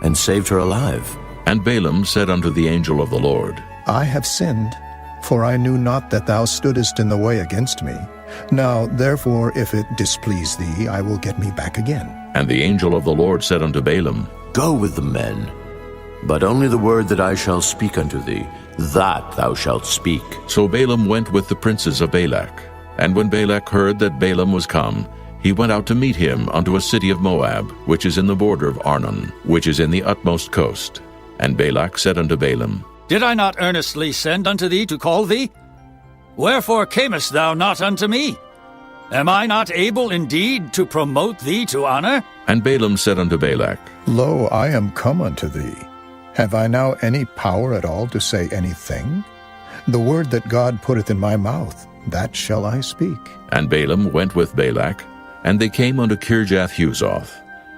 and saved her alive. And Balaam said unto the angel of the Lord, I have sinned, for I knew not that thou stoodest in the way against me. Now, therefore, if it displease thee, I will get me back again. And the angel of the Lord said unto Balaam, Go with the men, but only the word that I shall speak unto thee, that thou shalt speak. So Balaam went with the princes of Balak. And when Balak heard that Balaam was come, he went out to meet him unto a city of Moab, which is in the border of Arnon, which is in the utmost coast. And Balak said unto Balaam, Did I not earnestly send unto thee to call thee? Wherefore camest thou not unto me? Am I not able indeed to promote thee to honor? And Balaam said unto Balak, Lo, I am come unto thee. Have I now any power at all to say anything? The word that God putteth in my mouth, that shall I speak. And Balaam went with Balak, and they came unto Kirjath-Huzoth.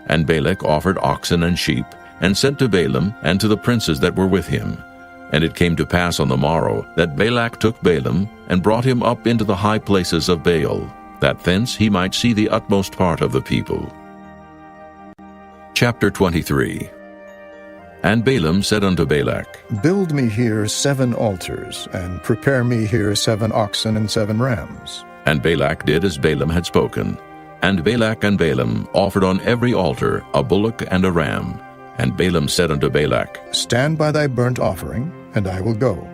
And Balak offered oxen and sheep, and sent to Balaam and to the princes that were with him. And it came to pass on the morrow that Balak took Balaam, and brought him up into the high places of Baal, that thence he might see the utmost part of the people. Chapter 23. And Balaam said unto Balak, Build me here 7 altars, and prepare me here 7 oxen and 7 rams. And Balak did as Balaam had spoken. And Balak and Balaam offered on every altar a bullock and a ram. And Balaam said unto Balak, Stand by thy burnt offering, and I will go.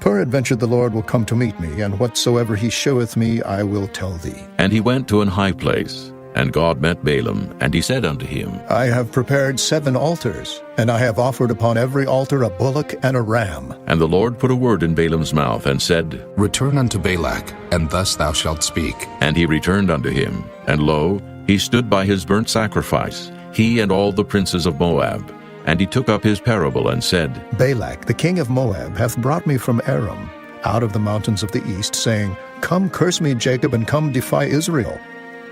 Peradventure the Lord will come to meet me, and whatsoever he sheweth me I will tell thee. And he went to an high place. And God met Balaam, and he said unto him, I have prepared 7 altars, and I have offered upon every altar a bullock and a ram. And the Lord put a word in Balaam's mouth, and said, Return unto Balak, and thus thou shalt speak. And he returned unto him. And lo, he stood by his burnt sacrifice, he and all the princes of Moab. And he took up his parable, and said, Balak, the king of Moab, hath brought me from Aram, out of the mountains of the east, saying, Come curse me, Jacob, and come defy Israel.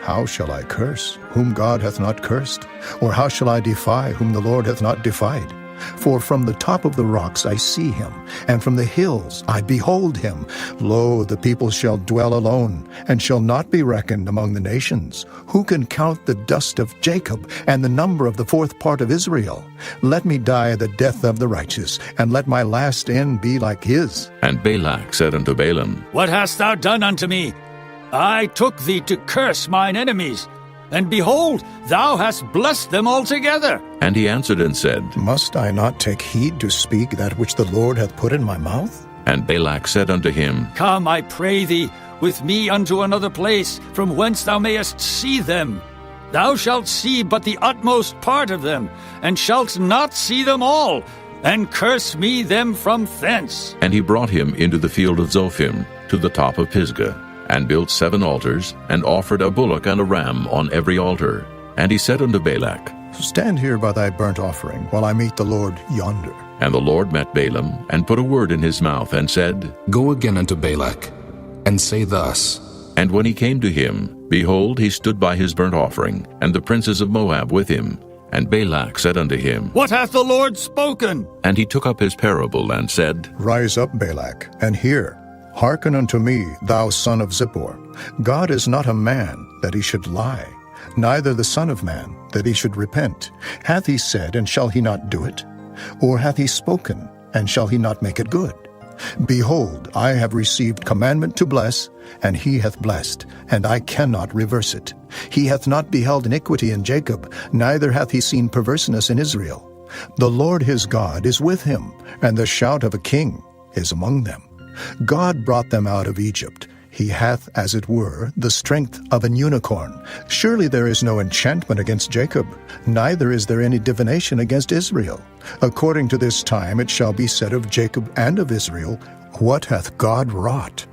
How shall I curse, whom God hath not cursed? Or how shall I defy, whom the Lord hath not defied? For from the top of the rocks I see him, and from the hills I behold him. Lo, the people shall dwell alone, and shall not be reckoned among the nations. Who can count the dust of Jacob, and the number of the 4th part of Israel? Let me die the death of the righteous, and let my last end be like his. And Balak said unto Balaam, What hast thou done unto me? I took thee to curse mine enemies, and behold, thou hast blessed them altogether. And he answered and said, Must I not take heed to speak that which the Lord hath put in my mouth? And Balak said unto him, Come, I pray thee, with me unto another place, from whence thou mayest see them. Thou shalt see but the utmost part of them, and shalt not see them all, and curse me them from thence. And he brought him into the field of Zophim, to the top of Pisgah, and built 7 altars, and offered a bullock and a ram on every altar. And he said unto Balak, Stand here by thy burnt offering, while I meet the Lord yonder. And the Lord met Balaam, and put a word in his mouth, and said, Go again unto Balak, and say thus. And when he came to him, behold, he stood by his burnt offering, and the princes of Moab with him. And Balak said unto him, What hath the Lord spoken? And he took up his parable, and said, Rise up, Balak, and hear. Hearken unto me, thou son of Zippor. God is not a man, that he should lie, neither the Son of Man, that he should repent. Hath he said, and shall he not do it? Or hath he spoken, and shall he not make it good? Behold, I have received commandment to bless, and he hath blessed, and I cannot reverse it. He hath not beheld iniquity in Jacob, neither hath he seen perverseness in Israel. The Lord his God is with him, and the shout of a king is among them. God brought them out of Egypt. He hath, as it were, the strength of an unicorn. Surely there is no enchantment against Jacob, neither is there any divination against Israel. According to this time it shall be said of Jacob and of Israel, What hath God wrought?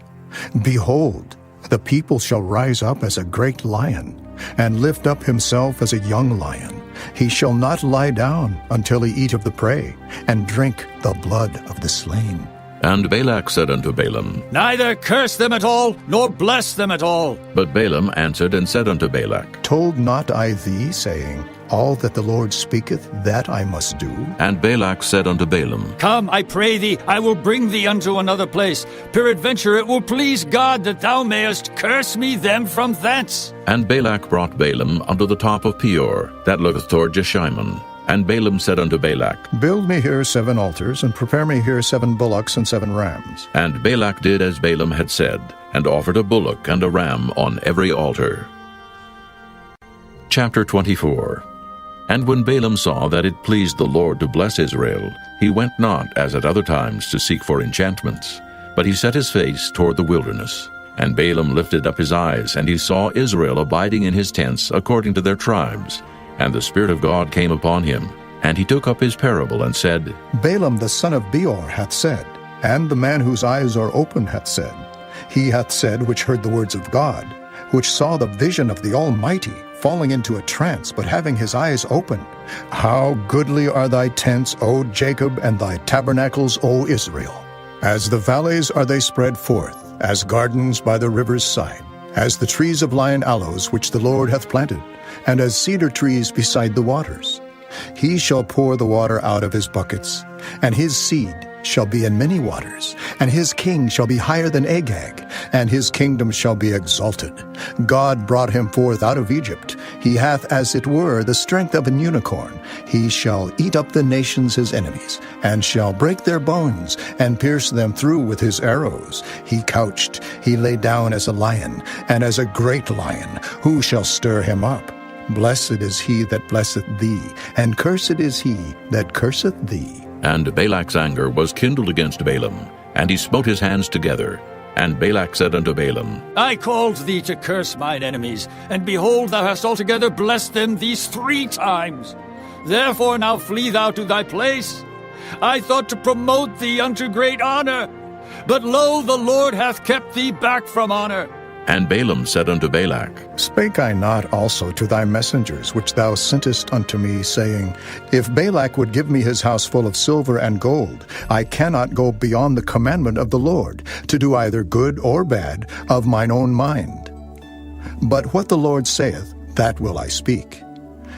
Behold, The people shall rise up as a great lion, and lift up himself as a young lion. He shall not lie down until he eat of the prey, and drink the blood of the slain. And Balak said unto Balaam, Neither curse them at all, nor bless them at all. But Balaam answered and said unto Balak, Told not I thee, saying, All that the Lord speaketh, that I must do? And Balak said unto Balaam, Come, I pray thee, I will bring thee unto another place. Peradventure it will please God that thou mayest curse me them from thence. And Balak brought Balaam unto the top of Peor, that looketh toward Jeshimon. And Balaam said unto Balak, Build me here 7 altars, and prepare me here 7 bullocks and 7 rams. And Balak did as Balaam had said, and offered a bullock and a ram on every altar. Chapter 24. And when Balaam saw that it pleased the Lord to bless Israel, he went not, as at other times, to seek for enchantments, but he set his face toward the wilderness. And Balaam lifted up his eyes, and he saw Israel abiding in his tents according to their tribes. And the Spirit of God came upon him, and he took up his parable and said, Balaam the son of Beor hath said, and the man whose eyes are open hath said, He hath said which heard the words of God, which saw the vision of the Almighty, falling into a trance, but having his eyes open. How goodly are thy tents, O Jacob, and thy tabernacles, O Israel! As the valleys are they spread forth, as gardens by the river's side, as the trees of lion aloes which the Lord hath planted, and as cedar trees beside the waters. He shall pour the water out of his buckets, and his seed shall be in many waters, and his king shall be higher than Agag, and his kingdom shall be exalted. God brought him forth out of Egypt. He hath, as it were, the strength of an unicorn. He shall eat up the nations his enemies, and shall break their bones, and pierce them through with his arrows. He couched, he lay down as a lion, and as a great lion. Who shall stir him up? Blessed is he that blesseth thee, and cursed is he that curseth thee. And Balak's anger was kindled against Balaam, and he smote his hands together. And Balak said unto Balaam, I called thee to curse mine enemies, and behold, thou hast altogether blessed them these 3 times. Therefore now flee thou to thy place. I thought to promote thee unto great honor, but lo, the Lord hath kept thee back from honor. And Balaam said unto Balak, Spake I not also to thy messengers which thou sentest unto me, saying, If Balak would give me his house full of silver and gold, I cannot go beyond the commandment of the Lord, to do either good or bad of mine own mind. But what the Lord saith, that will I speak.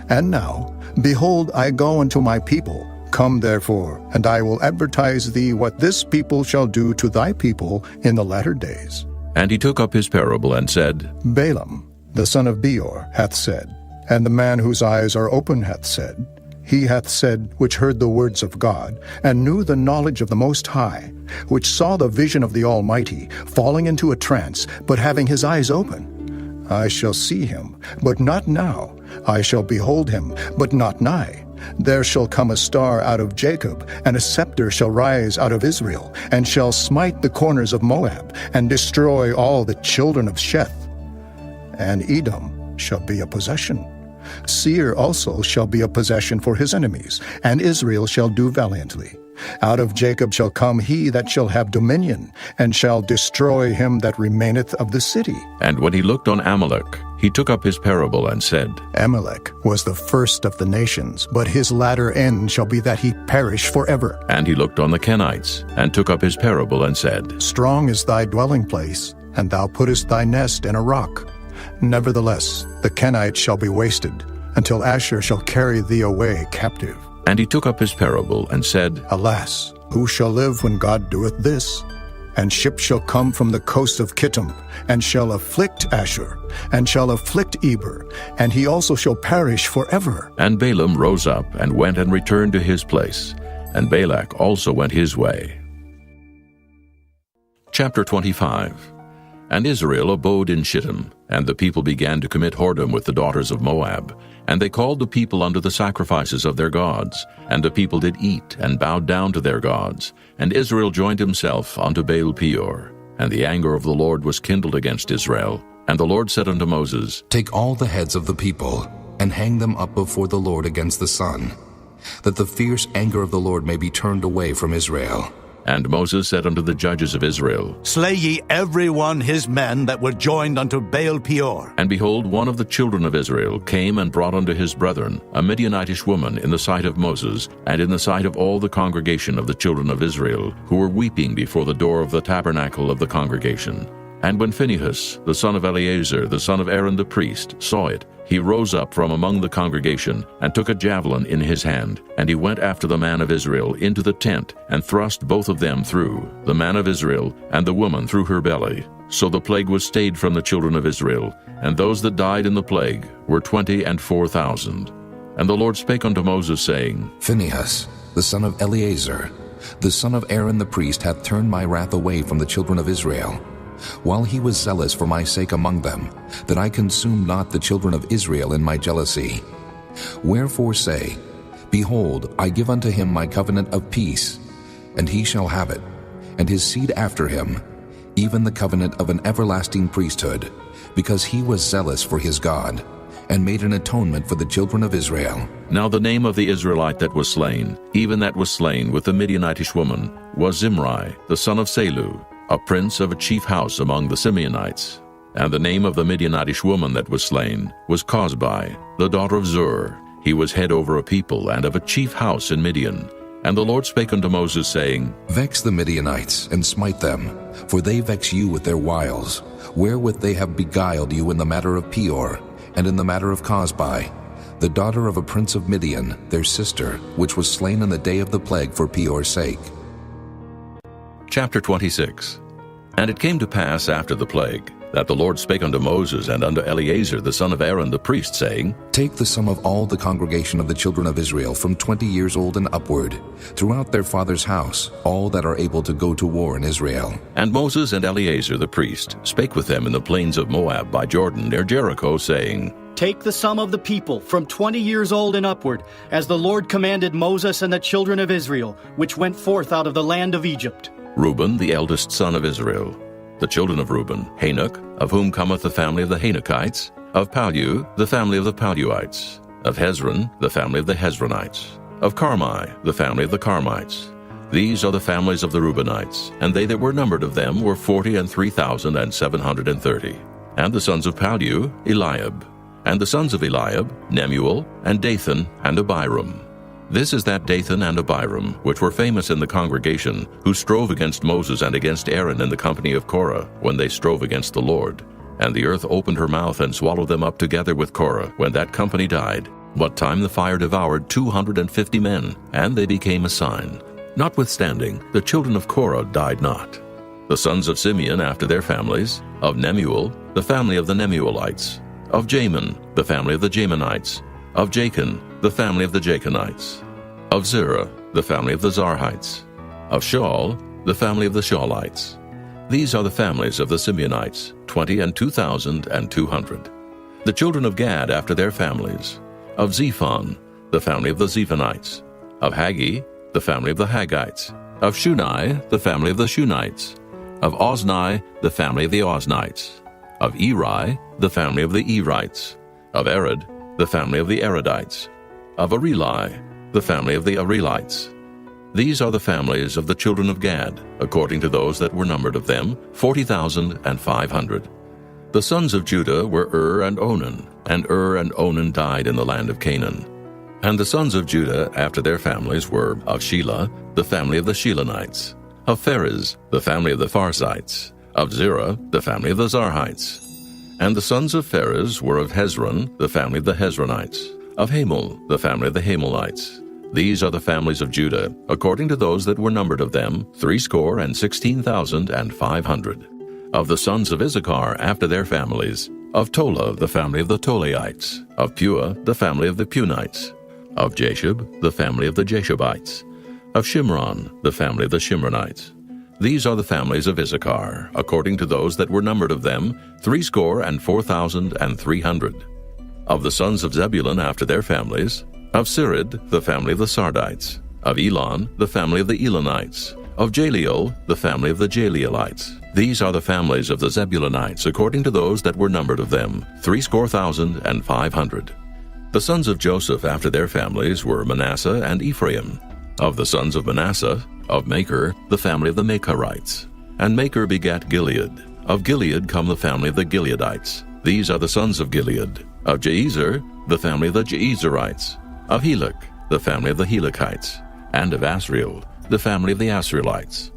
And now, behold, I go unto my people. Come therefore, and I will advertise thee what this people shall do to thy people in the latter days. And he took up his parable and said, Balaam, the son of Beor, hath said, and the man whose eyes are open hath said, He hath said, which heard the words of God, and knew the knowledge of the Most High, which saw the vision of the Almighty, falling into a trance, but having his eyes open. I shall see him, but not now. I shall behold him, but not nigh. There shall come a star out of Jacob, and a scepter shall rise out of Israel, and shall smite the corners of Moab, and destroy all the children of Sheth. And Edom shall be a possession. Seir also shall be a possession for his enemies, and Israel shall do valiantly. Out of Jacob shall come he that shall have dominion, and shall destroy him that remaineth of the city. And when he looked on Amalek, he took up his parable and said, Amalek was the first of the nations, but his latter end shall be that he perish forever. And he looked on the Kenites, and took up his parable and said, Strong is thy dwelling place, and thou puttest thy nest in a rock. Nevertheless, the Kenites shall be wasted, until Asher shall carry thee away captive. And he took up his parable and said, Alas, who shall live when God doeth this? And ships shall come from the coast of Kittim, and shall afflict Asher, and shall afflict Eber, and he also shall perish forever. And Balaam rose up, and went and returned to his place, and Balak also went his way. Chapter 25. And Israel abode in Shittim, and the people began to commit whoredom with the daughters of Moab. And they called the people unto the sacrifices of their gods. And the people did eat, and bowed down to their gods. And Israel joined himself unto Baal Peor. And the anger of the Lord was kindled against Israel. And the Lord said unto Moses, Take all the heads of the people, and hang them up before the Lord against the sun, that the fierce anger of the Lord may be turned away from Israel. And Moses said unto the judges of Israel, Slay ye every one his men that were joined unto Baal Peor. And behold, one of the children of Israel came and brought unto his brethren a Midianitish woman in the sight of Moses, and in the sight of all the congregation of the children of Israel, who were weeping before the door of the tabernacle of the congregation. And when Phinehas, the son of Eleazar, the son of Aaron the priest, saw it, he rose up from among the congregation, and took a javelin in his hand, and he went after the man of Israel into the tent, and thrust both of them through, the man of Israel and the woman through her belly. So the plague was stayed from the children of Israel, and those that died in the plague were 24,000. And the Lord spake unto Moses, saying, Phinehas, the son of Eleazar, the son of Aaron the priest, hath turned my wrath away from the children of Israel, while he was zealous for my sake among them, that I consume not the children of Israel in my jealousy. Wherefore say, Behold, I give unto him my covenant of peace, and he shall have it, and his seed after him, even the covenant of an everlasting priesthood, because he was zealous for his God, and made an atonement for the children of Israel. Now the name of the Israelite that was slain, even that was slain with the Midianitish woman, was Zimri, the son of Salu, a prince of a chief house among the Simeonites. And the name of the Midianitish woman that was slain was Cosbi, the daughter of Zur. He was head over a people and of a chief house in Midian. And the Lord spake unto Moses, saying, Vex the Midianites, and smite them, for they vex you with their wiles, wherewith they have beguiled you in the matter of Peor, and in the matter of Cosbi, the daughter of a prince of Midian, their sister, which was slain in the day of the plague for Peor's sake. Chapter 26. And it came to pass after the plague, that the Lord spake unto Moses and unto Eleazar the son of Aaron the priest, saying, Take the sum of all the congregation of the children of Israel from 20 years old and upward, throughout their father's house, all that are able to go to war in Israel. And Moses and Eleazar the priest spake with them in the plains of Moab by Jordan near Jericho, saying, Take the sum of the people from 20 years old and upward, as the Lord commanded Moses and the children of Israel, which went forth out of the land of Egypt. Reuben, the eldest son of Israel. The children of Reuben, Hanok, of whom cometh the family of the Hanokites. Of Pallu, the family of the Palluites. Of Hezron, the family of the Hezronites. Of Carmi, the family of the Carmites. These are the families of the Reubenites, and they that were numbered of them were 43,730. And the sons of Pallu, Eliab. And the sons of Eliab, Nemuel, and Dathan, and Abiram. This is that Dathan and Abiram, which were famous in the congregation, who strove against Moses and against Aaron in the company of Korah, when they strove against the Lord. And the earth opened her mouth and swallowed them up together with Korah, when that company died. What time the fire devoured 250 men, and they became a sign. Notwithstanding, the children of Korah died not. The sons of Simeon after their families, of Nemuel, the family of the Nemuelites. Of Jamin, the family of the Jaminites. Of Jachin, the family of the Jachinites. Of Zerah, the family of the Zarhites. Of Shaul, the family of the Shaulites. These are the families of the Simeonites, 22,200. The children of Gad after their families. Of Zephon, the family of the Zephonites. Of Haggi, the family of the Haggites. Of Shunai, the family of the Shunites. Of Ozni, the family of the Oznites. Of Eri, the family of the Erites. Of Arad, the family of the Aradites. Of Areli, the family of the Arelites. These are the families of the children of Gad, according to those that were numbered of them, 40,500. The sons of Judah were and Onan, and and Onan died in the land of Canaan. And the sons of Judah after their families were of Shelah, the family of the Shelonites. Of Pharez, the family of the Pharzites. Of Zerah, the family of the Zarhites. And the sons of Pharez were of Hezron, the family of the Hezronites. Of Hamul, the family of the Hamelites. These are the families of Judah, according to those that were numbered of them, 16,500. Of the sons of Issachar after their families, of Tola, the family of the Tolaites. Of Pua, the family of the Punites. Of Jashub, the family of the Jashubites. Of Shimron, the family of the Shimronites. These are the families of Issachar, according to those that were numbered of them, 64,300. Of the sons of Zebulun after their families, of Sirid, the family of the Sardites. Of Elon, the family of the Elonites. Of Jaleel, the family of the Jaleelites. These are the families of the Zebulunites, according to those that were numbered of them, 64,500. The sons of Joseph after their families were Manasseh and Ephraim. Of the sons of Manasseh, Of Maker, the family of the Makerites. And Maker begat Gilead. Of Gilead come the family of the Gileadites. These are the sons of Gilead. Of Jeezer, the family of the Jeezerites. Of Helek, the family of the Helekites. And of Asriel, the family of the Asrielites.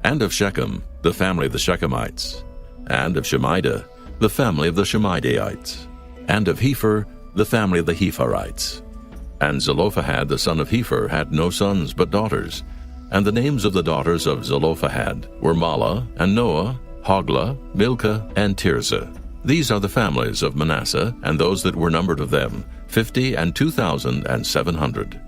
And of Shechem, the family of the Shechemites. And of Shemida, the family of the Shemidaites. And of Hepher, the family of the Hepherites. And Zelophehad the son of Hepher had no sons but daughters. And the names of the daughters of Zelophehad were Mahlah, and Noah, Hoglah, Milcah, and Tirzah. These are the families of Manasseh, and those that were numbered of them, 50,002,700.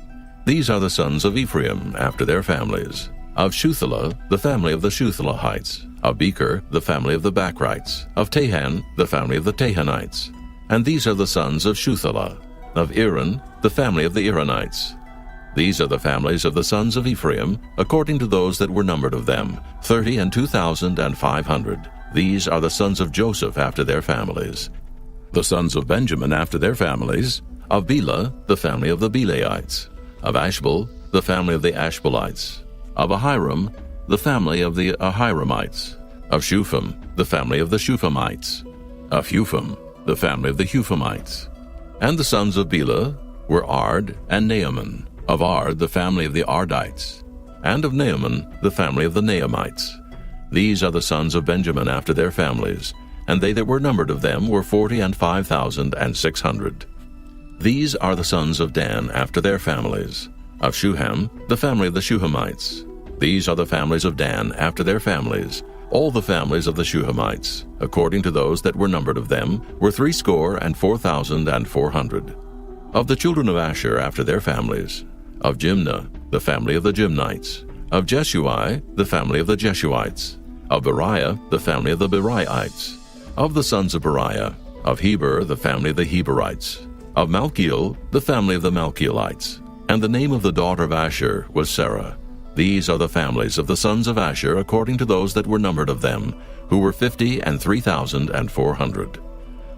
These are the sons of Ephraim after their families. Of Shuthelah, the family of the Shuthelahites. Of Becher, the family of the Bachrites. Of Tahan, the family of the Tahanites. And these are the sons of Shuthelah. Of Aaron, the family of the Aaronites. These are the families of the sons of Ephraim, according to those that were numbered of them, 32,500. These are the sons of Joseph after their families. The sons of Benjamin after their families, of Bela, the family of the Belaites. Of Ashbel, the family of the Ashbelites. Of Ahiram, the family of the Ahiramites. Of Shupham, the family of the Shuphamites. Of Hupham, the family of the Huphamites. And the sons of Bela were Ard and Naaman. Of Ard, the family of the Ardites. And of Naaman, the family of the Naamites. These are the sons of Benjamin after their families, and they that were numbered of them were 45,600. These are the sons of Dan after their families. Of Shuham, the family of the Shuhamites. These are the families of Dan after their families. All the families of the Shuhamites, according to those that were numbered of them, were 64,400. Of the children of Asher after their families. Of Jimnah, the family of the Jimnites. Of Jeshui, the family of the Jeshuites. Of Beriah, the family of the Beriaites. Of the sons of Beriah. Of Heber, the family of the Heberites. Of Malchiel, the family of the Malchielites. And the name of the daughter of Asher was Sarah. These are the families of the sons of Asher according to those that were numbered of them, who were 53,400.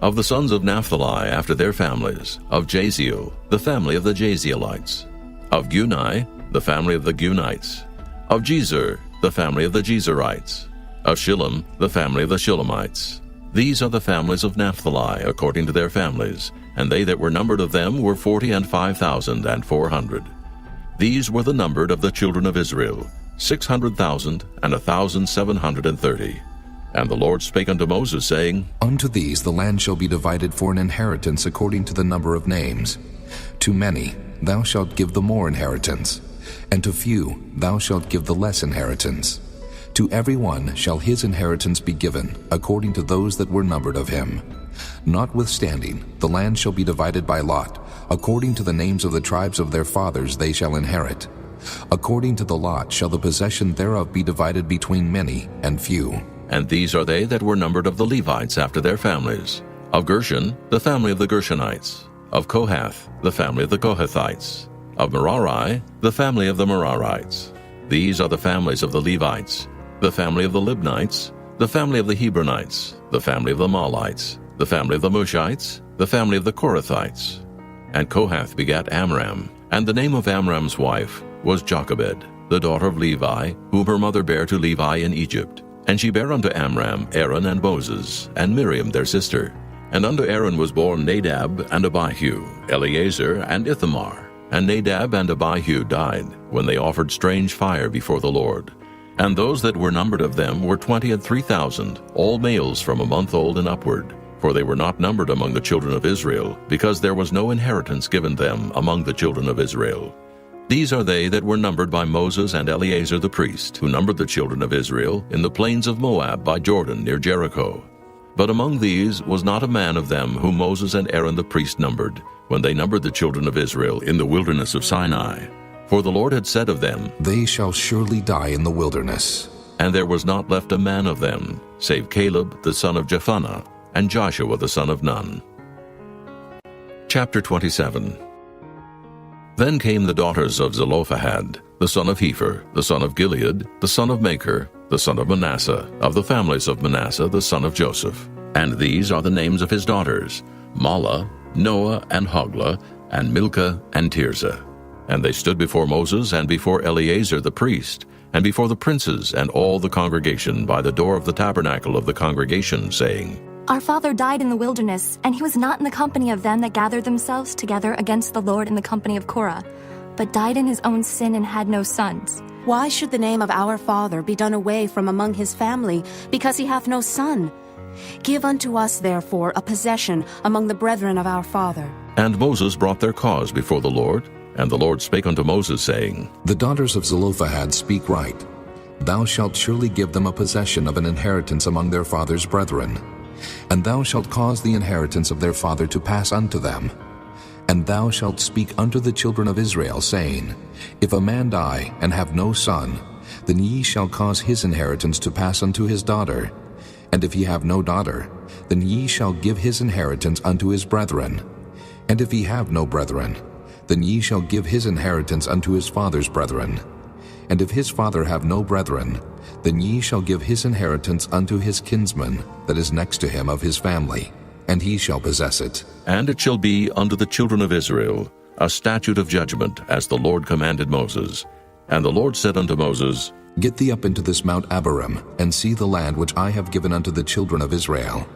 Of the sons of Naphtali after their families, of Jaziel, the family of the Jazielites. Of Guni, the family of the Gunites. Of Jezer, the family of the Jezerites. Of Shillem, the family of the Shillemites. These are the families of Naphtali according to their families, and they that were numbered of them were 45,400. These were the numbered of the children of Israel, 600,1,730. And the Lord spake unto Moses, saying, Unto these the land shall be divided for an inheritance according to the number of names. To many thou shalt give the more inheritance, and to few thou shalt give the less inheritance. To every one shall his inheritance be given, according to those that were numbered of him. Notwithstanding, the land shall be divided by lot, according to the names of the tribes of their fathers they shall inherit. According to the lot shall the possession thereof be divided between many and few. And these are they that were numbered of the Levites after their families. Of Gershon, the family of the Gershonites. Of Kohath, the family of the Kohathites. Of Merari, the family of the Merarites. These are the families of the Levites. The family of the Libnites, the family of the Hebronites, the family of the Mahlites, the family of the Mushites, the family of the Korathites. And Kohath begat Amram, and the name of Amram's wife was Jochebed, the daughter of Levi, whom her mother bare to Levi in Egypt. And she bare unto Amram Aaron and Moses, and Miriam their sister. And unto Aaron was born Nadab and Abihu, Eleazar and Ithamar. And Nadab and Abihu died, when they offered strange fire before the Lord. And those that were numbered of them were 23,000, all males from a month old and upward. For they were not numbered among the children of Israel, because there was no inheritance given them among the children of Israel. These are they that were numbered by Moses and Eleazar the priest, who numbered the children of Israel in the plains of Moab by Jordan near Jericho. But among these was not a man of them whom Moses and Aaron the priest numbered, when they numbered the children of Israel in the wilderness of Sinai. For the Lord had said of them, They shall surely die in the wilderness. And there was not left a man of them, save Caleb the son of Jephunneh, and Joshua the son of Nun. Chapter 27. Then came the daughters of Zelophehad, the son of Hepher, the son of Gilead, the son of Maker, the son of Manasseh, of the families of Manasseh, the son of Joseph. And these are the names of his daughters, Mahlah, Noah, and Hoglah, and Milcah, and Tirzah. And they stood before Moses and before Eleazar the priest, and before the princes and all the congregation by the door of the tabernacle of the congregation, saying, Our father died in the wilderness, and he was not in the company of them that gathered themselves together against the Lord in the company of Korah, but died in his own sin and had no sons. Why should the name of our father be done away from among his family, because he hath no son? Give unto us, therefore, a possession among the brethren of our father. And Moses brought their cause before the Lord, and the Lord spake unto Moses, saying, The daughters of Zelophehad speak right. Thou shalt surely give them a possession of an inheritance among their father's brethren. And thou shalt cause the inheritance of their father to pass unto them. And thou shalt speak unto the children of Israel, saying, If a man die and have no son, then ye shall cause his inheritance to pass unto his daughter. And if he have no daughter, then ye shall give his inheritance unto his brethren. And if he have no brethren, then ye shall give his inheritance unto his father's brethren. And if his father have no brethren, then ye shall give his inheritance unto his kinsman that is next to him of his family, and he shall possess it. And it shall be unto the children of Israel a statute of judgment, as the Lord commanded Moses. And the Lord said unto Moses, Get thee up into this Mount Abarim, and see the land which I have given unto the children of Israel.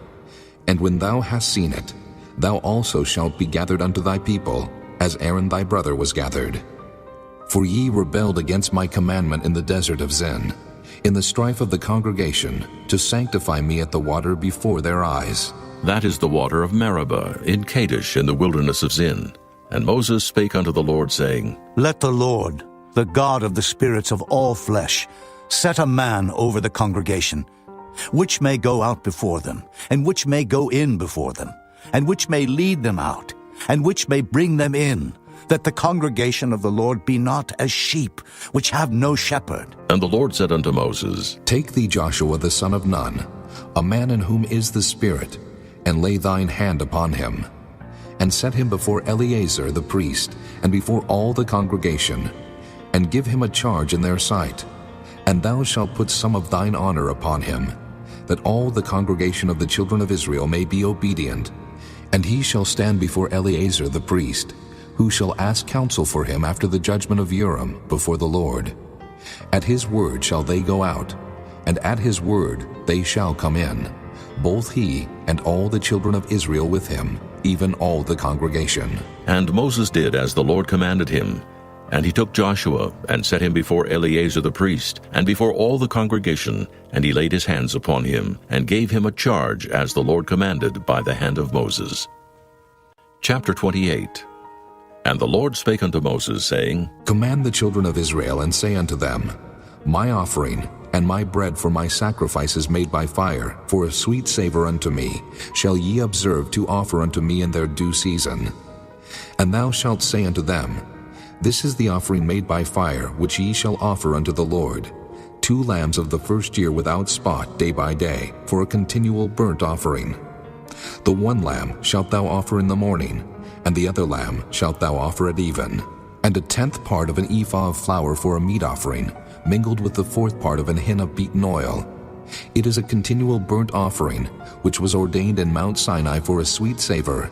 And when thou hast seen it, thou also shalt be gathered unto thy people, as Aaron thy brother was gathered. For ye rebelled against my commandment in the desert of Zin, in the strife of the congregation, to sanctify me at the water before their eyes. That is the water of Meribah in Kadesh in the wilderness of Zin. And Moses spake unto the Lord, saying, Let the Lord, the God of the spirits of all flesh, set a man over the congregation, which may go out before them, and which may go in before them, and which may lead them out, and which may bring them in, that the congregation of the Lord be not as sheep, which have no shepherd. And the Lord said unto Moses, Take thee Joshua the son of Nun, a man in whom is the Spirit, and lay thine hand upon him, and set him before Eleazar the priest, and before all the congregation, and give him a charge in their sight. And thou shalt put some of thine honor upon him, that all the congregation of the children of Israel may be obedient. And he shall stand before Eleazar the priest, who shall ask counsel for him after the judgment of Urim before the Lord. At his word shall they go out, and at his word they shall come in, both he and all the children of Israel with him, even all the congregation. And Moses did as the Lord commanded him. And he took Joshua, and set him before Eleazar the priest, and before all the congregation, and he laid his hands upon him, and gave him a charge as the Lord commanded by the hand of Moses. Chapter 28. And the Lord spake unto Moses, saying, Command the children of Israel, and say unto them, My offering and my bread for my sacrifices made by fire, for a sweet savor unto me, shall ye observe to offer unto me in their due season. And thou shalt say unto them, This is the offering made by fire, which ye shall offer unto the Lord, 2 lambs of the first year without spot day by day, for a continual burnt offering. The 1 lamb shalt thou offer in the morning, and the other lamb shalt thou offer at even. And a 10th part of an ephah of flour for a meat offering, mingled with the 4th part of an hin of beaten oil. It is a continual burnt offering, which was ordained in Mount Sinai for a sweet savor,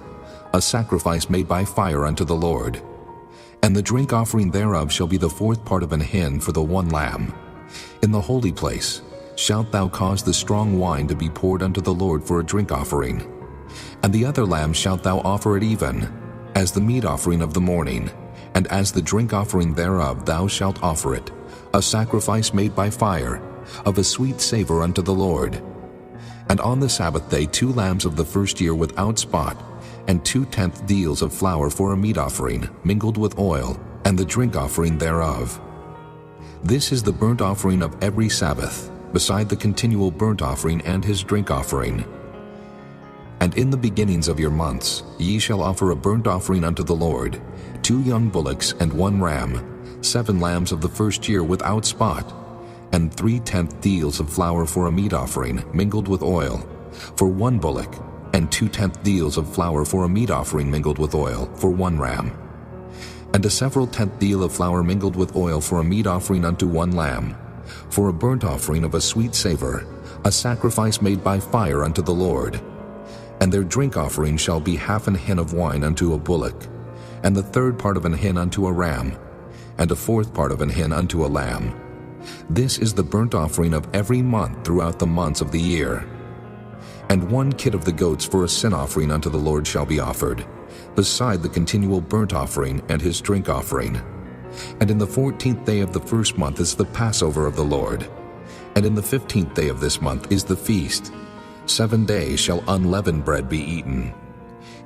a sacrifice made by fire unto the Lord. And the drink offering thereof shall be the 4th part of an hin for the 1 lamb. In the holy place shalt thou cause the strong wine to be poured unto the Lord for a drink offering. And the other lamb shalt thou offer at even, as the meat offering of the morning, and as the drink offering thereof thou shalt offer it, a sacrifice made by fire, of a sweet savor unto the Lord. And on the Sabbath day 2 lambs of the first year without spot, and 2/10 deals of flour for a meat offering, mingled with oil, and the drink offering thereof. This is the burnt offering of every Sabbath, beside the continual burnt offering and his drink offering. And in the beginnings of your months ye shall offer a burnt offering unto the Lord, 2 young bullocks and 1 ram, 7 lambs of the first year without spot, and 3/10 deals of flour for a meat offering, mingled with oil, for 1 bullock, and 2/10 deals of flour for a meat offering mingled with oil, for 1 ram. And a several 10th deal of flour mingled with oil for a meat offering unto 1 lamb, for a burnt offering of a sweet savor, a sacrifice made by fire unto the Lord. And their drink offering shall be 1/2 hin of wine unto a bullock, and the 3rd part of an hin unto a ram, and a fourth part of an hin unto a lamb. This is the burnt offering of every month throughout the months of the year. And 1 kid of the goats for a sin offering unto the Lord shall be offered, beside the continual burnt offering and his drink offering. And in the 14th day of the first month is the Passover of the Lord. And in the 15th day of this month is the feast. 7 days shall unleavened bread be eaten.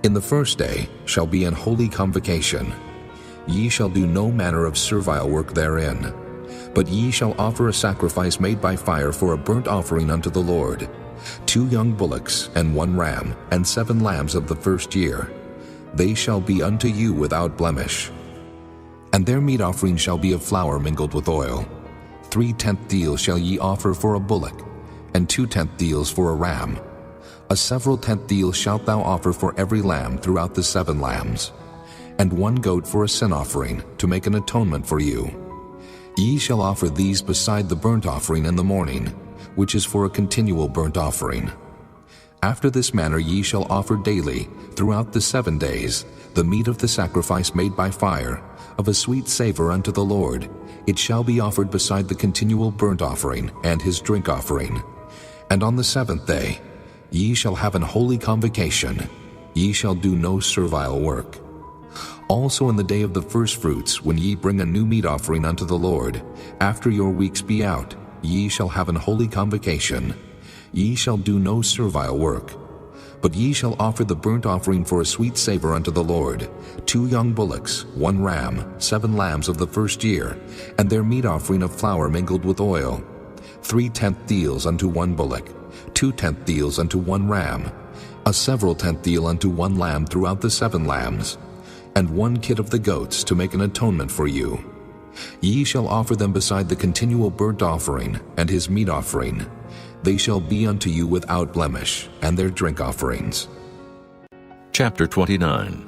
In the first day shall be an holy convocation. Ye shall do no manner of servile work therein. But ye shall offer a sacrifice made by fire for a burnt offering unto the Lord, 2 young bullocks and 1 ram, and 7 lambs of the first year. They shall be unto you without blemish. And their meat offering shall be of flour mingled with oil. 3/10 deals shall ye offer for a bullock, and 2/10 deals for a ram. A several 10th deal shalt thou offer for every lamb throughout the 7 lambs, and 1 goat for a sin offering, to make an atonement for you. Ye shall offer these beside the burnt offering in the morning, which is for a continual burnt offering. After this manner ye shall offer daily, throughout the 7 days, the meat of the sacrifice made by fire, of a sweet savor unto the Lord. It shall be offered beside the continual burnt offering and his drink offering. And on the 7th day ye shall have an holy convocation. Ye shall do no servile work. Also in the day of the firstfruits, when ye bring a new meat offering unto the Lord, after your weeks be out, ye shall have an holy convocation. Ye shall do no servile work. But ye shall offer the burnt offering for a sweet savor unto the Lord, 2 young bullocks, 1 ram, 7 lambs of the first year, and their meat offering of flour mingled with oil, 3/10 deals unto 1 bullock, 2/10 deals unto 1 ram, a several 10th deal unto 1 lamb throughout the 7 lambs, and 1 kid of the goats to make an atonement for you. Ye shall offer them beside the continual burnt offering and his meat offering. They shall be unto you without blemish, and their drink offerings. Chapter 29.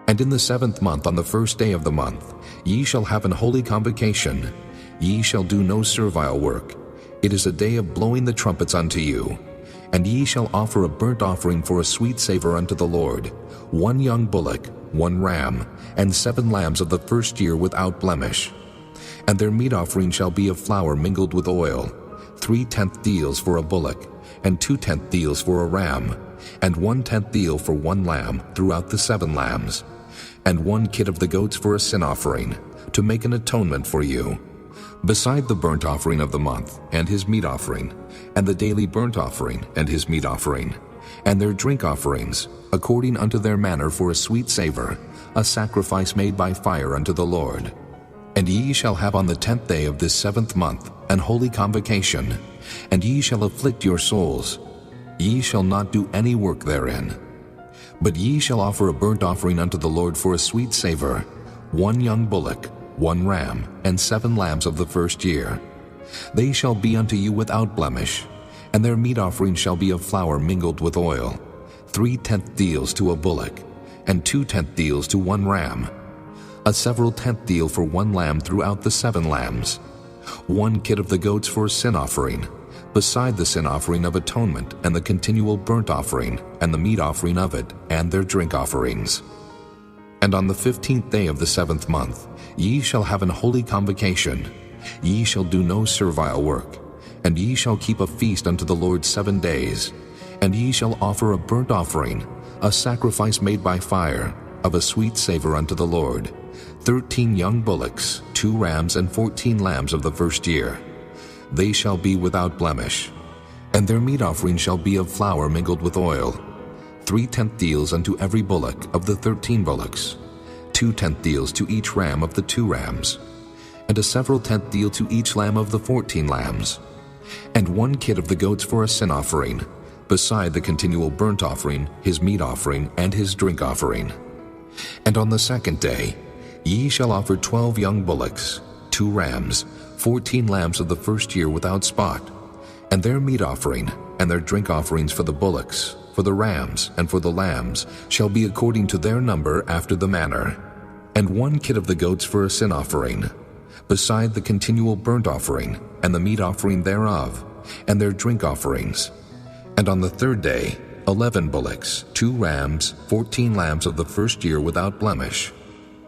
And in the 7th month, on the first day of the month, ye shall have an holy convocation. Ye shall do no servile work. It is a day of blowing the trumpets unto you. And ye shall offer a burnt offering for a sweet savor unto the Lord, 1 young bullock, 1 ram, and 7 lambs of the first year without blemish. And their meat offering shall be of flour mingled with oil, 3/10 deals for a bullock, and 2/10 deals for a ram, and 1/10 deal for 1 lamb throughout the 7 lambs, and 1 kid of the goats for a sin offering, to make an atonement for you. Beside the burnt offering of the month, and his meat offering, and the daily burnt offering, and his meat offering, and their drink offerings, according unto their manner for a sweet savor, a sacrifice made by fire unto the Lord. And ye shall have on the 10th day of this 7th month an holy convocation, and ye shall afflict your souls. Ye shall not do any work therein. But ye shall offer a burnt offering unto the Lord for a sweet savor, 1 young bullock, 1 ram, and 7 lambs of the first year. They shall be unto you without blemish, and their meat offering shall be of flour mingled with oil, 3/10 deals to a bullock, and 2/10 deals to 1 ram, a several 10th deal for 1 lamb throughout the 7 lambs, 1 kid of the goats for a sin offering, beside the sin offering of atonement and the continual burnt offering and the meat offering of it and their drink offerings. And on the 15th day of the 7th month ye shall have an holy convocation. Ye shall do no servile work, and ye shall keep a feast unto the Lord 7 days, and ye shall offer a burnt offering, a sacrifice made by fire, of a sweet savor unto the Lord, 13 young bullocks, 2 rams, and 14 lambs of the first year. They shall be without blemish. And their meat offering shall be of flour mingled with oil, 3/10 deals unto every bullock of the 13 bullocks, 2/10 deals to each ram of the 2 rams, and a several 10th deal to each lamb of the 14 lambs, and 1 kid of the goats for a sin offering, beside the continual burnt offering, his meat offering, and his drink offering. And on the 2nd day ye shall offer 12 young bullocks, 2 rams, 14 lambs of the first year without spot, and their meat offering and their drink offerings for the bullocks, for the rams, and for the lambs shall be according to their number after the manner, and 1 kid of the goats for a sin offering, beside the continual burnt offering and the meat offering thereof, and their drink offerings. And on the 3rd day 11 bullocks, 2 rams, 14 lambs of the first year without blemish,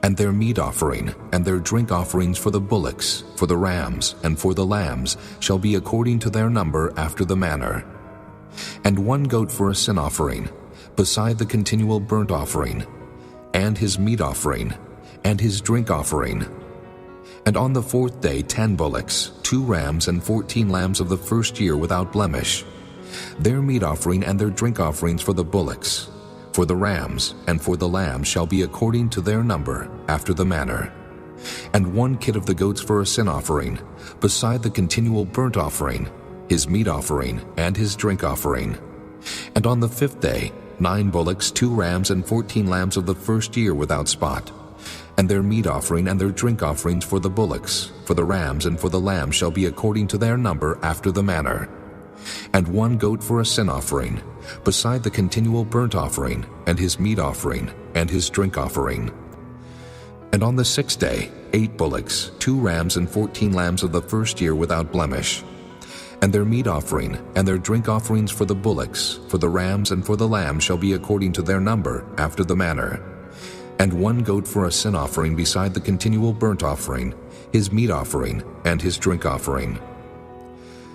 And their meat offering and their drink offerings for the bullocks, for the rams, and for the lambs shall be according to their number after the manner. And 1 goat for a sin offering, beside the continual burnt offering, and his meat offering, and his drink offering. And on the 4th day 10 bullocks, 2 rams, and 14 lambs of the first year without blemish. Their meat offering and their drink offerings for the bullocks, for the rams, and for the lambs shall be according to their number, after the manner. And 1 kid of the goats for a sin offering, beside the continual burnt offering, his meat offering, and his drink offering. And on the 5th day 9 bullocks, 2 rams, and 14 lambs of the first year without spot. And their meat offering and their drink offerings for the bullocks, for the rams, and for the lambs shall be according to their number, after the manner. And 1 goat for a sin offering, beside the continual burnt offering, and his meat offering, and his drink offering. And on the 6th day 8 bullocks, 2 rams, and 14 lambs of the first year without blemish. And their meat offering and their drink offerings for the bullocks, for the rams, and for the lambs shall be according to their number, after the manner. And 1 goat for a sin offering beside the continual burnt offering, his meat offering, and his drink offering.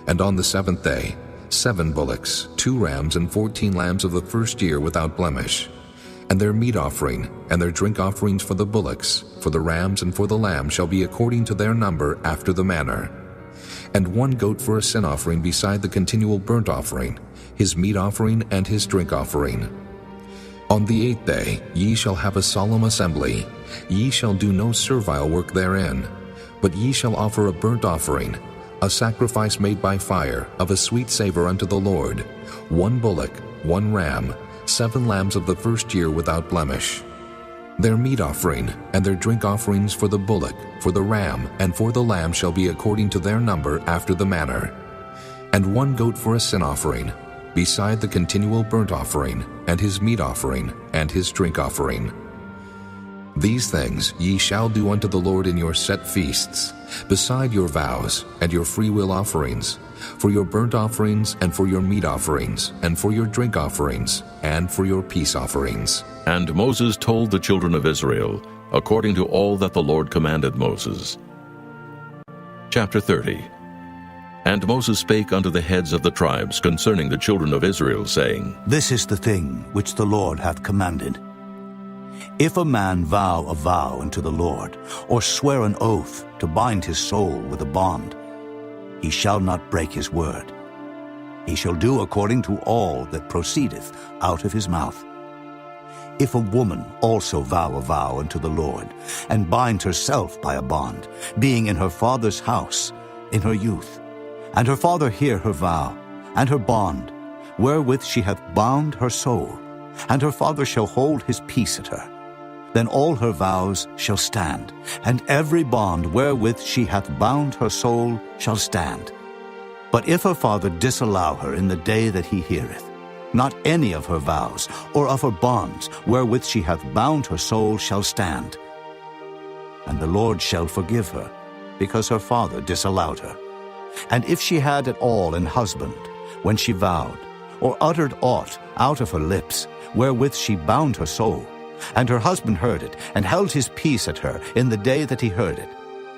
And on the 7th day 7 bullocks, 2 rams, and 14 lambs of the first year without blemish. And their meat offering and their drink offerings for the bullocks, for the rams, and for the lambs shall be according to their number, after the manner. And 1 goat for a sin offering beside the continual burnt offering, his meat offering, and his drink offering. On the 8th day ye shall have a solemn assembly. Ye shall do no servile work therein, but ye shall offer a burnt offering, a sacrifice made by fire, of a sweet savor unto the Lord, 1 bullock, 1 ram, 7 lambs of the first year without blemish. Their meat offering and their drink offerings for the bullock, for the ram, and for the lamb shall be according to their number, after the manner. And 1 goat for a sin offering, beside the continual burnt offering, and his meat offering, and his drink offering. These things ye shall do unto the Lord in your set feasts, beside your vows and your freewill offerings, for your burnt offerings, and for your meat offerings, and for your drink offerings, and for your peace offerings. And Moses told the children of Israel, according to all that the Lord commanded Moses. Chapter 30. And Moses spake unto the heads of the tribes concerning the children of Israel, saying, This is the thing which the Lord hath commanded. If a man vow a vow unto the Lord, or swear an oath to bind his soul with a bond, he shall not break his word. He shall do according to all that proceedeth out of his mouth. If a woman also vow a vow unto the Lord, and bind herself by a bond, being in her father's house in her youth, and her father hear her vow, and her bond, wherewith she hath bound her soul, and her father shall hold his peace at her, then all her vows shall stand, and every bond wherewith she hath bound her soul shall stand. But if her father disallow her in the day that he heareth, not any of her vows or of her bonds wherewith she hath bound her soul shall stand. And the Lord shall forgive her, because her father disallowed her. And if she had at all an husband, when she vowed, or uttered aught out of her lips, wherewith she bound her soul, and her husband heard it, and held his peace at her in the day that he heard it,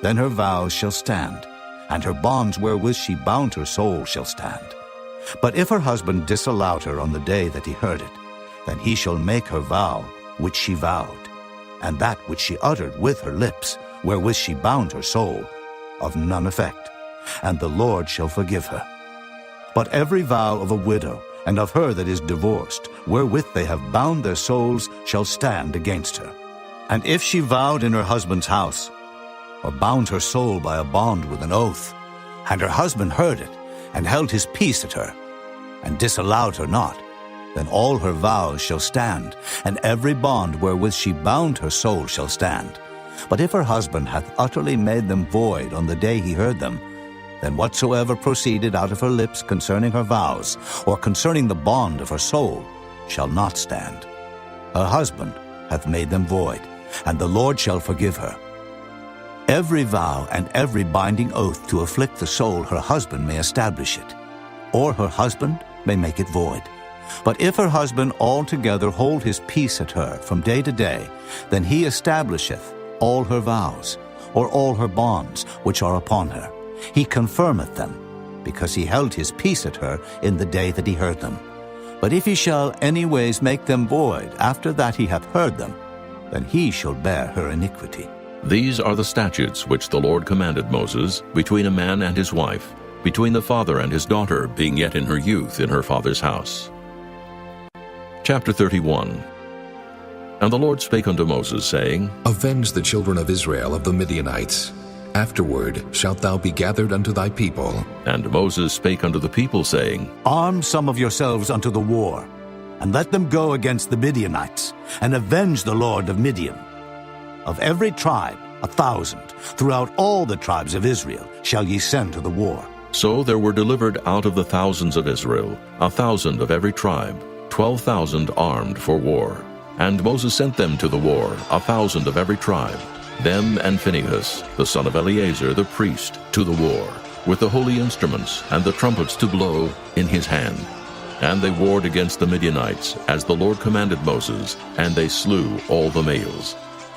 then her vows shall stand, and her bonds wherewith she bound her soul shall stand. But if her husband disallowed her on the day that he heard it, then he shall make her vow which she vowed, and that which she uttered with her lips, wherewith she bound her soul, of none effect, and the Lord shall forgive her. But every vow of a widow, and of her that is divorced, wherewith they have bound their souls, shall stand against her. And if she vowed in her husband's house, or bound her soul by a bond with an oath, and her husband heard it, and held his peace at her, and disallowed her not, then all her vows shall stand, and every bond wherewith she bound her soul shall stand. But if her husband hath utterly made them void on the day he heard them, then whatsoever proceeded out of her lips concerning her vows, or concerning the bond of her soul, shall not stand. Her husband hath made them void, and the Lord shall forgive her. Every vow and every binding oath to afflict the soul her husband may establish it, or her husband may make it void. But if her husband altogether hold his peace at her from day to day, then he establisheth all her vows, or all her bonds which are upon her. He confirmeth them, because he held his peace at her in the day that he heard them. But if he shall any ways make them void after that he hath heard them, then he shall bear her iniquity. These are the statutes which the Lord commanded Moses between a man and his wife, between the father and his daughter, being yet in her youth in her father's house. Chapter 31. And the Lord spake unto Moses, saying, Avenge the children of Israel of the Midianites. Afterward shalt thou be gathered unto thy people. And Moses spake unto the people, saying, Arm some of yourselves unto the war, and let them go against the Midianites, and avenge the Lord of Midian. Of every tribe 1,000, throughout all the tribes of Israel, shall ye send to the war. So there were delivered out of the thousands of Israel 1,000 of every tribe, 12,000 armed for war. And Moses sent them to the war, 1,000 of every tribe, them and Phinehas, the son of Eleazar the priest, to the war, with the holy instruments and the trumpets to blow in his hand. And they warred against the Midianites, as the Lord commanded Moses, and they slew all the males.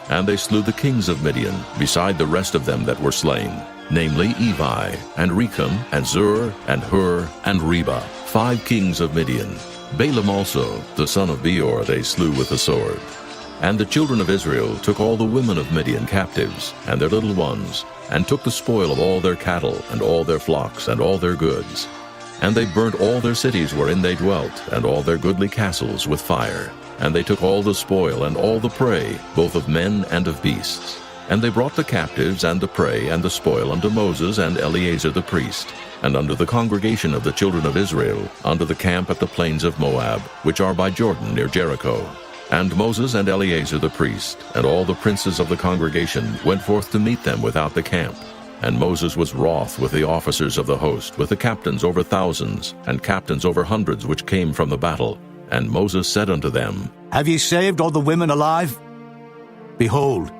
And they slew the kings of Midian, beside the rest of them that were slain, namely Evi, and Recham, and Zur, and Hur, and Reba, 5 kings of Midian. Balaam also, the son of Beor, they slew with the sword. And the children of Israel took all the women of Midian captives, and their little ones, and took the spoil of all their cattle, and all their flocks, and all their goods. And they burnt all their cities wherein they dwelt, and all their goodly castles with fire. And they took all the spoil and all the prey, both of men and of beasts. And they brought the captives and the prey and the spoil unto Moses and Eleazar the priest, and unto the congregation of the children of Israel, unto the camp at the plains of Moab, which are by Jordan near Jericho. And Moses and Eleazar the priest, and all the princes of the congregation, went forth to meet them without the camp. And Moses was wroth with the officers of the host, with the captains over thousands, and captains over hundreds which came from the battle. And Moses said unto them, Have ye saved all the women alive? Behold,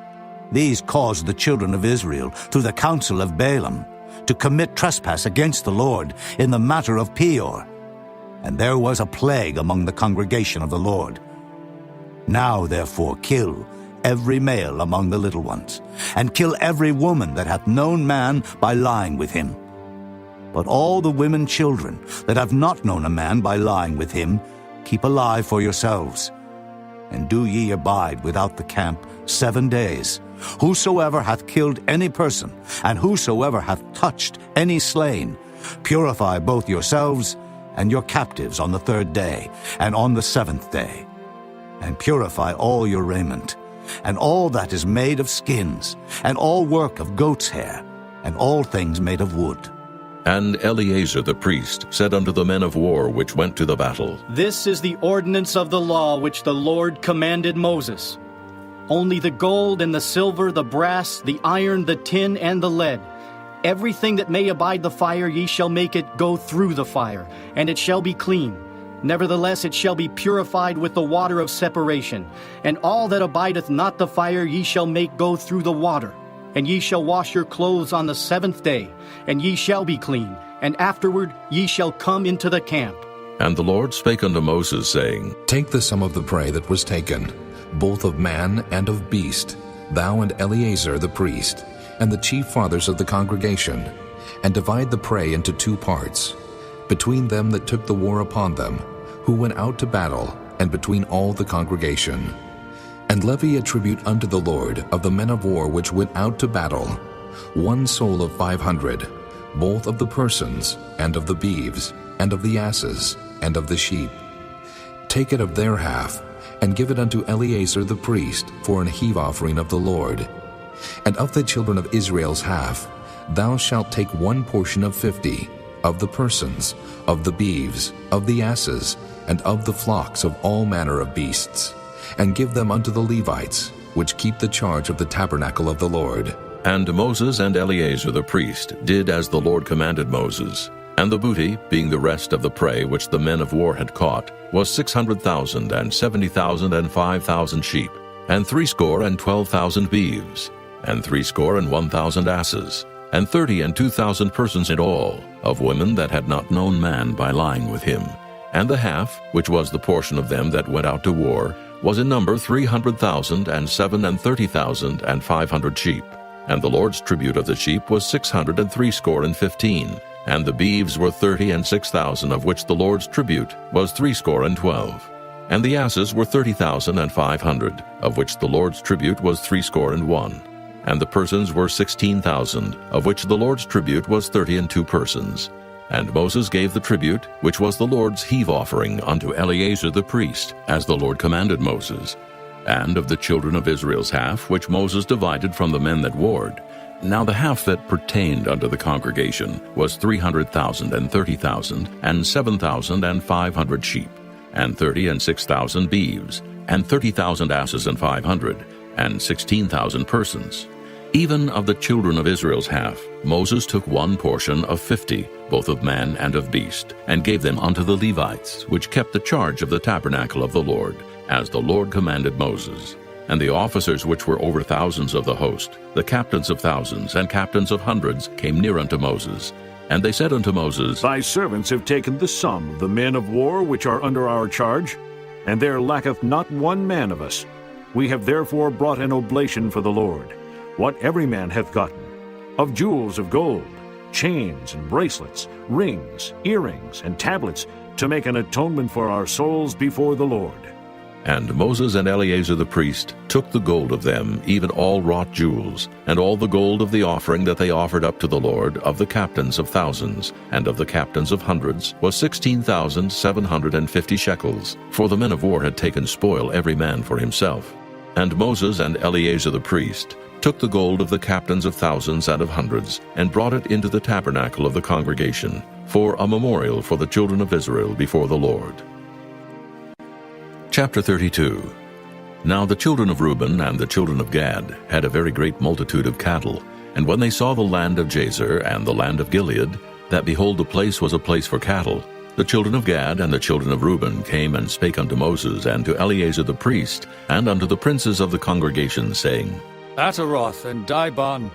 these caused the children of Israel, through the counsel of Balaam, to commit trespass against the Lord in the matter of Peor. And there was a plague among the congregation of the Lord. Now therefore kill every male among the little ones, and kill every woman that hath known man by lying with him. But all the women children that have not known a man by lying with him, keep alive for yourselves. And do ye abide without the camp 7 days. Whosoever hath killed any person, and whosoever hath touched any slain, purify both yourselves and your captives on the 3rd day, and on the 7th day. And purify all your raiment, and all that is made of skins, and all work of goat's hair, and all things made of wood. And Eleazar the priest said unto the men of war which went to the battle, This is the ordinance of the law which the Lord commanded Moses. Only the gold and the silver, the brass, the iron, the tin, and the lead, everything that may abide the fire, ye shall make it go through the fire, and it shall be clean. Nevertheless it shall be purified with the water of separation. And all that abideth not the fire ye shall make go through the water. And ye shall wash your clothes on the 7th day, and ye shall be clean, and afterward ye shall come into the camp. And the Lord spake unto Moses, saying, Take the sum of the prey that was taken, both of man and of beast, thou and Eleazar the priest, and the chief fathers of the congregation, and divide the prey into 2 parts, between them that took the war upon them, who went out to battle, and between all the congregation. And levy a tribute unto the Lord of the men of war which went out to battle, 1 soul of 500, both of the persons, and of the beeves, and of the asses, and of the sheep. Take it of their half, and give it unto Eleazar the priest for an heave offering of the Lord. And of the children of Israel's half, thou shalt take 1 portion of 50, of the persons, of the beeves, of the asses, and of the flocks of all manner of beasts, and give them unto the Levites, which keep the charge of the tabernacle of the Lord. And Moses and Eleazar the priest did as the Lord commanded Moses. And the booty, being the rest of the prey which the men of war had caught, was 600,000, and 70,000, and 5,000 sheep, and 12,000 beeves, and 1,000 asses, and 32,000 persons in all, of women that had not known man by lying with him. And the half, which was the portion of them that went out to war, was in number 300,000, and 37,500 sheep. And the Lord's tribute of the sheep was 615, and the beeves were 30 and 6,000, of which the Lord's tribute was 12. And the asses were 30,500, of which the Lord's tribute was 61. And the persons were 16,000, of which the Lord's tribute was 32 persons. And Moses gave the tribute, which was the Lord's heave offering, unto Eleazar the priest, as the Lord commanded Moses. And of the children of Israel's half, which Moses divided from the men that warred, now the half that pertained unto the congregation was 300,000 and 30,000, and 7,500 sheep, and 30 and 6,000 beeves, and 30,000 asses and 500, and 16,000 persons. Even of the children of Israel's half, Moses took one portion of 50, both of man and of beast, and gave them unto the Levites, which kept the charge of the tabernacle of the Lord, as the Lord commanded Moses. And the officers which were over thousands of the host, the captains of thousands and captains of hundreds, came near unto Moses. And they said unto Moses, Thy servants have taken the sum of the men of war which are under our charge, and there lacketh not one man of us. We have therefore brought an oblation for the Lord, what every man hath gotten, of jewels of gold, chains and bracelets, rings, earrings, and tablets, to make an atonement for our souls before the Lord. And Moses and Eleazar the priest took the gold of them, even all wrought jewels, and all the gold of the offering that they offered up to the Lord, of the captains of thousands, and of the captains of hundreds, was 16,750 shekels, for the men of war had taken spoil every man for himself. And Moses and Eleazar the priest took the gold of the captains of thousands and of hundreds, and brought it into the tabernacle of the congregation, for a memorial for the children of Israel before the Lord. Chapter 32. Now the children of Reuben and the children of Gad had a very great multitude of cattle, and when they saw the land of Jazer and the land of Gilead, that behold the place was a place for cattle, the children of Gad and the children of Reuben came and spake unto Moses and to Eleazar the priest, and unto the princes of the congregation, saying, Ataroth and Dibon,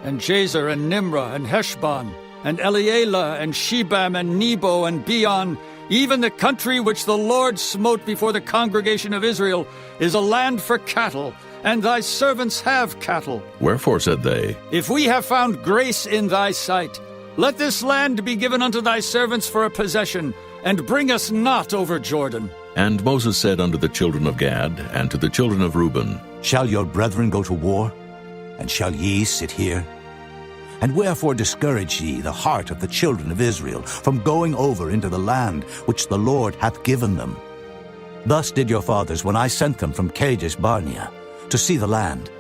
and Jazer and Nimrah and Heshbon, and Elealeh and Shebam and Nebo and Beon, even the country which the Lord smote before the congregation of Israel, is a land for cattle, and thy servants have cattle. Wherefore, said they, If we have found grace in thy sight, let this land be given unto thy servants for a possession, and bring us not over Jordan. And Moses said unto the children of Gad and to the children of Reuben, Shall your brethren go to war? And shall ye sit here? And wherefore discourage ye the heart of the children of Israel from going over into the land which the Lord hath given them? Thus did your fathers when I sent them from Kadesh Barnea to see the land.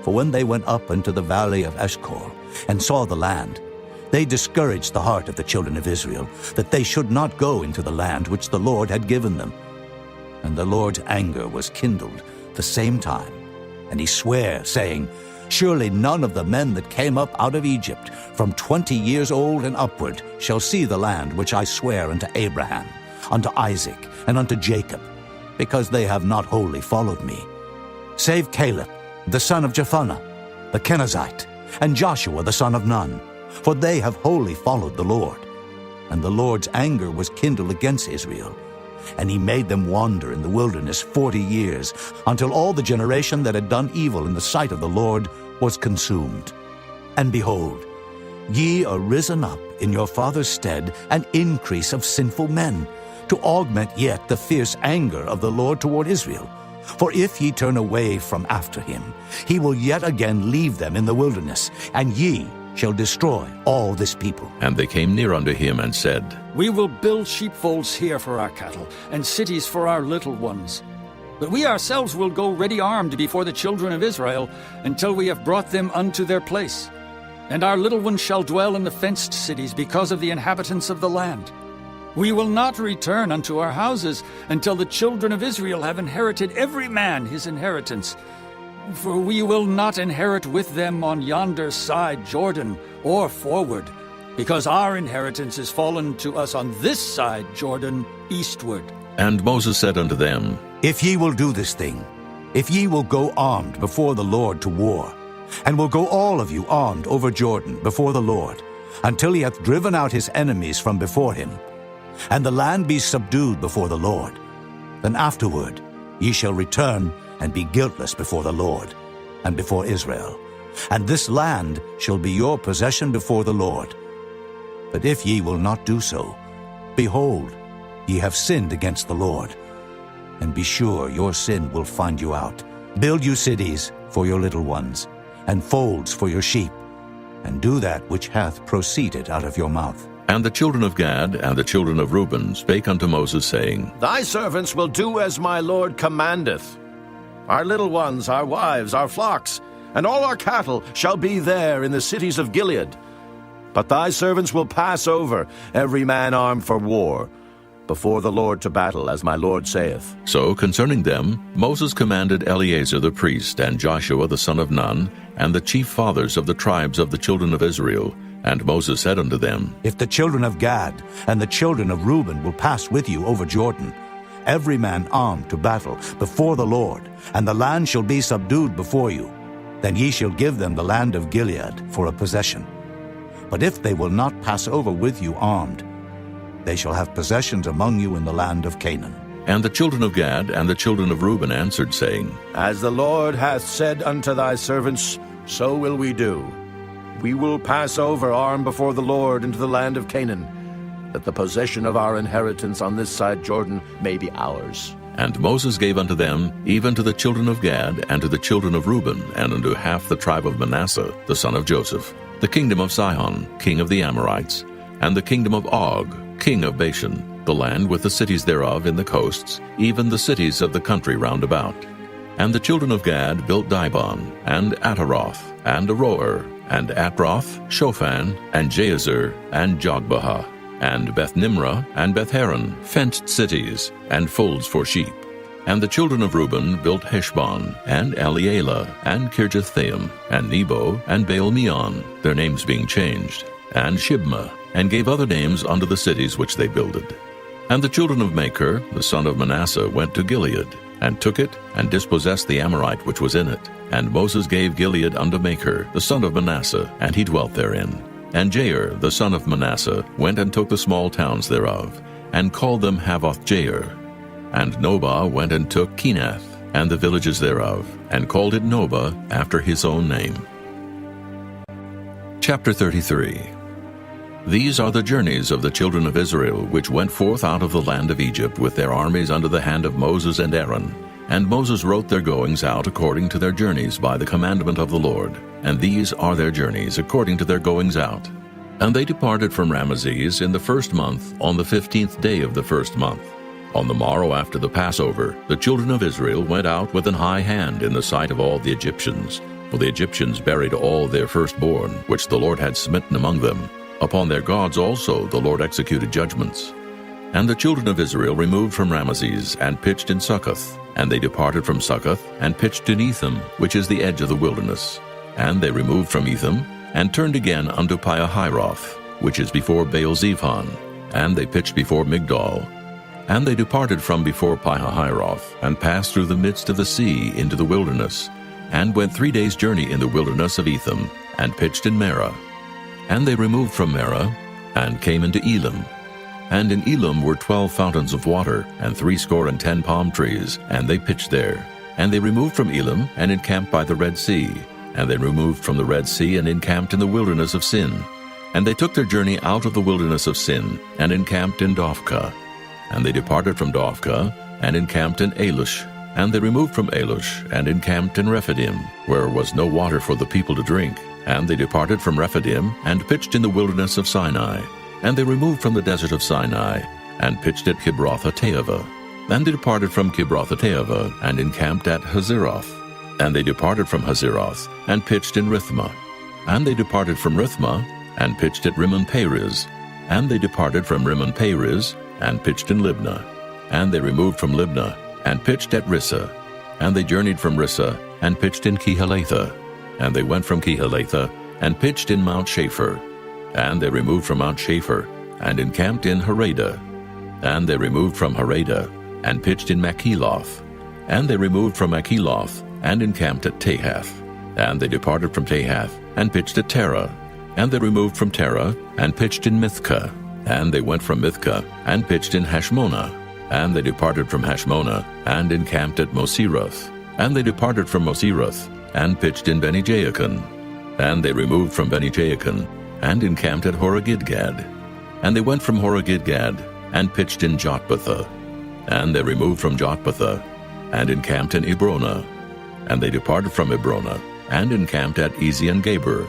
For when they went up into the valley of Eshcol and saw the land, they discouraged the heart of the children of Israel, that they should not go into the land which the Lord had given them. And the Lord's anger was kindled the same time, and he sware, saying, Surely none of the men that came up out of Egypt, from 20 years old and upward, shall see the land which I swear unto Abraham, unto Isaac, and unto Jacob, because they have not wholly followed me, save Caleb, the son of Jephunneh, the Kenizzite, and Joshua the son of Nun, for they have wholly followed the Lord. And the Lord's anger was kindled against Israel, and he made them wander in the wilderness 40 years, until all the generation that had done evil in the sight of the Lord was consumed. And behold, ye are risen up in your father's stead an increase of sinful men, to augment yet the fierce anger of the Lord toward Israel. For if ye turn away from after him, he will yet again leave them in the wilderness, and ye shall destroy all this people. And they came near unto him and said, We will build sheepfolds here for our cattle, and cities for our little ones. But we ourselves will go ready armed before the children of Israel, until we have brought them unto their place. And our little ones shall dwell in the fenced cities, because of the inhabitants of the land. We will not return unto our houses, until the children of Israel have inherited every man his inheritance. For we will not inherit with them on yonder side Jordan, or forward, because our inheritance is fallen to us on this side Jordan, eastward. And Moses said unto them, If ye will do this thing, if ye will go armed before the Lord to war, and will go all of you armed over Jordan before the Lord, until he hath driven out his enemies from before him, and the land be subdued before the Lord, then afterward ye shall return and be guiltless before the Lord, and before Israel. And this land shall be your possession before the Lord. But if ye will not do so, behold, ye have sinned against the Lord. And be sure your sin will find you out. Build you cities for your little ones, and folds for your sheep, and do that which hath proceeded out of your mouth. And the children of Gad and the children of Reuben spake unto Moses, saying, Thy servants will do as my Lord commandeth. Our little ones, our wives, our flocks, and all our cattle shall be there in the cities of Gilead. But thy servants will pass over, every man armed for war, before the Lord to battle, as my Lord saith. So concerning them Moses commanded Eleazar the priest, and Joshua the son of Nun, and the chief fathers of the tribes of the children of Israel. And Moses said unto them, If the children of Gad and the children of Reuben will pass with you over Jordan, every man armed to battle before the Lord, and the land shall be subdued before you, then ye shall give them the land of Gilead for a possession. But if they will not pass over with you armed, they shall have possessions among you in the land of Canaan. And the children of Gad and the children of Reuben answered, saying, As the Lord hath said unto thy servants, so will we do. We will pass over armed before the Lord into the land of Canaan, that the possession of our inheritance on this side Jordan may be ours. And Moses gave unto them, even to the children of Gad, and to the children of Reuben, and unto half the tribe of Manasseh, the son of Joseph, the kingdom of Sihon, king of the Amorites, and the kingdom of Og, king of Bashan, the land with the cities thereof in the coasts, even the cities of the country round about. And the children of Gad built Dibon, and Ataroth, and Aroer, and Atroth, Shophan, and Jazer, and Jogbehah, and Beth-Nimrah, and Beth-Haran, fenced cities, and folds for sheep. And the children of Reuben built Heshbon, and Elealeh, and Kirjathim, and Nebo, and Baal-meon, their names being changed, and Shibmah, and gave other names unto the cities which they builded. And the children of Machir, the son of Manasseh, went to Gilead, and took it, and dispossessed the Amorite which was in it. And Moses gave Gilead unto Machir, the son of Manasseh, and he dwelt therein. And Jair, the son of Manasseh, went and took the small towns thereof, and called them Havoth-Jair. And Nobah went and took Kenath, and the villages thereof, and called it Nobah after his own name. Chapter 33. These are the journeys of the children of Israel, which went forth out of the land of Egypt with their armies under the hand of Moses and Aaron. And Moses wrote their goings out according to their journeys by the commandment of the Lord. And these are their journeys according to their goings out. And they departed from Ramesses in the first month, on the 15th day of the first month. On the morrow after the Passover, the children of Israel went out with an high hand in the sight of all the Egyptians. For the Egyptians buried all their firstborn, which the Lord had smitten among them. Upon their gods also the Lord executed judgments. And the children of Israel removed from Ramesses, and pitched in Succoth. And they departed from Succoth, and pitched in Etham, which is the edge of the wilderness. And they removed from Etham, and turned again unto Piahiroth, which is before Baal-zephon. And they pitched before Migdol. And they departed from before Piahiroth, and passed through the midst of the sea into the wilderness, and went 3 days' journey in the wilderness of Etham, and pitched in Marah. And they removed from Marah, and came into Elim. And in Elim were 12 fountains of water, and 70 palm trees, and they pitched there. And they removed from Elim, and encamped by the Red Sea. And they removed from the Red Sea, and encamped in the wilderness of Sin. And they took their journey out of the wilderness of Sin, and encamped in Dophkah. And they departed from Dophkah, and encamped in Alush. And they removed from Alush, and encamped in Rephidim, where was no water for the people to drink. And they departed from Rephidim, and pitched in the wilderness of Sinai. And they removed from the desert of Sinai, and pitched at Kibroth-hattaavah. And they departed from Kibroth-hattaavah, and encamped at Hazeroth. And they departed from Hazeroth, and pitched in Rithmah. And they departed from Rithmah, and pitched at Rimmon-Perez. And they departed from Rimmon-Perez, and pitched in Libnah. And they removed from Libnah, and pitched at Rissah. And they journeyed from Rissah, and pitched in Kehelathah. And they went from Kehelathah, and pitched in Mount Shapher. And they removed from Mount Shapher, and encamped in Haradah. And they removed from Haradah, and pitched in Makheloth. And they removed from Makheloth, and encamped at Tahath. And they departed from Tahath, and pitched at Terah. And they removed from Terah, and pitched in Mithkah. And they went from Mithkah, and pitched in Hashmonah. And they departed from Hashmonah, and encamped at Moseroth. And they departed from Moseroth, and pitched in Beni-Jaakon. And they removed from Beni-Jaakon, and encamped at Horah-Gidgad. And they went from Horah-Gidgad, and pitched in Jotbathah. And they removed from Jotbathah, and encamped in Ebrona. And they departed from Ebrona, and encamped at Ezion-Geber.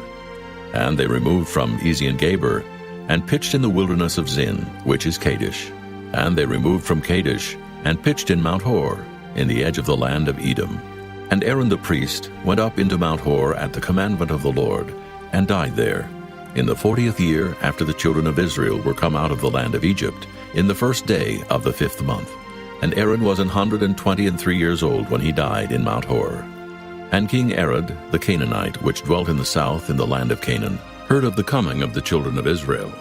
And they removed from Ezion-Geber, and pitched in the wilderness of Zin, which is Kadesh. And they removed from Kadesh, and pitched in Mount Hor, in the edge of the land of Edom. And Aaron the priest went up into Mount Hor at the commandment of the Lord, and died there, in the 40th year after the children of Israel were come out of the land of Egypt, in the first day of the 5th month. And Aaron was 123 years old when he died in Mount Hor. And King Arad, the Canaanite, which dwelt in the south in the land of Canaan, heard of the coming of the children of Israel.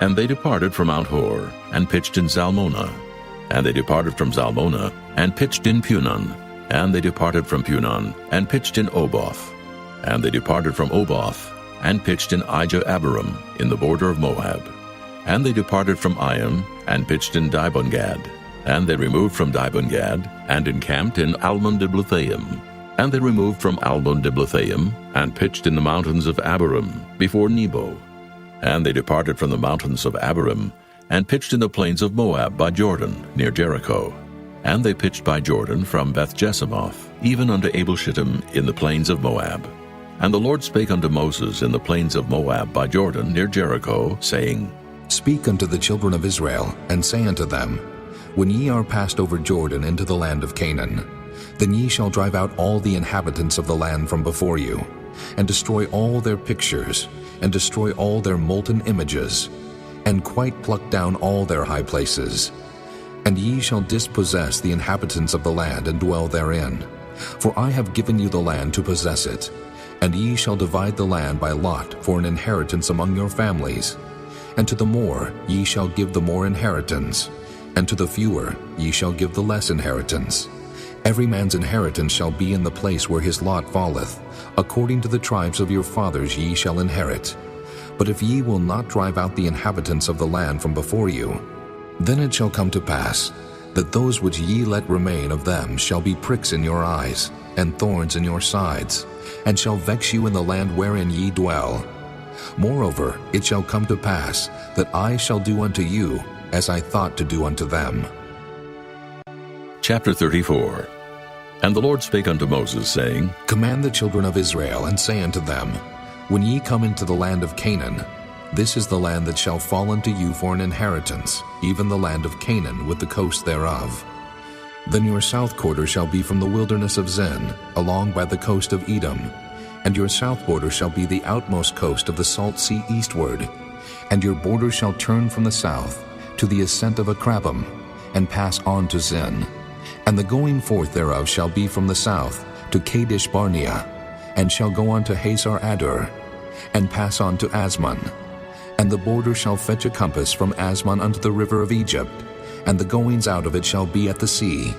And they departed from Mount Hor, and pitched in Zalmonah. And they departed from Zalmonah, and pitched in Punon. And they departed from Punon, and pitched in Oboth. And they departed from Oboth, and pitched in Ijah-Abarim, in the border of Moab. And they departed from Iam, and pitched in Dibon-Gad. And they removed from Dibon-Gad, and encamped in Almon-Diblathaim. And they removed from Almon-Diblathaim, and pitched in the mountains of Abarim, before Nebo. And they departed from the mountains of Abarim, and pitched in the plains of Moab by Jordan, near Jericho. And they pitched by Jordan from Beth-Jesimoth, even unto Abel-Shittim in the plains of Moab. And the Lord spake unto Moses in the plains of Moab by Jordan, near Jericho, saying, Speak unto the children of Israel, and say unto them, When ye are passed over Jordan into the land of Canaan, then ye shall drive out all the inhabitants of the land from before you, and destroy all their pictures, and destroy all their molten images, and quite pluck down all their high places. And ye shall dispossess the inhabitants of the land, and dwell therein. For I have given you the land to possess it. And ye shall divide the land by lot for an inheritance among your families. And to the more ye shall give the more inheritance, and to the fewer ye shall give the less inheritance. Every man's inheritance shall be in the place where his lot falleth. According to the tribes of your fathers ye shall inherit. But if ye will not drive out the inhabitants of the land from before you, then it shall come to pass that those which ye let remain of them shall be pricks in your eyes, and thorns in your sides, and shall vex you in the land wherein ye dwell. Moreover, it shall come to pass that I shall do unto you as I thought to do unto them. Chapter 34. And the Lord spake unto Moses, saying, Command the children of Israel, and say unto them, When ye come into the land of Canaan, this is the land that shall fall unto you for an inheritance, even the land of Canaan with the coast thereof. Then your south quarter shall be from the wilderness of Zin, along by the coast of Edom, and your south border shall be the outmost coast of the salt sea eastward, and your border shall turn from the south to the ascent of Akrabim, and pass on to Zin. And the going forth thereof shall be from the south to Kadesh Barnea, and shall go on to Hazar Adur, and pass on to Asmon. And the border shall fetch a compass from Asmon unto the river of Egypt, and the goings out of it shall be at the sea.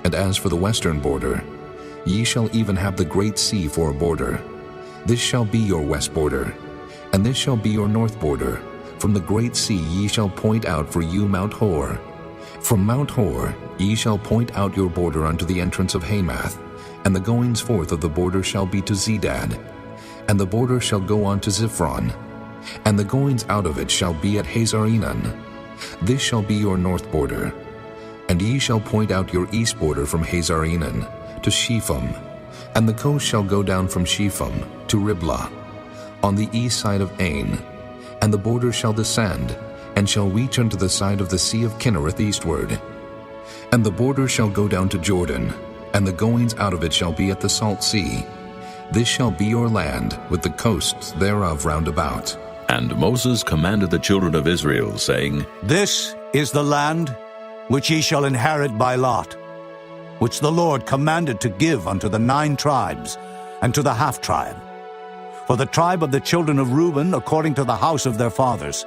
And as for the western border, ye shall even have the great sea for a border. This shall be your west border, and this shall be your north border. From the great sea ye shall point out for you Mount Hor. From Mount Hor ye shall point out your border unto the entrance of Hamath, and the goings forth of the border shall be to Zedad. And the border shall go on to Ziphron, and the goings out of it shall be at Hazar-Enan. This shall be your north border. And ye shall point out your east border from Hazar-Enan to Shepham, and the coast shall go down from Shepham to Riblah, on the east side of Ain. And the border shall descend, and shall reach unto the side of the sea of Kinnereth eastward. And the border shall go down to Jordan, and the goings out of it shall be at the salt sea. This shall be your land, with the coasts thereof round about. And Moses commanded the children of Israel, saying, This is the land which ye shall inherit by lot, which the Lord commanded to give unto the 9 tribes, and to the half-tribe. For the tribe of the children of Reuben according to the house of their fathers,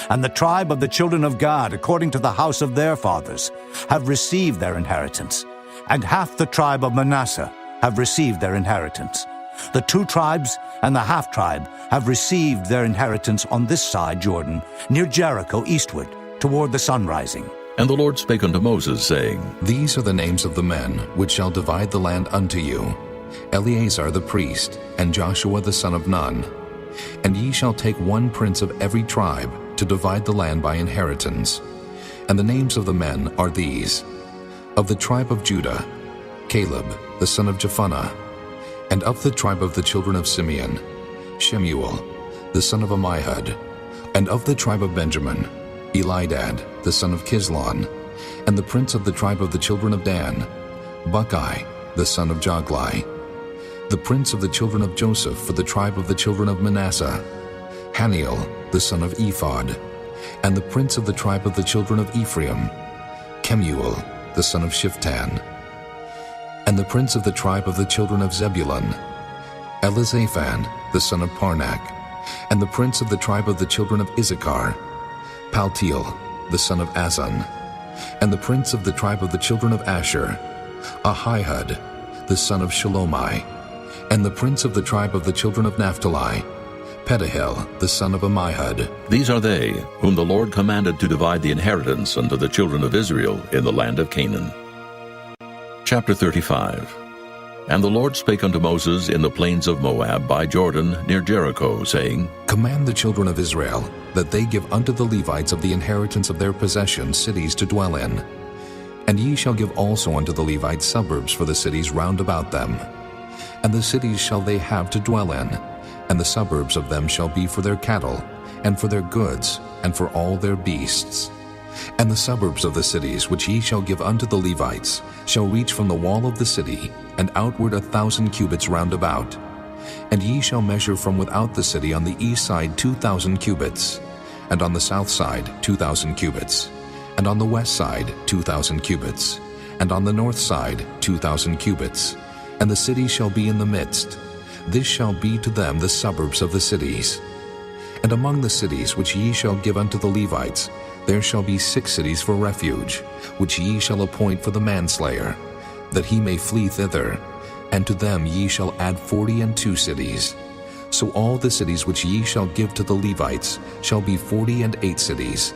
and the tribe of the children of Gad according to the house of their fathers, have received their inheritance, and half the tribe of Manasseh have received their inheritance. The 2 tribes and the half-tribe have received their inheritance on this side Jordan, near Jericho eastward, toward the sun rising. And the Lord spake unto Moses, saying, These are the names of the men which shall divide the land unto you, Eleazar the priest, and Joshua the son of Nun. And ye shall take one prince of every tribe to divide the land by inheritance. And the names of the men are these: of the tribe of Judah, Caleb the son of Jephunneh; and of the tribe of the children of Simeon, Shemuel the son of Ammihud; and of the tribe of Benjamin, Elidad the son of Kislon; and the prince of the tribe of the children of Dan, Buckai the son of Joglai; the prince of the children of Joseph for the tribe of the children of Manasseh, Haniel the son of Ephod; and the prince of the tribe of the children of Ephraim, Kemuel the son of Shiftan; and the prince of the tribe of the children of Zebulun, Elizaphan the son of Parnak; and the prince of the tribe of the children of Issachar, Paltiel the son of Azan; and the prince of the tribe of the children of Asher, Ahihud the son of Shalomai; and the prince of the tribe of the children of Naphtali, Pedahel the son of Ammihud. These are they whom the Lord commanded to divide the inheritance unto the children of Israel in the land of Canaan. Chapter 35. And the Lord spake unto Moses in the plains of Moab by Jordan near Jericho, saying, Command the children of Israel that they give unto the Levites of the inheritance of their possession cities to dwell in. And ye shall give also unto the Levites suburbs for the cities round about them. And the cities shall they have to dwell in, and the suburbs of them shall be for their cattle, and for their goods, and for all their beasts. And the suburbs of the cities which ye shall give unto the Levites shall reach from the wall of the city, and outward 1,000 cubits round about. And ye shall measure from without the city on the east side 2,000 cubits, and on the south side 2,000 cubits, and on the west side 2,000 cubits, and on the north side 2,000 cubits. And the city shall be in the midst. This shall be to them the suburbs of the cities. And among the cities which ye shall give unto the Levites, there shall be 6 cities for refuge, which ye shall appoint for the manslayer, that he may flee thither. And to them ye shall add 42 cities. So all the cities which ye shall give to the Levites shall be 48 cities.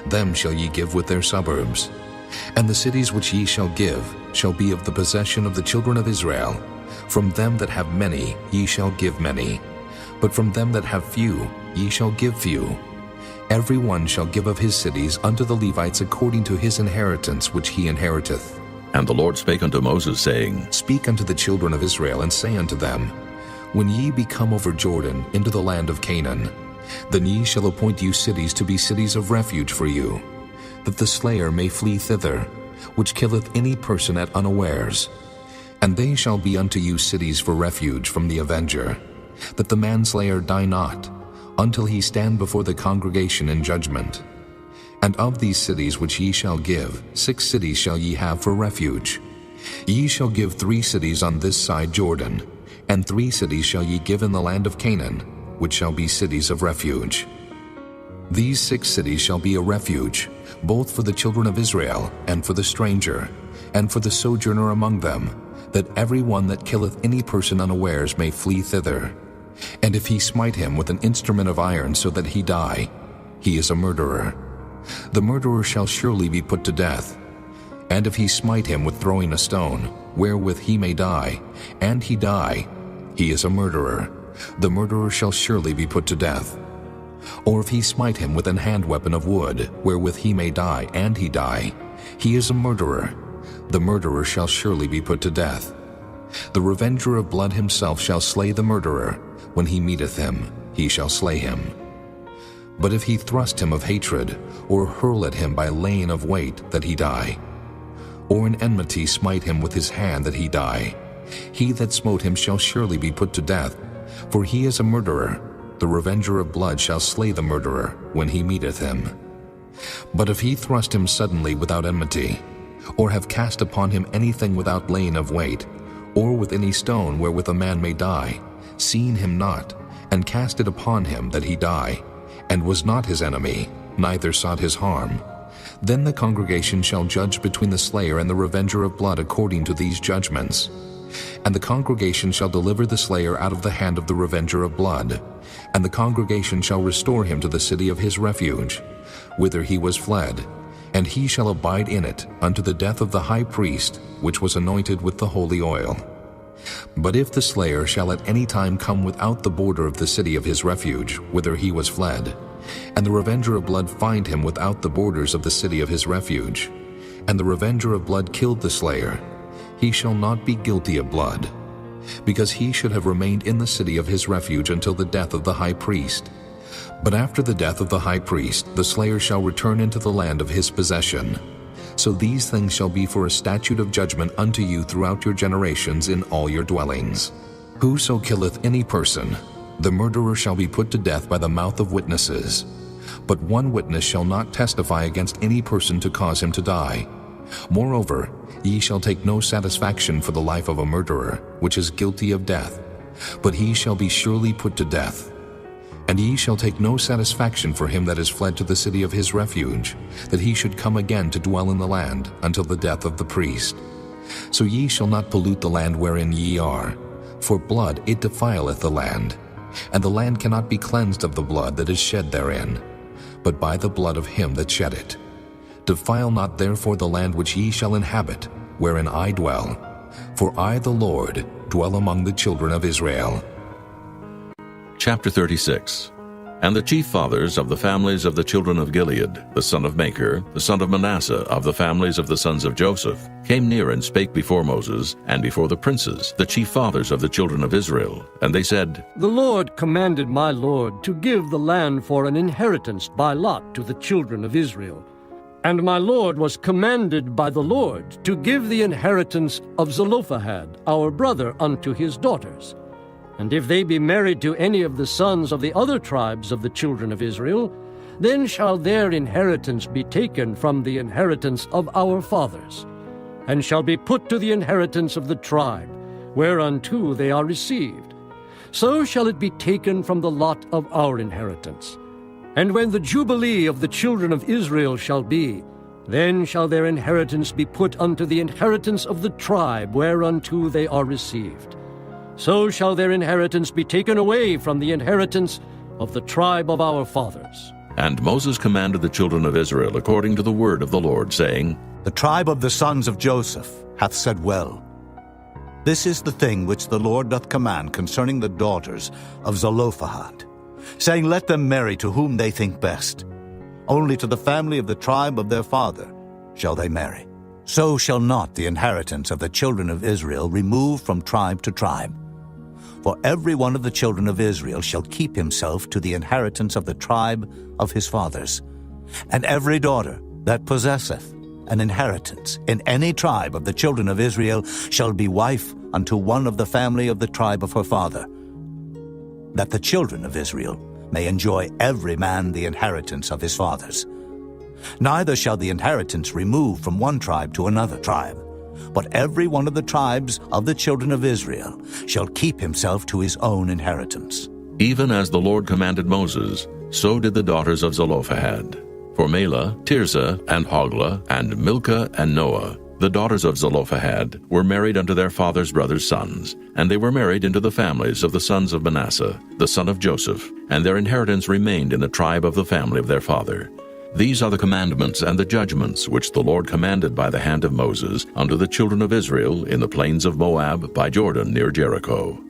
Them shall ye give with their suburbs. And the cities which ye shall give shall be of the possession of the children of Israel. From them that have many ye shall give many, but from them that have few ye shall give few. Every one shall give of his cities unto the Levites according to his inheritance which he inheriteth. And the Lord spake unto Moses, saying, Speak unto the children of Israel, and say unto them, When ye be come over Jordan into the land of Canaan, then ye shall appoint you cities to be cities of refuge for you, that the slayer may flee thither, which killeth any person at unawares. And they shall be unto you cities for refuge from the avenger, that the manslayer die not, until he stand before the congregation in judgment. And of these cities which ye shall give, 6 cities shall ye have for refuge. Ye shall give 3 cities on this side Jordan, and 3 cities shall ye give in the land of Canaan, which shall be cities of refuge. These 6 cities shall be a refuge, both for the children of Israel, and for the stranger, and for the sojourner among them, that every one that killeth any person unawares may flee thither. And if he smite him with an instrument of iron so that he die, he is a murderer. The murderer shall surely be put to death. And if he smite him with throwing a stone, wherewith he may die, and he die, he is a murderer. The murderer shall surely be put to death. Or if he smite him with an hand weapon of wood, wherewith he may die, and he die, he is a murderer. The murderer shall surely be put to death. The revenger of blood himself shall slay the murderer. When he meeteth him, he shall slay him. But if he thrust him of hatred, or hurl at him by laying of weight, that he die, or in enmity smite him with his hand, that he die, he that smote him shall surely be put to death, for he is a murderer. The revenger of blood shall slay the murderer when he meeteth him. But if he thrust him suddenly without enmity, or have cast upon him anything without laying of weight, or with any stone wherewith a man may die, seeing him not, and cast it upon him that he die, and was not his enemy, neither sought his harm, then the congregation shall judge between the slayer and the revenger of blood according to these judgments. And the congregation shall deliver the slayer out of the hand of the revenger of blood, and the congregation shall restore him to the city of his refuge, whither he was fled, and he shall abide in it unto the death of the high priest, which was anointed with the holy oil. But if the slayer shall at any time come without the border of the city of his refuge, whither he was fled, and the revenger of blood find him without the borders of the city of his refuge, and the revenger of blood killed the slayer, he shall not be guilty of blood, because he should have remained in the city of his refuge until the death of the high priest. But after the death of the high priest, the slayer shall return into the land of his possession. So these things shall be for a statute of judgment unto you throughout your generations in all your dwellings. Whoso killeth any person, the murderer shall be put to death by the mouth of witnesses. But one witness shall not testify against any person to cause him to die. Moreover, ye shall take no satisfaction for the life of a murderer, which is guilty of death, but he shall be surely put to death. And ye shall take no satisfaction for him that is fled to the city of his refuge, that he should come again to dwell in the land until the death of the priest. So ye shall not pollute the land wherein ye are, for blood it defileth the land, and the land cannot be cleansed of the blood that is shed therein, but by the blood of him that shed it. Defile not therefore the land which ye shall inhabit, wherein I dwell, for I the Lord dwell among the children of Israel. Chapter 36. And the chief fathers of the families of the children of Gilead, the son of Machir, the son of Manasseh, of the families of the sons of Joseph, came near and spake before Moses, and before the princes, the chief fathers of the children of Israel. And they said, The Lord commanded my Lord to give the land for an inheritance by lot to the children of Israel. And my Lord was commanded by the Lord to give the inheritance of Zelophehad, our brother, unto his daughters. And if they be married to any of the sons of the other tribes of the children of Israel, then shall their inheritance be taken from the inheritance of our fathers, and shall be put to the inheritance of the tribe, whereunto they are received. So shall it be taken from the lot of our inheritance. And when the jubilee of the children of Israel shall be, then shall their inheritance be put unto the inheritance of the tribe, whereunto they are received. So shall their inheritance be taken away from the inheritance of the tribe of our fathers. And Moses commanded the children of Israel according to the word of the Lord, saying, The tribe of the sons of Joseph hath said well. This is the thing which the Lord doth command concerning the daughters of Zelophehad, saying, Let them marry to whom they think best. Only to the family of the tribe of their father shall they marry. So shall not the inheritance of the children of Israel remove from tribe to tribe. For every one of the children of Israel shall keep himself to the inheritance of the tribe of his fathers. And every daughter that possesseth an inheritance in any tribe of the children of Israel shall be wife unto one of the family of the tribe of her father, that the children of Israel may enjoy every man the inheritance of his fathers. Neither shall the inheritance remove from one tribe to another tribe, but every one of the tribes of the children of Israel shall keep himself to his own inheritance. Even as the Lord commanded Moses, so did the daughters of Zelophehad. For Mela, Tirzah, and Hoglah, and Milcah, and Noah, the daughters of Zelophehad, were married unto their father's brothers' sons, and they were married into the families of the sons of Manasseh, the son of Joseph, and their inheritance remained in the tribe of the family of their father. These are the commandments and the judgments which the Lord commanded by the hand of Moses unto the children of Israel in the plains of Moab by Jordan near Jericho.